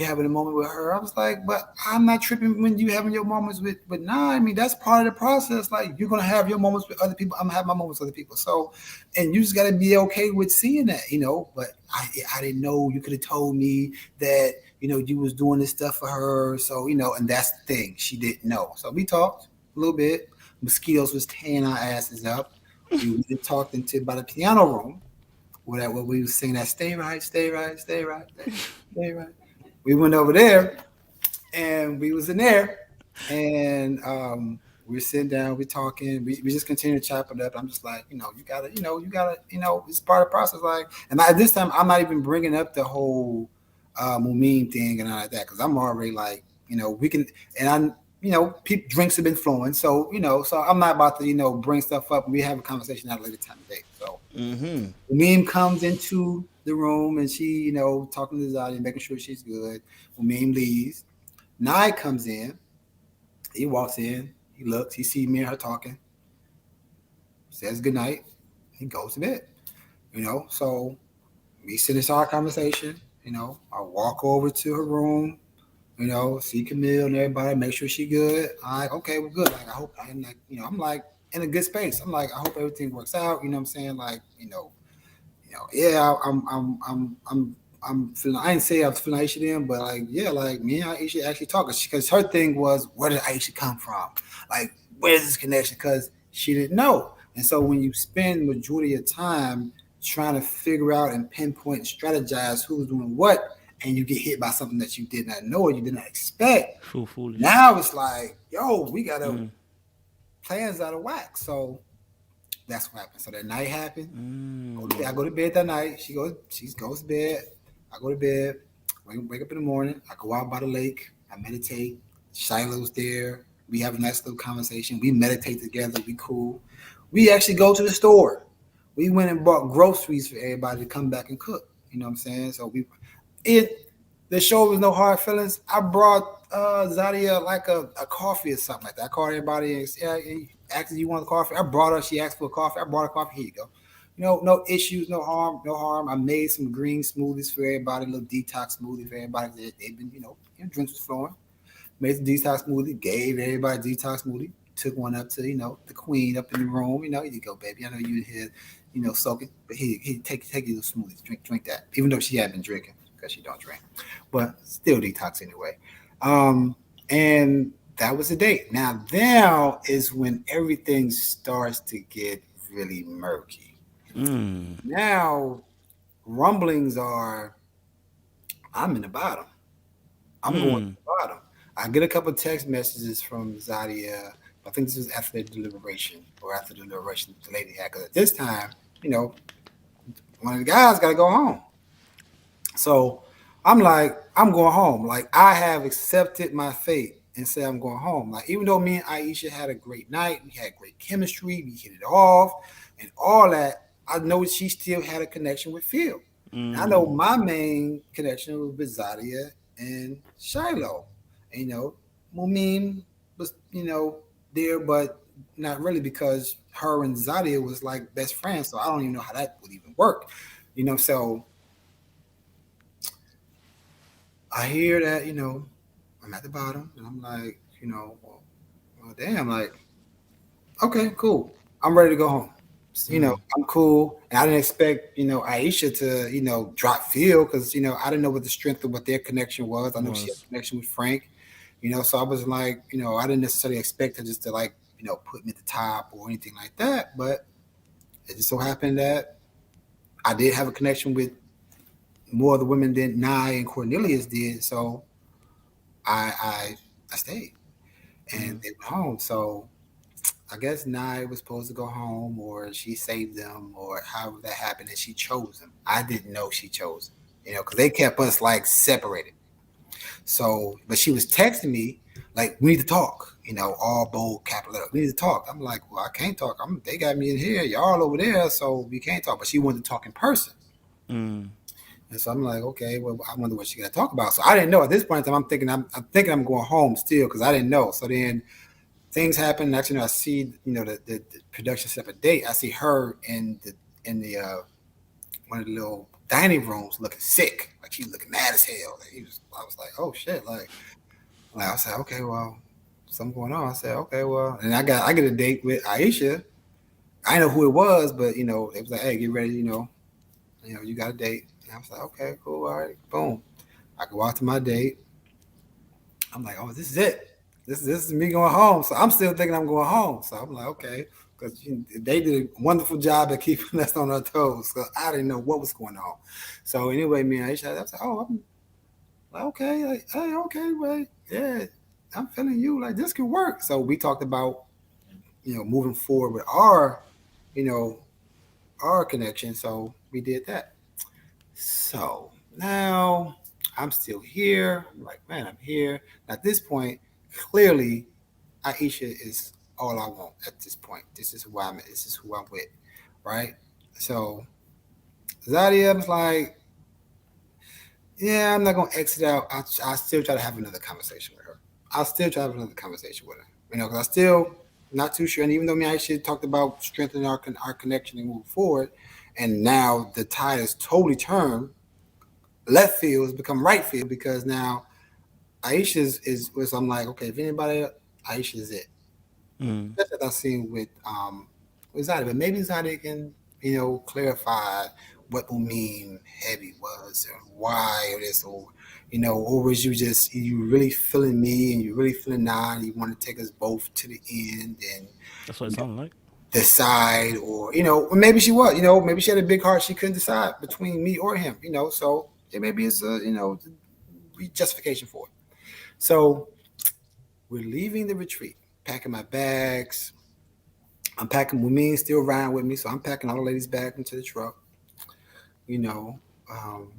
having a moment with her. I was like, but I'm not tripping when you having your moments with Nah. I mean, that's part of the process. Like, you're gonna have your moments with other people. I'm gonna have my moments with other people. So, and you just gotta be okay with seeing that. But I didn't know. You could have told me that you was doing this stuff for her. So, and that's the thing. She didn't know. So we talked a little bit. Mosquitoes was tearing our asses up. We went and talked into by the piano room where we was singing that stay right, stay right, stay right, stay right. We went over there and we was in there and we were sitting down, we talking, we just continue to chop it up. I'm just like, it's part of the process. Like, and at this time, I'm not even bringing up the whole Mumen thing and all like that because I'm already like, we can, and I'm, drinks have been flowing, so so I'm not about to bring stuff up. And we have a conversation at a later time of day. So Mm-hmm. Mumen comes into the room and she, talking to Zadia, making sure she's good. Mumen leaves. Nye comes in. He walks in. He looks. He sees me and her talking. Says goodnight. He goes to bed. So we finish our conversation. I walk over to her room. See Kamil and everybody. Make sure she good. I'm like, okay, we're good. Like, I hope I'm like, I'm like in a good space. I'm like, I hope everything works out. You know what I'm saying? Like, yeah, I'm I'm feeling. I didn't say I was feeling Aisha then, but like yeah, like me and Aisha actually talking because her thing was where did Aisha come from? Like where's this connection? Because she didn't know. And so when you spend majority of time trying to figure out and pinpoint and strategize who's doing what, and you get hit by something that you did not know or you did not expect, Feel foolish. now it's like yo, we gotta Mm. plans out of whack. So that's what happened. So that night happened. I Mm. go to bed that night. She goes to bed. I go to bed. Wake up in the morning. I go out by the lake. I meditate. Shiloh's there. We have a nice little conversation. We meditate together. We cool. We actually go to the store. We went and bought groceries for everybody to come back and cook. You know what I'm saying? So it the show was no hard feelings. I brought Zadia like a coffee or something like that. I called everybody and said, yeah, asked if you want a coffee. I brought her. She asked for a coffee. I brought her coffee. Here you go. No issues, no harm, no harm. I made some green smoothies for everybody, a little detox smoothie for everybody. They've been, drinks was flowing. Made the detox smoothie, gave everybody detox smoothie. Took one up to, the queen up in the room. Here you go, baby. I know you here, soaking. But he take your smoothies, drink that. Even though she had been drinking because she don't drink, but still detox anyway. And that was the date. Now is when everything starts to get really murky. Mm. Now rumblings are I'm in the bottom. I'm going to Mm. the bottom. I get a couple text messages from Zadia. I think this was after the deliberation or after the deliberation the lady had. Because at this time, you know, one of the guys got to go home. So I'm like, I'm going home. Like I have accepted my fate and said I'm going home. Like even though me and Aisha had a great night, we had great chemistry, we hit it off, and all that. I know she still had a connection with Phil. And I know Mm. my main connection was with Zadia and Shiloh. And, Mumen was, there, but not really because her and Zadia was like best friends. So I don't even know how that would even work. So I hear that, I'm at the bottom and I'm like, well damn, like, okay, cool. I'm ready to go home. Mm. I'm cool. And I didn't expect, Aisha to, drop Phil because, I didn't know what the strength of what their connection was. I know she had Was. a connection with Frank, so I was like, I didn't necessarily expect her just to like, put me at the top or anything like that. But it just so happened that I did have a connection with more of the women than Nye and Cornelius did. So I stayed and Mm. they went home. So I guess Nye was supposed to go home, or she saved them, or however that happened, and she chose them. I didn't know she chose them, because they kept us like separated. So, but she was texting me like, "We need to talk," all bold capital letter. We need to talk. I'm like, "Well, I can't talk. They got me in here. Y'all over there, so we can't talk." But she wanted to talk in person. Mm. And so I'm like, okay, well, I wonder what she got to talk about. So I didn't know at this point in time. I'm thinking I'm going home still because I didn't know. So then things happen. Actually, I see, the production set up a date. I see her in the one of the little dining rooms looking sick, like she's looking mad as hell. I was like, oh shit, like I said, okay, well, something going on. I said, okay, well, and I get a date with Aisha. I know who it was, but it was like, hey, get ready, you got a date. And I was like, okay, cool, all right, boom. I go out to my date. I'm like, oh, this is it. This is me going home. So I'm still thinking I'm going home. So I'm like, okay, because they did a wonderful job at keeping us on our toes. So I didn't know what was going on. So anyway, me and Aisha, I was like, oh, I'm like, okay, like, hey, okay, well, yeah, I'm feeling you. Like this could work. So we talked about, moving forward with you know, our connection. So we did that. So now I'm still here. I'm like, man, I'm here. At this point, clearly, Aisha is all I want at this point. This is who I'm at. This is who I'm with, right? So Zadia was like, yeah, I'm not gonna exit out. I still try to have another conversation with her. I'll still try to have another conversation with her. Because I still not too sure. And even though me and Aisha talked about strengthening our connection and move forward, and now the tide is totally turned. Left field has become right field because now Aisha's is was I'm like, okay, if anybody Aisha is it. Mm. That's what I've seen with Zadia, but maybe Zadia can, clarify what Mumen heavy was or why or this or or was you just you really feeling me and you really feeling Nine? You want to take us both to the end and That's what it you know, sounded like. decide or or maybe she was maybe she had a big heart she couldn't decide between me or him so maybe it's a justification for it. So we're leaving the retreat, packing my bags. I'm packing Mumin still riding with me, so I'm packing all the ladies' bags into the truck. You know, um,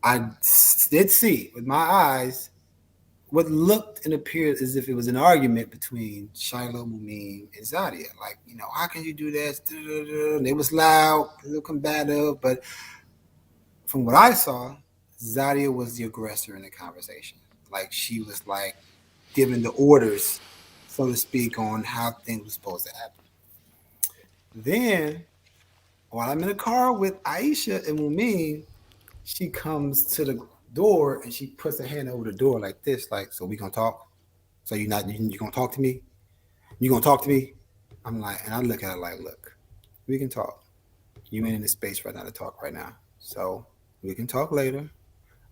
I did see with my eyes what looked and appeared as if it was an argument between Shiloh, Mumin, and Zadia. Like, how can you do that? And it was loud, a little combative, but from what I saw, Zadia was the aggressor in the conversation. Like she was like giving the orders, so to speak, on how things were supposed to happen. Then, while I'm in the car with Aisha and Mumin, she comes to the door and she puts her hand over the door like this, like, so we gonna talk? So you gonna talk to me? You gonna talk to me? I'm like, and I look at her like, look, we can talk. You ain't in the space right now to talk right now. So we can talk later,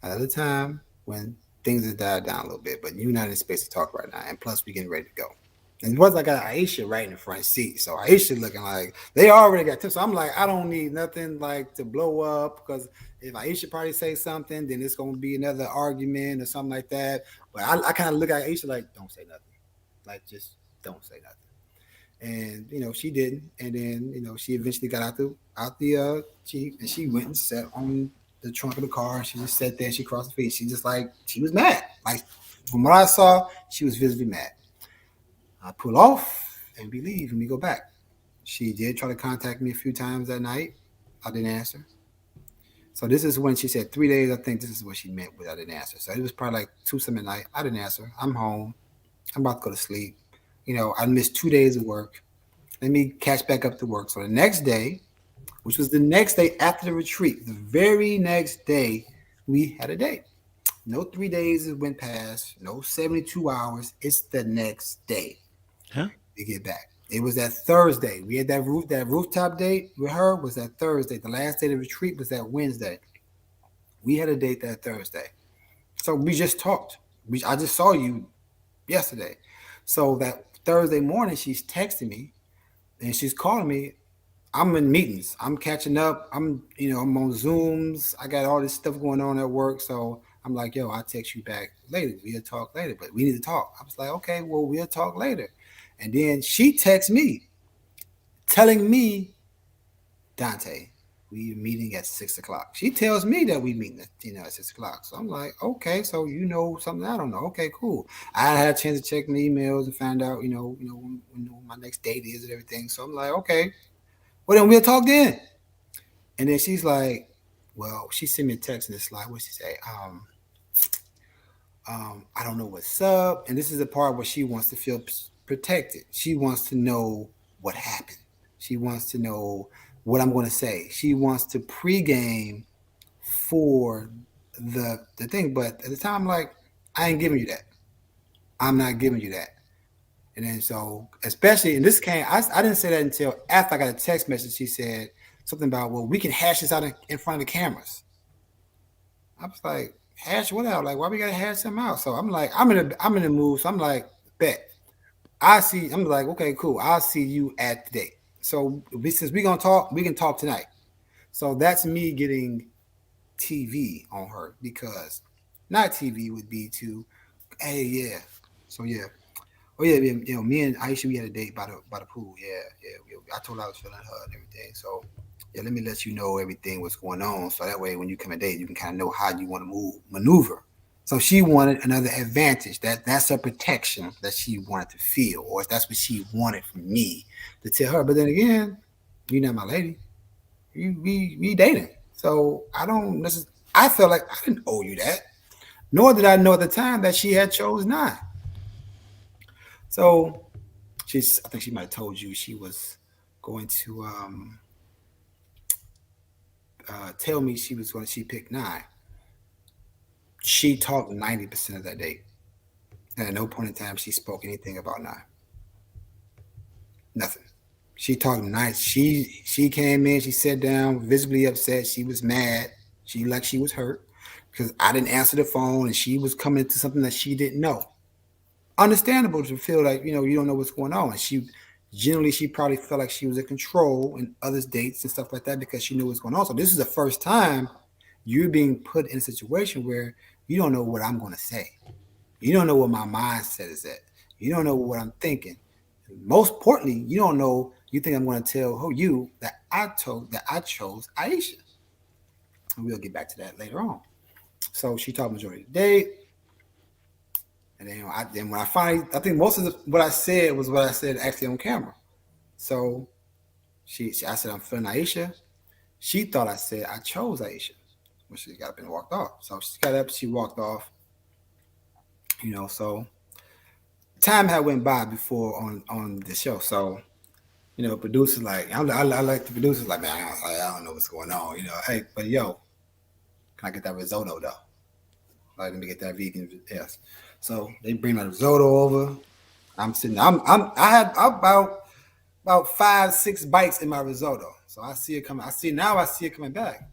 another time when things have died down a little bit, but you're not in space to talk right now. And plus we getting ready to go. And plus I got Aisha right in the front seat. So Aisha looking like they already got tips. So I'm like, I don't need nothing like to blow up because if Aisha probably say something, then it's gonna be another argument or something like that. But I kind of look at Aisha like, don't say nothing. Like just don't say nothing. And she didn't. And then she eventually got out the Jeep and she went and sat on the trunk of the car. She just sat there. She crossed her feet. She just like she was mad. Like from what I saw, she was visibly mad. I pull off and we leave and we go back. She did try to contact me a few times that night. I didn't answer. So this is when she said 3 days. I think this is what she meant with I didn't answer. So it was probably like 2 something at night. I didn't answer. I'm home. I'm about to go to sleep. I missed 2 days of work. Let me catch back up to work. So the next day, which was the next day after the retreat, the very next day, we had a date. No 3 days went past, no 72 hours. It's the next day Huh? to get back. It was that Thursday. We had that rooftop date with her was that Thursday. The last day of the retreat was that Wednesday. We had a date that Thursday. So we just talked. I just saw you yesterday. So that Thursday morning, she's texting me and she's calling me. I'm in meetings. I'm catching up. I'm on Zooms. I got all this stuff going on at work. So I'm like, yo, I'll text you back later. We'll talk later, but we need to talk. I was like, okay, well, we'll talk later. And then she texts me telling me, Dante, we meeting at 6 o'clock. She tells me that we meeting at 6 o'clock. So I'm like, okay, so you know something I don't know. Okay, cool. I had a chance to check my emails and find out, when my next date is and everything. So I'm like, okay, well then we'll talk then. And then she's like, well, she sent me a text and it's like, what she say? I don't know what's up. And this is the part where she wants to feel protected. She wants to know what happened. She wants to know what I'm going to say. She wants to pregame for the thing. But at the time, I'm like, I ain't giving you that. I'm not giving you that. And then so, especially in this case, I didn't say that until after I got a text message. She said something about, well, we can hash this out in front of the cameras. I was like, hash what out? Like, why we gotta hash them out? So I'm like, I'm in the mood. So I'm like, bet. I'm like, okay, cool. I'll see you at the date. So since we gonna talk, we can talk tonight. So that's me getting TV on her because not TV would be to, hey, yeah. So yeah. Oh yeah, me and Aisha, we had a date by the pool. I told her I was feeling her and everything. So yeah, let me let you know everything what's going on. So that way, when you come a date, you can kind of know how you want to maneuver. So she wanted another advantage. That's a protection that she wanted to feel, or that's what she wanted from me to tell her. But then again, you're not my lady. We dating. So I don't necessarily. I felt like I didn't owe you that. Nor did I know at the time that she had chose not. So I think she might have told you she was going to tell me she picked Nine. She talked 90% of that date. And at no point in time she spoke anything about Nine. Nothing. She talked nice. She came in. She sat down, visibly upset. She was mad. She was hurt because I didn't answer the phone, and she was coming into something that she didn't know. Understandable to feel like you don't know what's going on. And she probably felt like she was in control in others' dates and stuff like that because she knew what's going on. So this is the first time you're being put in a situation where you don't know what I'm going to say. You don't know what my mindset is at. You don't know what I'm thinking. Most importantly, you don't know. You think I'm going to tell you that I chose Aisha. And we'll get back to that later on. So she talked majority of the day, and then when I finally, I think most of what I said was what I said actually on camera. So I said I'm feeling Aisha. She thought I said I chose Aisha when she got up and walked off. So she got up, she walked off. So time had went by before on the show. So producers like I like the producers like, man, I don't know what's going on. Hey, but yo, can I get that risotto though? Like, let me get that vegan. Yes. So they bring my risotto over. I'm sitting. I had about 5-6 bites in my risotto. So I see it coming. I see it coming back.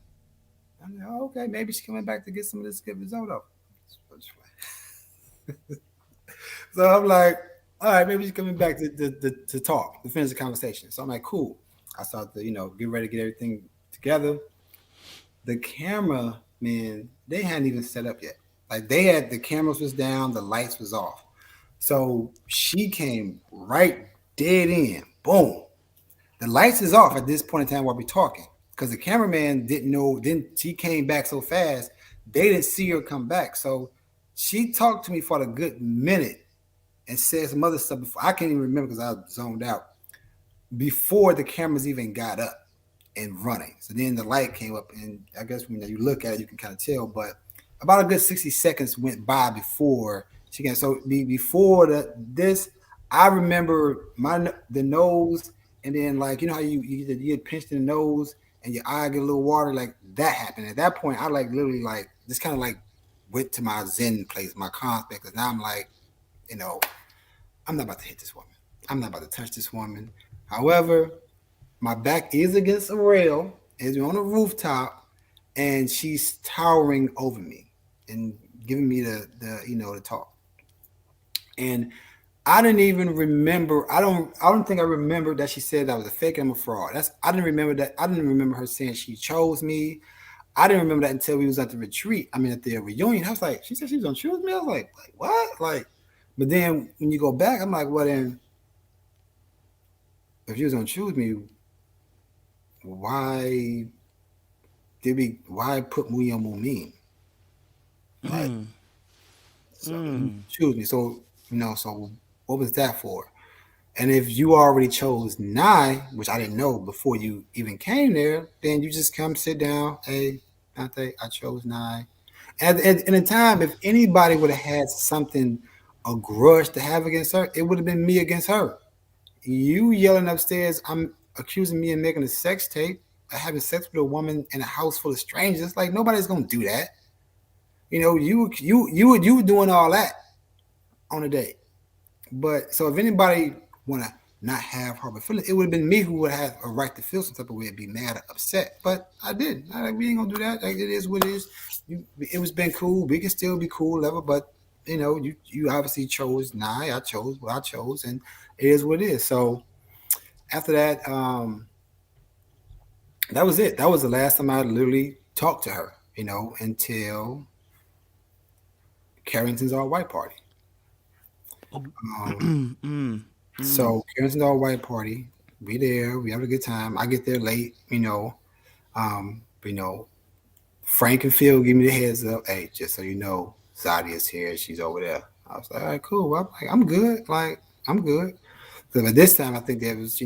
I'm like, oh, okay, maybe she's coming back to get some of this good risotto. So I'm like, all right, maybe she's coming back to talk, to finish the conversation. So I'm like, cool. I start to, get ready to get everything together. The camera, man, they hadn't even set up yet. Like the cameras was down, the lights was off. So she came right dead in. Boom. The lights is off at this point in time while we're talking. Because the cameraman didn't know, then she came back so fast, they didn't see her come back. So she talked to me for a good minute and said some other stuff before. I can't even remember because I zoned out. Before the cameras even got up and running. So then the light came up, and I guess when you look at it, you can kind of tell. But about a good 60 seconds went by before she came. So before this, I remember the nose, and then like how you get pinched in the nose and your eye get a little water, like that happened. At that point, I like literally like just kind of like went to my zen place, my calm place, because now I'm like, I'm not about to hit this woman. I'm not about to touch this woman. However, my back is against a rail, as we're on a rooftop, and she's towering over me and giving me the talk. And I didn't even remember. I don't think I remembered that she said that was a fake and I'm a fraud. I didn't remember that. I didn't remember her saying she chose me. I didn't remember that until we was at the retreat. I mean, at the reunion. I was like, she said she was gonna choose me. I was like what? Like, but then when you go back, I'm like, well then, if she was gonna choose me, why put me on Mumen? Like, so choose me. So so what was that for? And if you already chose Naim, which I didn't know before you even came there, then you just come sit down. Hey, Dante, I chose Naim. And at the time, if anybody would have had something, a grudge to have against her, it would have been me against her. You yelling upstairs, I'm accusing me of making a sex tape, having sex with a woman in a house full of strangers. Like nobody's gonna do that. You were doing all that on a date. But so if anybody wanna not have harbor feelings, it would have been me who would have a right to feel some type of way and be mad or upset. But I didn't. We ain't gonna do that. Like, it is what it is. It was been cool. We can still be cool, level, but you obviously chose Naim. I chose what I chose, and it is what it is. So after that, that was it. That was the last time I literally talked to her, until Carrington's All White Party. So Carrington's All White Party, we there, we have a good time. I get there late, um, you know, Frank and Phil give me the heads up. Hey, just so you know, Zadia's here. She's over there. I was like, all right, cool. I'm like, I'm good. Like, I'm good. Because at this time, I think there was,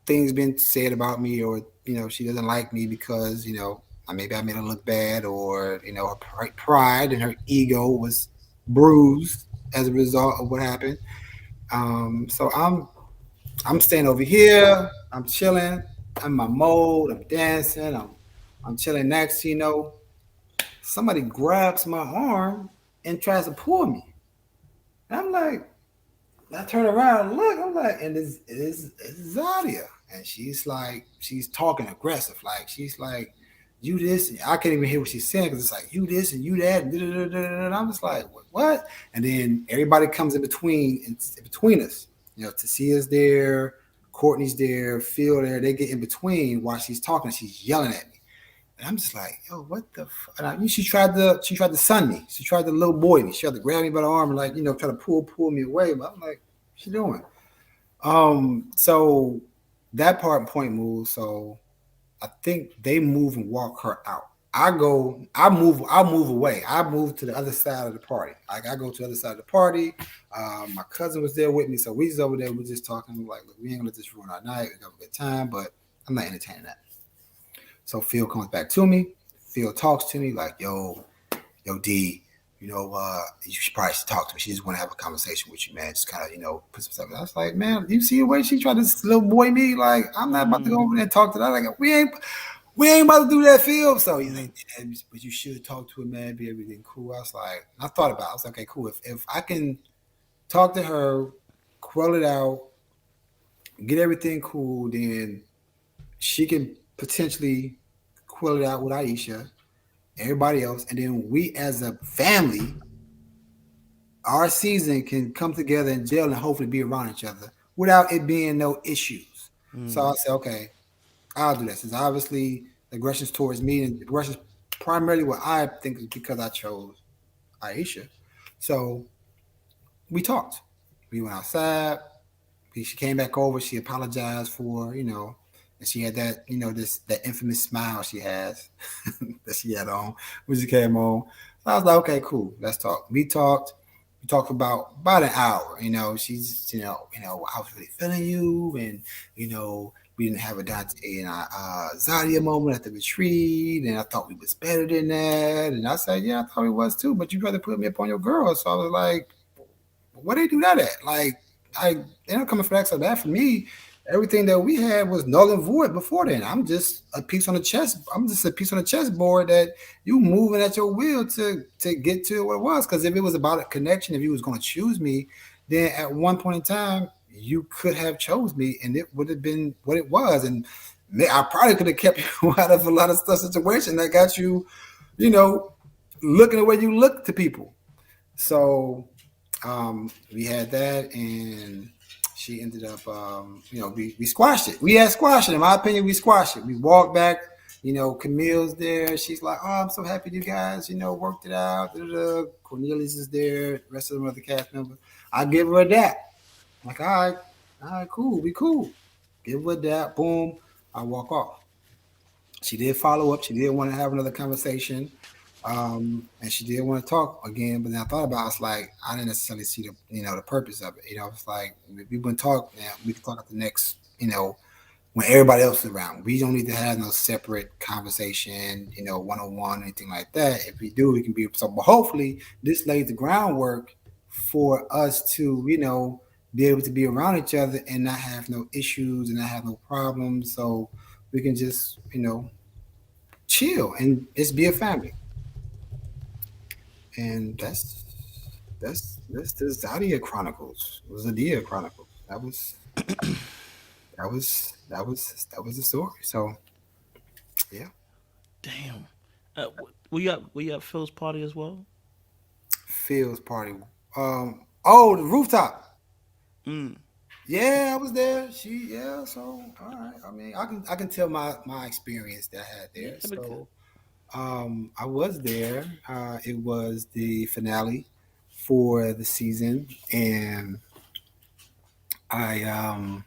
things been said about me, or she doesn't like me because maybe I made her look bad, or her pride and her ego was bruised as a result of what happened. So I'm staying over here. I'm chilling. I'm in my mode. I'm dancing. I'm chilling. Next, somebody grabs my arm and tries to pull me. And I'm like, I turn around and look. I'm like, and it's Zadia. and she's talking aggressive, like she's like, you this, and I can't even hear what she's saying because it's like you this and you that, and I'm just like, what? And then everybody comes in between us, Tasia's there, Courtney's there, Phil there. They get in between while she's talking. She's yelling at me, and I'm just like, yo, what the? And she tried to sun me. She tried to little boy me. She tried to grab me by the arm and like try to pull me away. But I'm like, what's she doing? So that point moves. So I think they move and walk her out. I move away. I move to the other side of the party. Like I go to the other side of the party. My cousin was there with me, so we just over there. We're just talking. We're like, look, we ain't gonna let this ruin our night. We have a good time, but I'm not entertaining that. So Phil comes back to me. Phil talks to me like, yo, D, you should probably talk to me. She just want to have a conversation with you, man. Just kind of, put some stuff. I was like, man, you see the way she tried to little boy me? Like, I'm not about to go over there and talk to that. Like, we ain't about to do that, Phil. So he's like, but you should talk to her, man. Be everything cool. I was like, I thought about it. I was like, okay, cool. If I can talk to her, quell it out, get everything cool, then she can potentially quell it out with Aisha, everybody else, and then we as a family, our season can come together in jail and hopefully be around each other without it being no issues. So I said, okay, I'll do that. Since obviously the aggression's towards me and aggression's primarily what I think is because I chose Aisha. So we talked. We went outside. She came back over. She apologized for, and she had that, that infamous smile she has that she had on when she came on. So I was like, okay, cool. Let's talk. We talked. We talked for about an hour. She's, I was really feeling you, and we didn't have a Dante and Zadia moment at the retreat, and I thought we was better than that. And I said, yeah, I thought we was too, but you'd rather put me up on your girl. So I was like, what they do that at? Like, they're not coming for that. So that for me, everything that we had was null and void before then. I'm just a piece on the chess. I'm just a piece on the chessboard that you moving at your will to get to what it was. Because if it was about a connection, if you was going to choose me, then at one point in time you could have chose me, and it would have been what it was. And I probably could have kept you out of a lot of stuff situation that got you, looking the way you look to people. So we had that, and she ended up, we squashed it. We had squashed it. In my opinion, we squashed it. We walked back. Camille's there. She's like, oh, I'm so happy you guys, worked it out. Da-da-da. Cornelius is there. The rest of the other cast members. I give her a dap. I'm like, all right, cool. We cool. Give her a dap. Boom. I walk off. She did follow up. She did want to have another conversation. And she did want to talk again, but then I thought about it, I was like, I didn't necessarily see the purpose of it. It's like if we wouldn't talk now, we can talk at the next, when everybody else is around. We don't need to have no separate conversation, one-on-one, anything like that. If we do, we can be so. But hopefully, this lays the groundwork for us to, be able to be around each other and not have no issues and not have no problems. So we can just, chill and just be a family. And that's the Zadia Chronicles. It was Zadia Chronicles. That was the story. So yeah. Damn. Were you at Phil's party as well? Phil's party. The rooftop. Mm. Yeah, I was there. So all right. I mean, I can tell my experience that I had Yeah, there. that'd be good. So I was there. It was the finale for the season, and I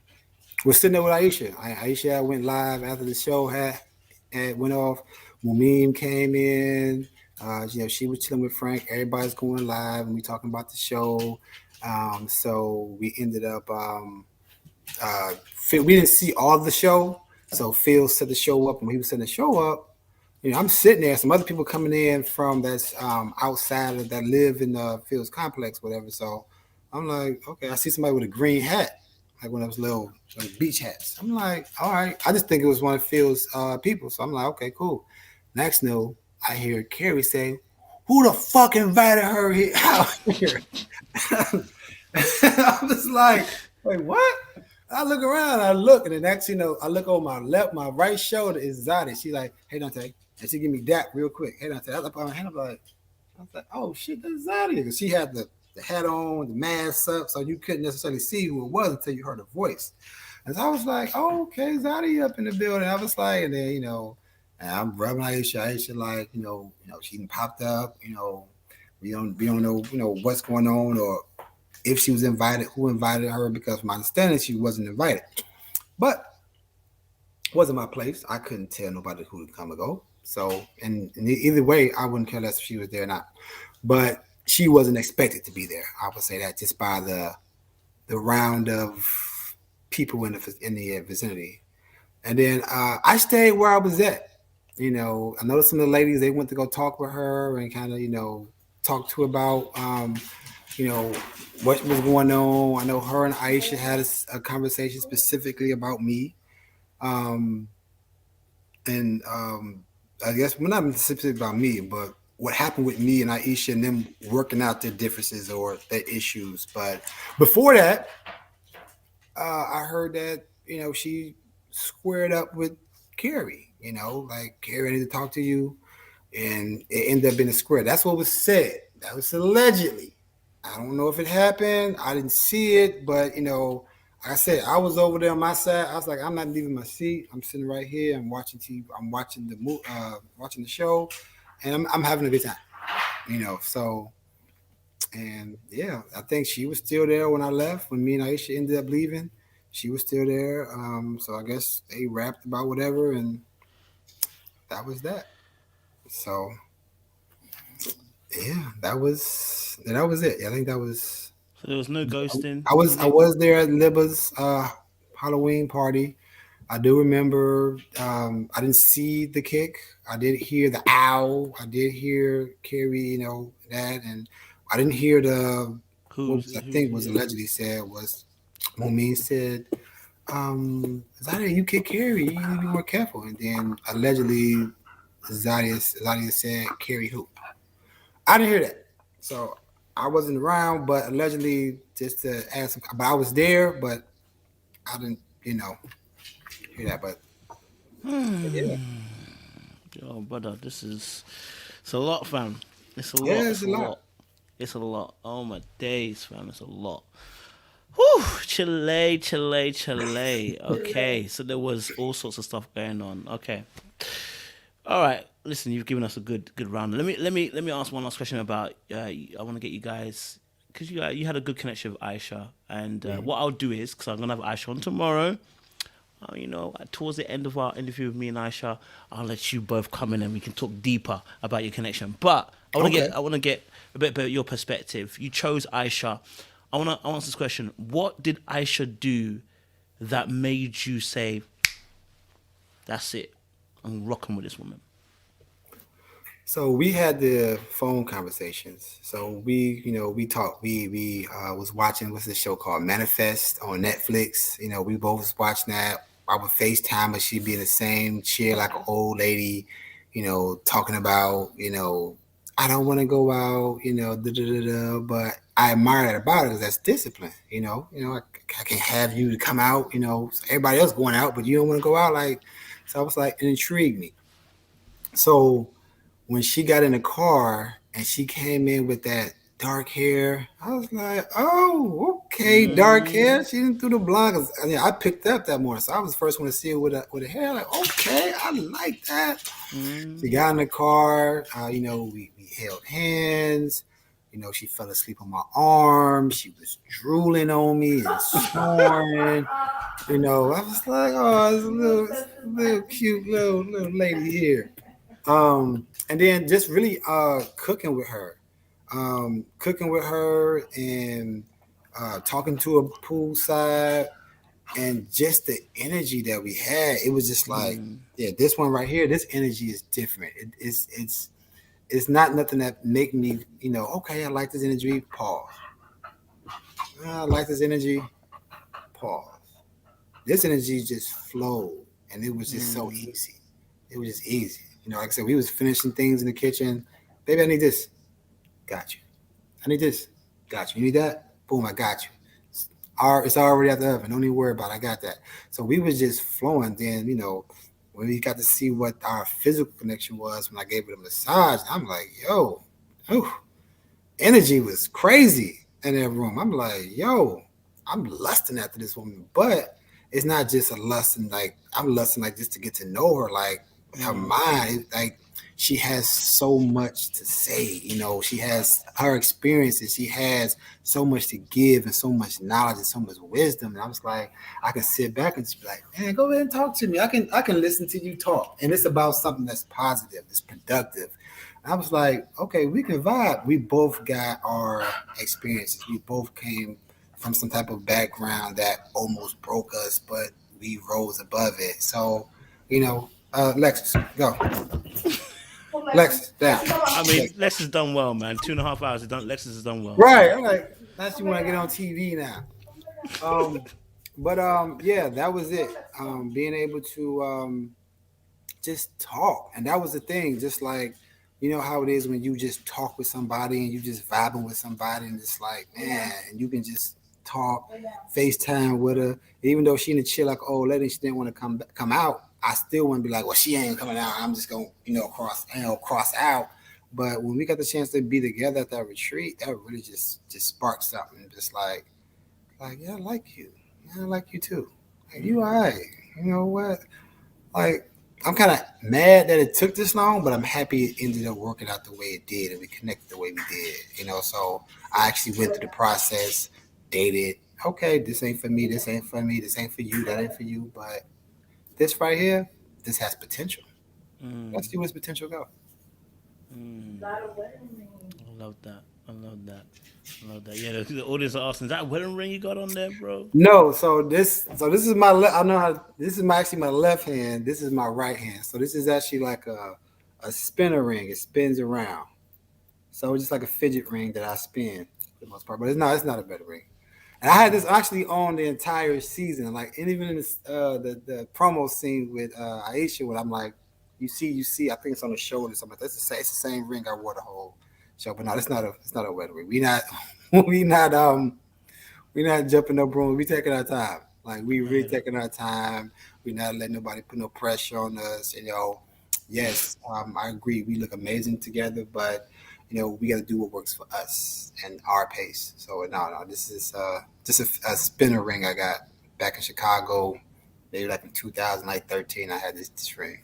was sitting there with Aisha. Aisha went live after the show had went off. Mumen came in. She was chilling with Frank. Everybody's going live, and we talking about the show. So we ended up. We didn't see all of the show, so Phil set the show up, and when he was setting the show up, I'm sitting there. Some other people coming in from that's outside of that live in the Phil's complex, whatever. So I'm like, okay, I see somebody with a green hat, like one of those little beach hats. I'm like, all right. I just think it was one of Phil's people. So I'm like, okay, cool. Next, I hear Kheri say, "Who the fuck invited her out here?" I was like, wait, what? I look around, I look, and the next, I look over my right shoulder is Zadia. She like, hey Dante, and she give me that real quick. Hey Dante, I put my hand up like, I was like, oh shit, that's Zadia, because she had the hat on, the mask up, so you couldn't necessarily see who it was until you heard her voice. And so I was like, oh, okay, Zadia up in the building. I was like, and then and I'm rubbing Aisha. Aisha like, she popped up. We don't know, what's going on or if she was invited, who invited her, because from my understanding, she wasn't invited. But it wasn't my place. I couldn't tell nobody who to come or go. So, and either way, I wouldn't care less if she was there or not. But she wasn't expected to be there. I would say that just by the round of people in the vicinity. And then I stayed where I was at. I noticed some of the ladies, they went to go talk with her and kind of, talk to her about you know, what was going on. I know her and Aisha had a conversation specifically about me. Um, and I guess, well, not specifically about me, but what happened with me and Aisha and them working out their differences or their issues. But before that, I heard that, she squared up with Kheri, like, Kheri, I need to talk to you. And it ended up being a square. That's what was said. That was allegedly. I don't know if it happened. I didn't see it, but like I said, I was over there on my side. I was like, I'm not leaving my seat. I'm sitting right here. I'm watching TV. I'm watching watching the show, and I'm having a good time. So, and yeah, I think she was still there when I left. When me and Aisha ended up leaving, she was still there. So I guess they rapped about whatever, and that was that. So yeah, that was it. I think that was. So there was no ghosting. I was there at Libba's Halloween party. I do remember. I didn't see the kick. I did hear the owl. I did hear Kheri, that, and I didn't hear the what Who's was, I who's think was yeah. allegedly said was Mumen said, Zadia, you kick Kheri, you need to be more careful. And then allegedly Zadia said, Kheri who? I didn't hear that. So I wasn't around, but allegedly, just to add some, but I was there, but I didn't, hear that. But yeah, Yo, brother, it's a lot, fam. It's a lot. yeah, it's It's a a lot. lot. It's a lot. Oh my days, fam. It's a lot. Whew, Chile, Chile, Chile. Okay, so there was all sorts of stuff going on. Okay, all right. Listen, you've given us a good round. Let me ask one last question about. I want to get you guys because you had a good connection with Aisha, and what I'll do is because I'm gonna have Aisha on tomorrow. Towards the end of our interview with me and Aisha, I'll let you both come in and we can talk deeper about your connection. But Okay. I want to get a bit about your perspective. You chose Aisha. I want to ask this question: what did Aisha do that made you say, "That's it, I'm rocking with this woman"? So we had the phone conversations. So we talked. We was watching what's this show called Manifest on Netflix. We both was watching that. I would FaceTime her. She'd be in the same chair like an old lady, talking about I don't want to go out, da da da da. But I admire that about it because that's discipline. I can't have you to come out. So everybody else going out, but you don't want to go out. Like, so I was like, it intrigued me. So when she got in the car and she came in with that dark hair, I was like, oh, okay, dark hair. She didn't do the blonde. 'Cause, I picked up that morning, so I was the first one to see her with a hair. Like, okay, I like that. She got in the car. We held hands. She fell asleep on my arm. She was drooling on me and snoring. I was like, oh, this little cute little lady here. And then just really cooking with her, and talking to a poolside, and just the energy that we had. It was just like, yeah, this one right here, this energy is different. It's not nothing that make me, okay, I like this energy. Pause. I like this energy. Pause. This energy just flowed, and it was just so easy. It was just easy. Like I said, we was finishing things in the kitchen. Baby, I need this. Got you. I need this. Got you. You need that? Boom, I got you. It's already at the oven. Don't even worry about it. I got that. So we was just flowing. Then, when we got to see what our physical connection was when I gave it a massage, I'm like, yo, ooh, energy was crazy in that room. I'm like, yo, I'm lusting after this woman. But it's not just a lusting, like I'm lusting like just to get to know her, like her mind, like she has so much to say, she has her experiences, she has so much to give and so much knowledge and so much wisdom. And I was like, I can sit back and just be like, man, go ahead and talk to me. I can listen to you talk. And it's about something that's positive, it's productive. I was like, okay, we can vibe. We both got our experiences. We both came from some type of background that almost broke us, but we rose above it. So, Lexus, go. Lexus, down. I mean, Lex has done well, man. 2.5 hours. Lex has done well. Right. I'm like, now you want to get on TV now. But yeah, that was it. Being able to just talk. And that was the thing. Just like, you know how it is when you just talk with somebody and you just vibing with somebody and it's like, man, and you can just talk, FaceTime with her. Even though she in the chill like old lady, she didn't want to come out. I still want to be like, well, she ain't coming out. I'm just gonna, cross out. But when we got the chance to be together at that retreat, that really just sparked something. Just yeah, I like you. Yeah, I like you too. Like, you all right. You know what? Like, I'm kind of mad that it took this long, but I'm happy it ended up working out the way it did and we connected the way we did. So I actually went through the process, dated. Okay, this ain't for me. This ain't for me. This ain't for you. That ain't for you. But this right here, this has potential. Let's see where's potential go. I love that. I love that. I love that. Yeah, the audience are asking, is that wedding ring you got on there, bro? No, so this is my I know how this is actually my left hand. This is my right hand. So this is actually like a spinner ring. It spins around. So it's just like a fidget ring that I spin for the most part. But it's not a better ring. And I had this actually on the entire season. Like, and even in this, the promo scene with Aisha, when I'm like, you see. I think it's on the shoulder or something. Like that. It's the same ring I wore the whole show. But no, it's not a wedding ring. We not we not we not jumping no broom. We taking our time. Like, we really taking our time. We not letting nobody put no pressure on us. Yes, I agree. We look amazing together, but we got to do what works for us and our pace. So no, this is just a spinner ring I got back in Chicago, maybe like in 2013. I had this ring.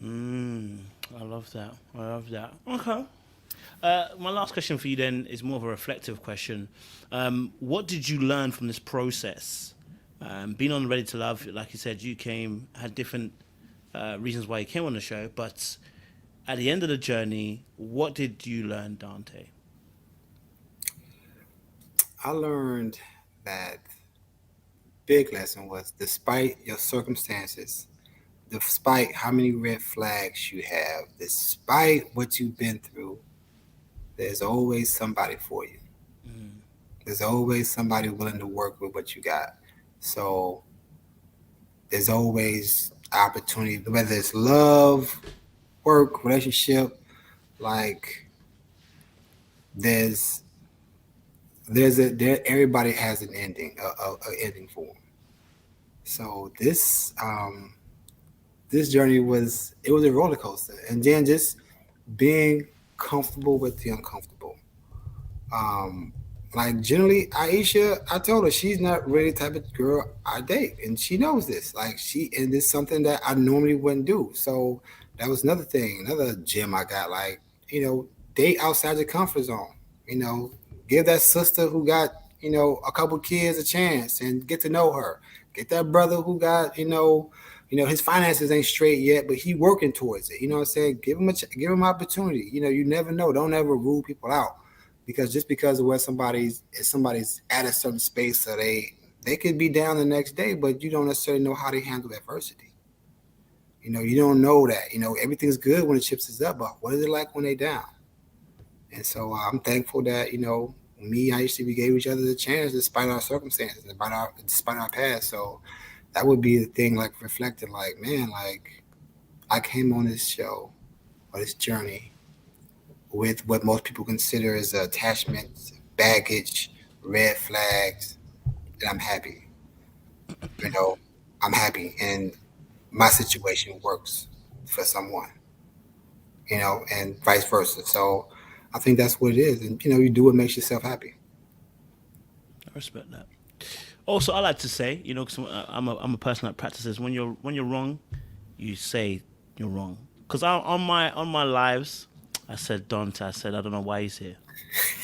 I love that. I love that. Okay. My last question for you then is more of a reflective question. What did you learn from this process? Being on Ready to Love, like you said, had different reasons why you came on the show, but at the end of the journey, what did you learn, Dante? I learned that big lesson was, despite your circumstances, despite how many red flags you have, despite what you've been through, there's always somebody for you. There's always somebody willing to work with what you got. So there's always opportunity, whether it's love, work, relationship. Like, there's everybody has an ending, a ending for them. So this journey was a roller coaster, and then just being comfortable with the uncomfortable. Um, like, generally, Aisha, I told her she's not really the type of girl I date, and she knows this. Like, and it's something that I normally wouldn't do. So that was another thing, another gem I got. Like, date outside your comfort zone. Give that sister who got a couple kids a chance and get to know her. Get that brother who got his finances ain't straight yet, but he working towards it. You know what I'm saying? Give him opportunity. You never know. Don't ever rule people out, because just because of where somebody's at a certain space, so they could be down the next day, but you don't necessarily know how they handle adversity. You don't know that. Everything's good when the chips is up, but what is it like when they down? And so I'm thankful that me and Aisha, we gave each other the chance despite our circumstances, despite our past. So that would be the thing, like, reflecting, like, man, like, I came on this show or this journey with what most people consider as attachment, baggage, red flags, and I'm happy. You know, I'm happy, and my situation works for someone. And vice versa. So I think that's what it is. And you do what makes yourself happy. I respect that. Also, I like to say, because I'm a person that practices when you're wrong, you say you're wrong. Because on my lives, I said Donta. I said I don't know why he's here.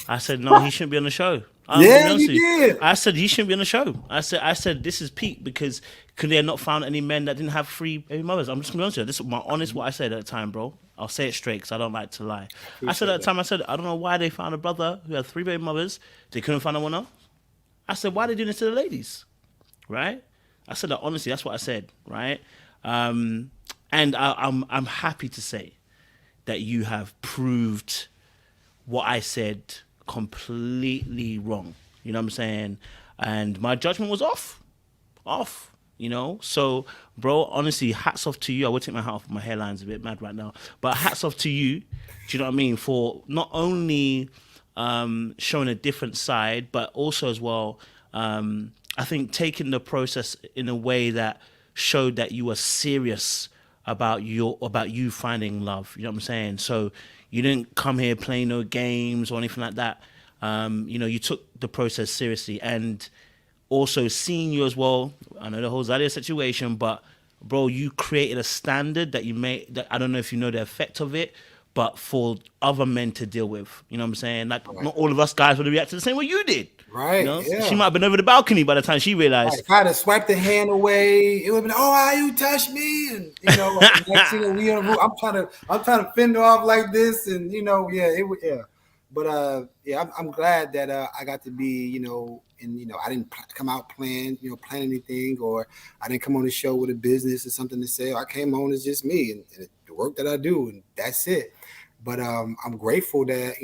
I said no, he shouldn't be on the show. I'm gonna be Yeah, honest you with you. did. I said he shouldn't be on the show. I said this is peak because could they have not found any men that didn't have three baby mothers? I'm just gonna be honest with you. This is my honest what I said at the time, bro. I'll say it straight because I don't like to lie. I said Appreciate at the that. time, I said I don't know why they found a brother who had three baby mothers. They couldn't find anyone else. I said why are they doing this to the ladies, right? I said that honestly. That's what I said, right? Um, and I'm happy to say that you have proved what I said completely wrong. You know what I'm saying? And my judgment was off. So, bro, honestly, hats off to you. I would take my hat off. My hairline's a bit mad right now, but hats off to you. Do you know what I mean? For not only showing a different side, but also as well, I think taking the process in a way that showed that you were serious about you finding love. You know what I'm saying? So you didn't come here playing no games or anything like that. You took the process seriously, and also seeing you as well. I know the whole Zadia situation, but bro, you created a standard that you made. That I don't know if you know the effect of it, but for other men to deal with. You know what I'm saying? Like Right. not all of us guys would have reacted the same way you did. Right. She Yeah. might have been over the balcony by the time she Right. realized. If I'd have swiped the hand away, it would have been, oh, how you touch me, and next thing we on the roof, I'm trying to fend her off like this, and yeah, it would, yeah. But yeah, I'm glad that I got to be, and I didn't come out plan anything, or I didn't come on the show with a business or something to say. I came on as just me and the work that I do, and that's it. But I'm grateful that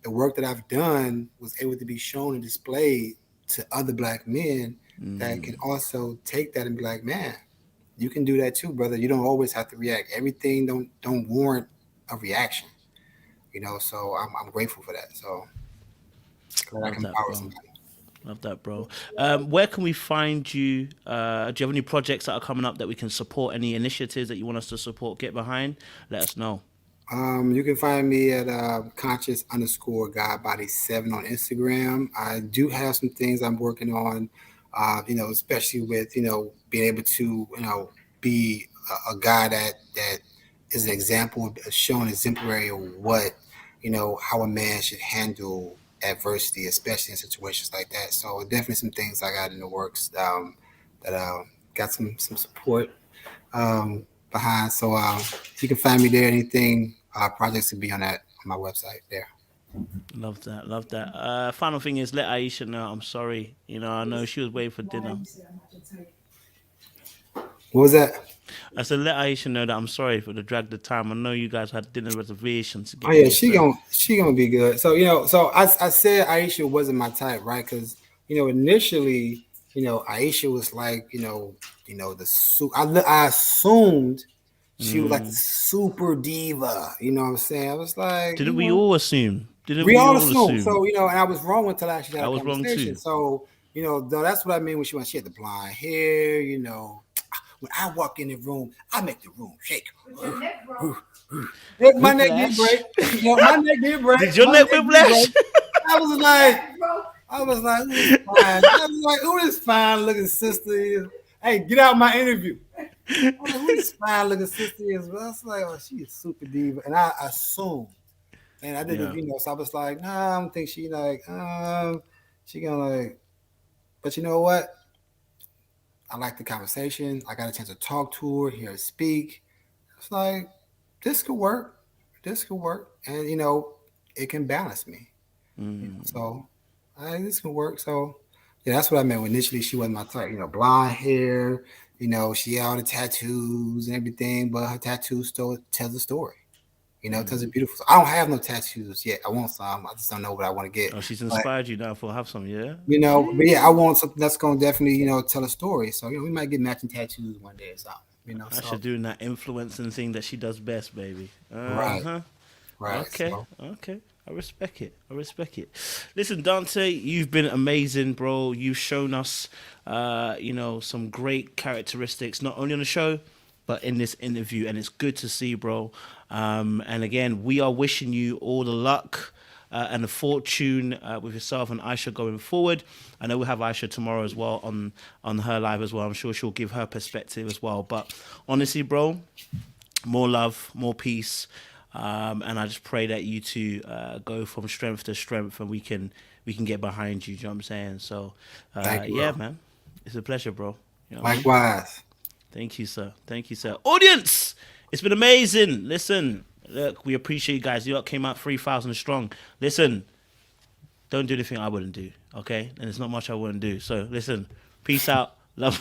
the work that I've done was able to be shown and displayed to other black men that can also take that and be like, man, you can do that too, brother. You don't always have to react. Everything don't warrant a reaction. So I'm grateful for that. So glad I Love can that, empower bro. somebody. Love that, bro. Where can we find you? Do you have any projects that are coming up that we can support? Any initiatives that you want us to support, get behind? Let us know. You can find me at conscious_godbody7 on Instagram. I do have some things I'm working on, especially with, being able to, be a guy that is an example of showing exemplary of what, how a man should handle adversity, especially in situations like that. So definitely some things I got in the works that got some support behind. So you can find me there. Anything projects will be on my website there. Love that. Love that. Final thing is let Aisha know I'm sorry. I know she was waiting for dinner. What was that? I said let Aisha know that I'm sorry for the drag the time. I know you guys had dinner reservations to Oh get yeah, here, she so gon' she gonna be good. So I said Aisha wasn't my type, right? Because initially, Aisha was like, I assumed she was like the super diva. You know what I'm saying? I was like, didn't we all assume? Didn't we we all all assume. assume? So, and I was wrong until I actually I had a was wrong conversation. too. So, though that's what I mean when she had the blonde hair, when I walk in the room, I make the room shake. My neck did break. Whiplash. My neck did break. Did your My neck neck did whiplash? break. I was like, who is fine? I was like, who this fine looking sister is? Hey, get out my interview. I was like, who this fine looking sister is? But I was like, oh, she is super diva. And I assumed. And I didn't, Yeah. so I was like, nah, I don't think she gonna like, but you know what? I like the conversation. I got a chance to talk to her, hear her speak. It's like, this could work. This could work. And, it can balance me. So, this can work. So, yeah, that's what I meant when initially she wasn't my type. Blonde hair, she had all the tattoos and everything, but her tattoos still tells a story. Tells a beautiful. I don't have no tattoos yet. I want some. I just don't know what I want to get. Oh, she's But inspired you now for have some, yeah? but yeah, I want something that's gonna definitely tell a story. So we might get matching tattoos one day or something. I So should do that influencing thing that she does best, baby. right, Uh-huh. right. Okay. So Okay. I respect it. I respect it. Listen, Dante, you've been amazing, bro. You've shown us, some great characteristics, not only on the show, but in this interview, and it's good to see, bro. And again, we are wishing you all the luck and the fortune with yourself and Aisha going forward. I know we'll have Aisha tomorrow as well on her live as well. I'm sure she'll give her perspective as well. But honestly, bro, more love, more peace. And I just pray that you two go from strength to strength, and we can get behind you. Do you know what I'm saying? So, Thank you, yeah, bro. man, it's a pleasure, bro. You know what I mean? Likewise. Thank you, sir. Thank you, sir. Audience, it's been amazing. Listen, look, we appreciate you guys. You lot came out 3,000 strong. Listen, don't do anything I wouldn't do, okay? And there's not much I wouldn't do. So, listen, peace out. Love.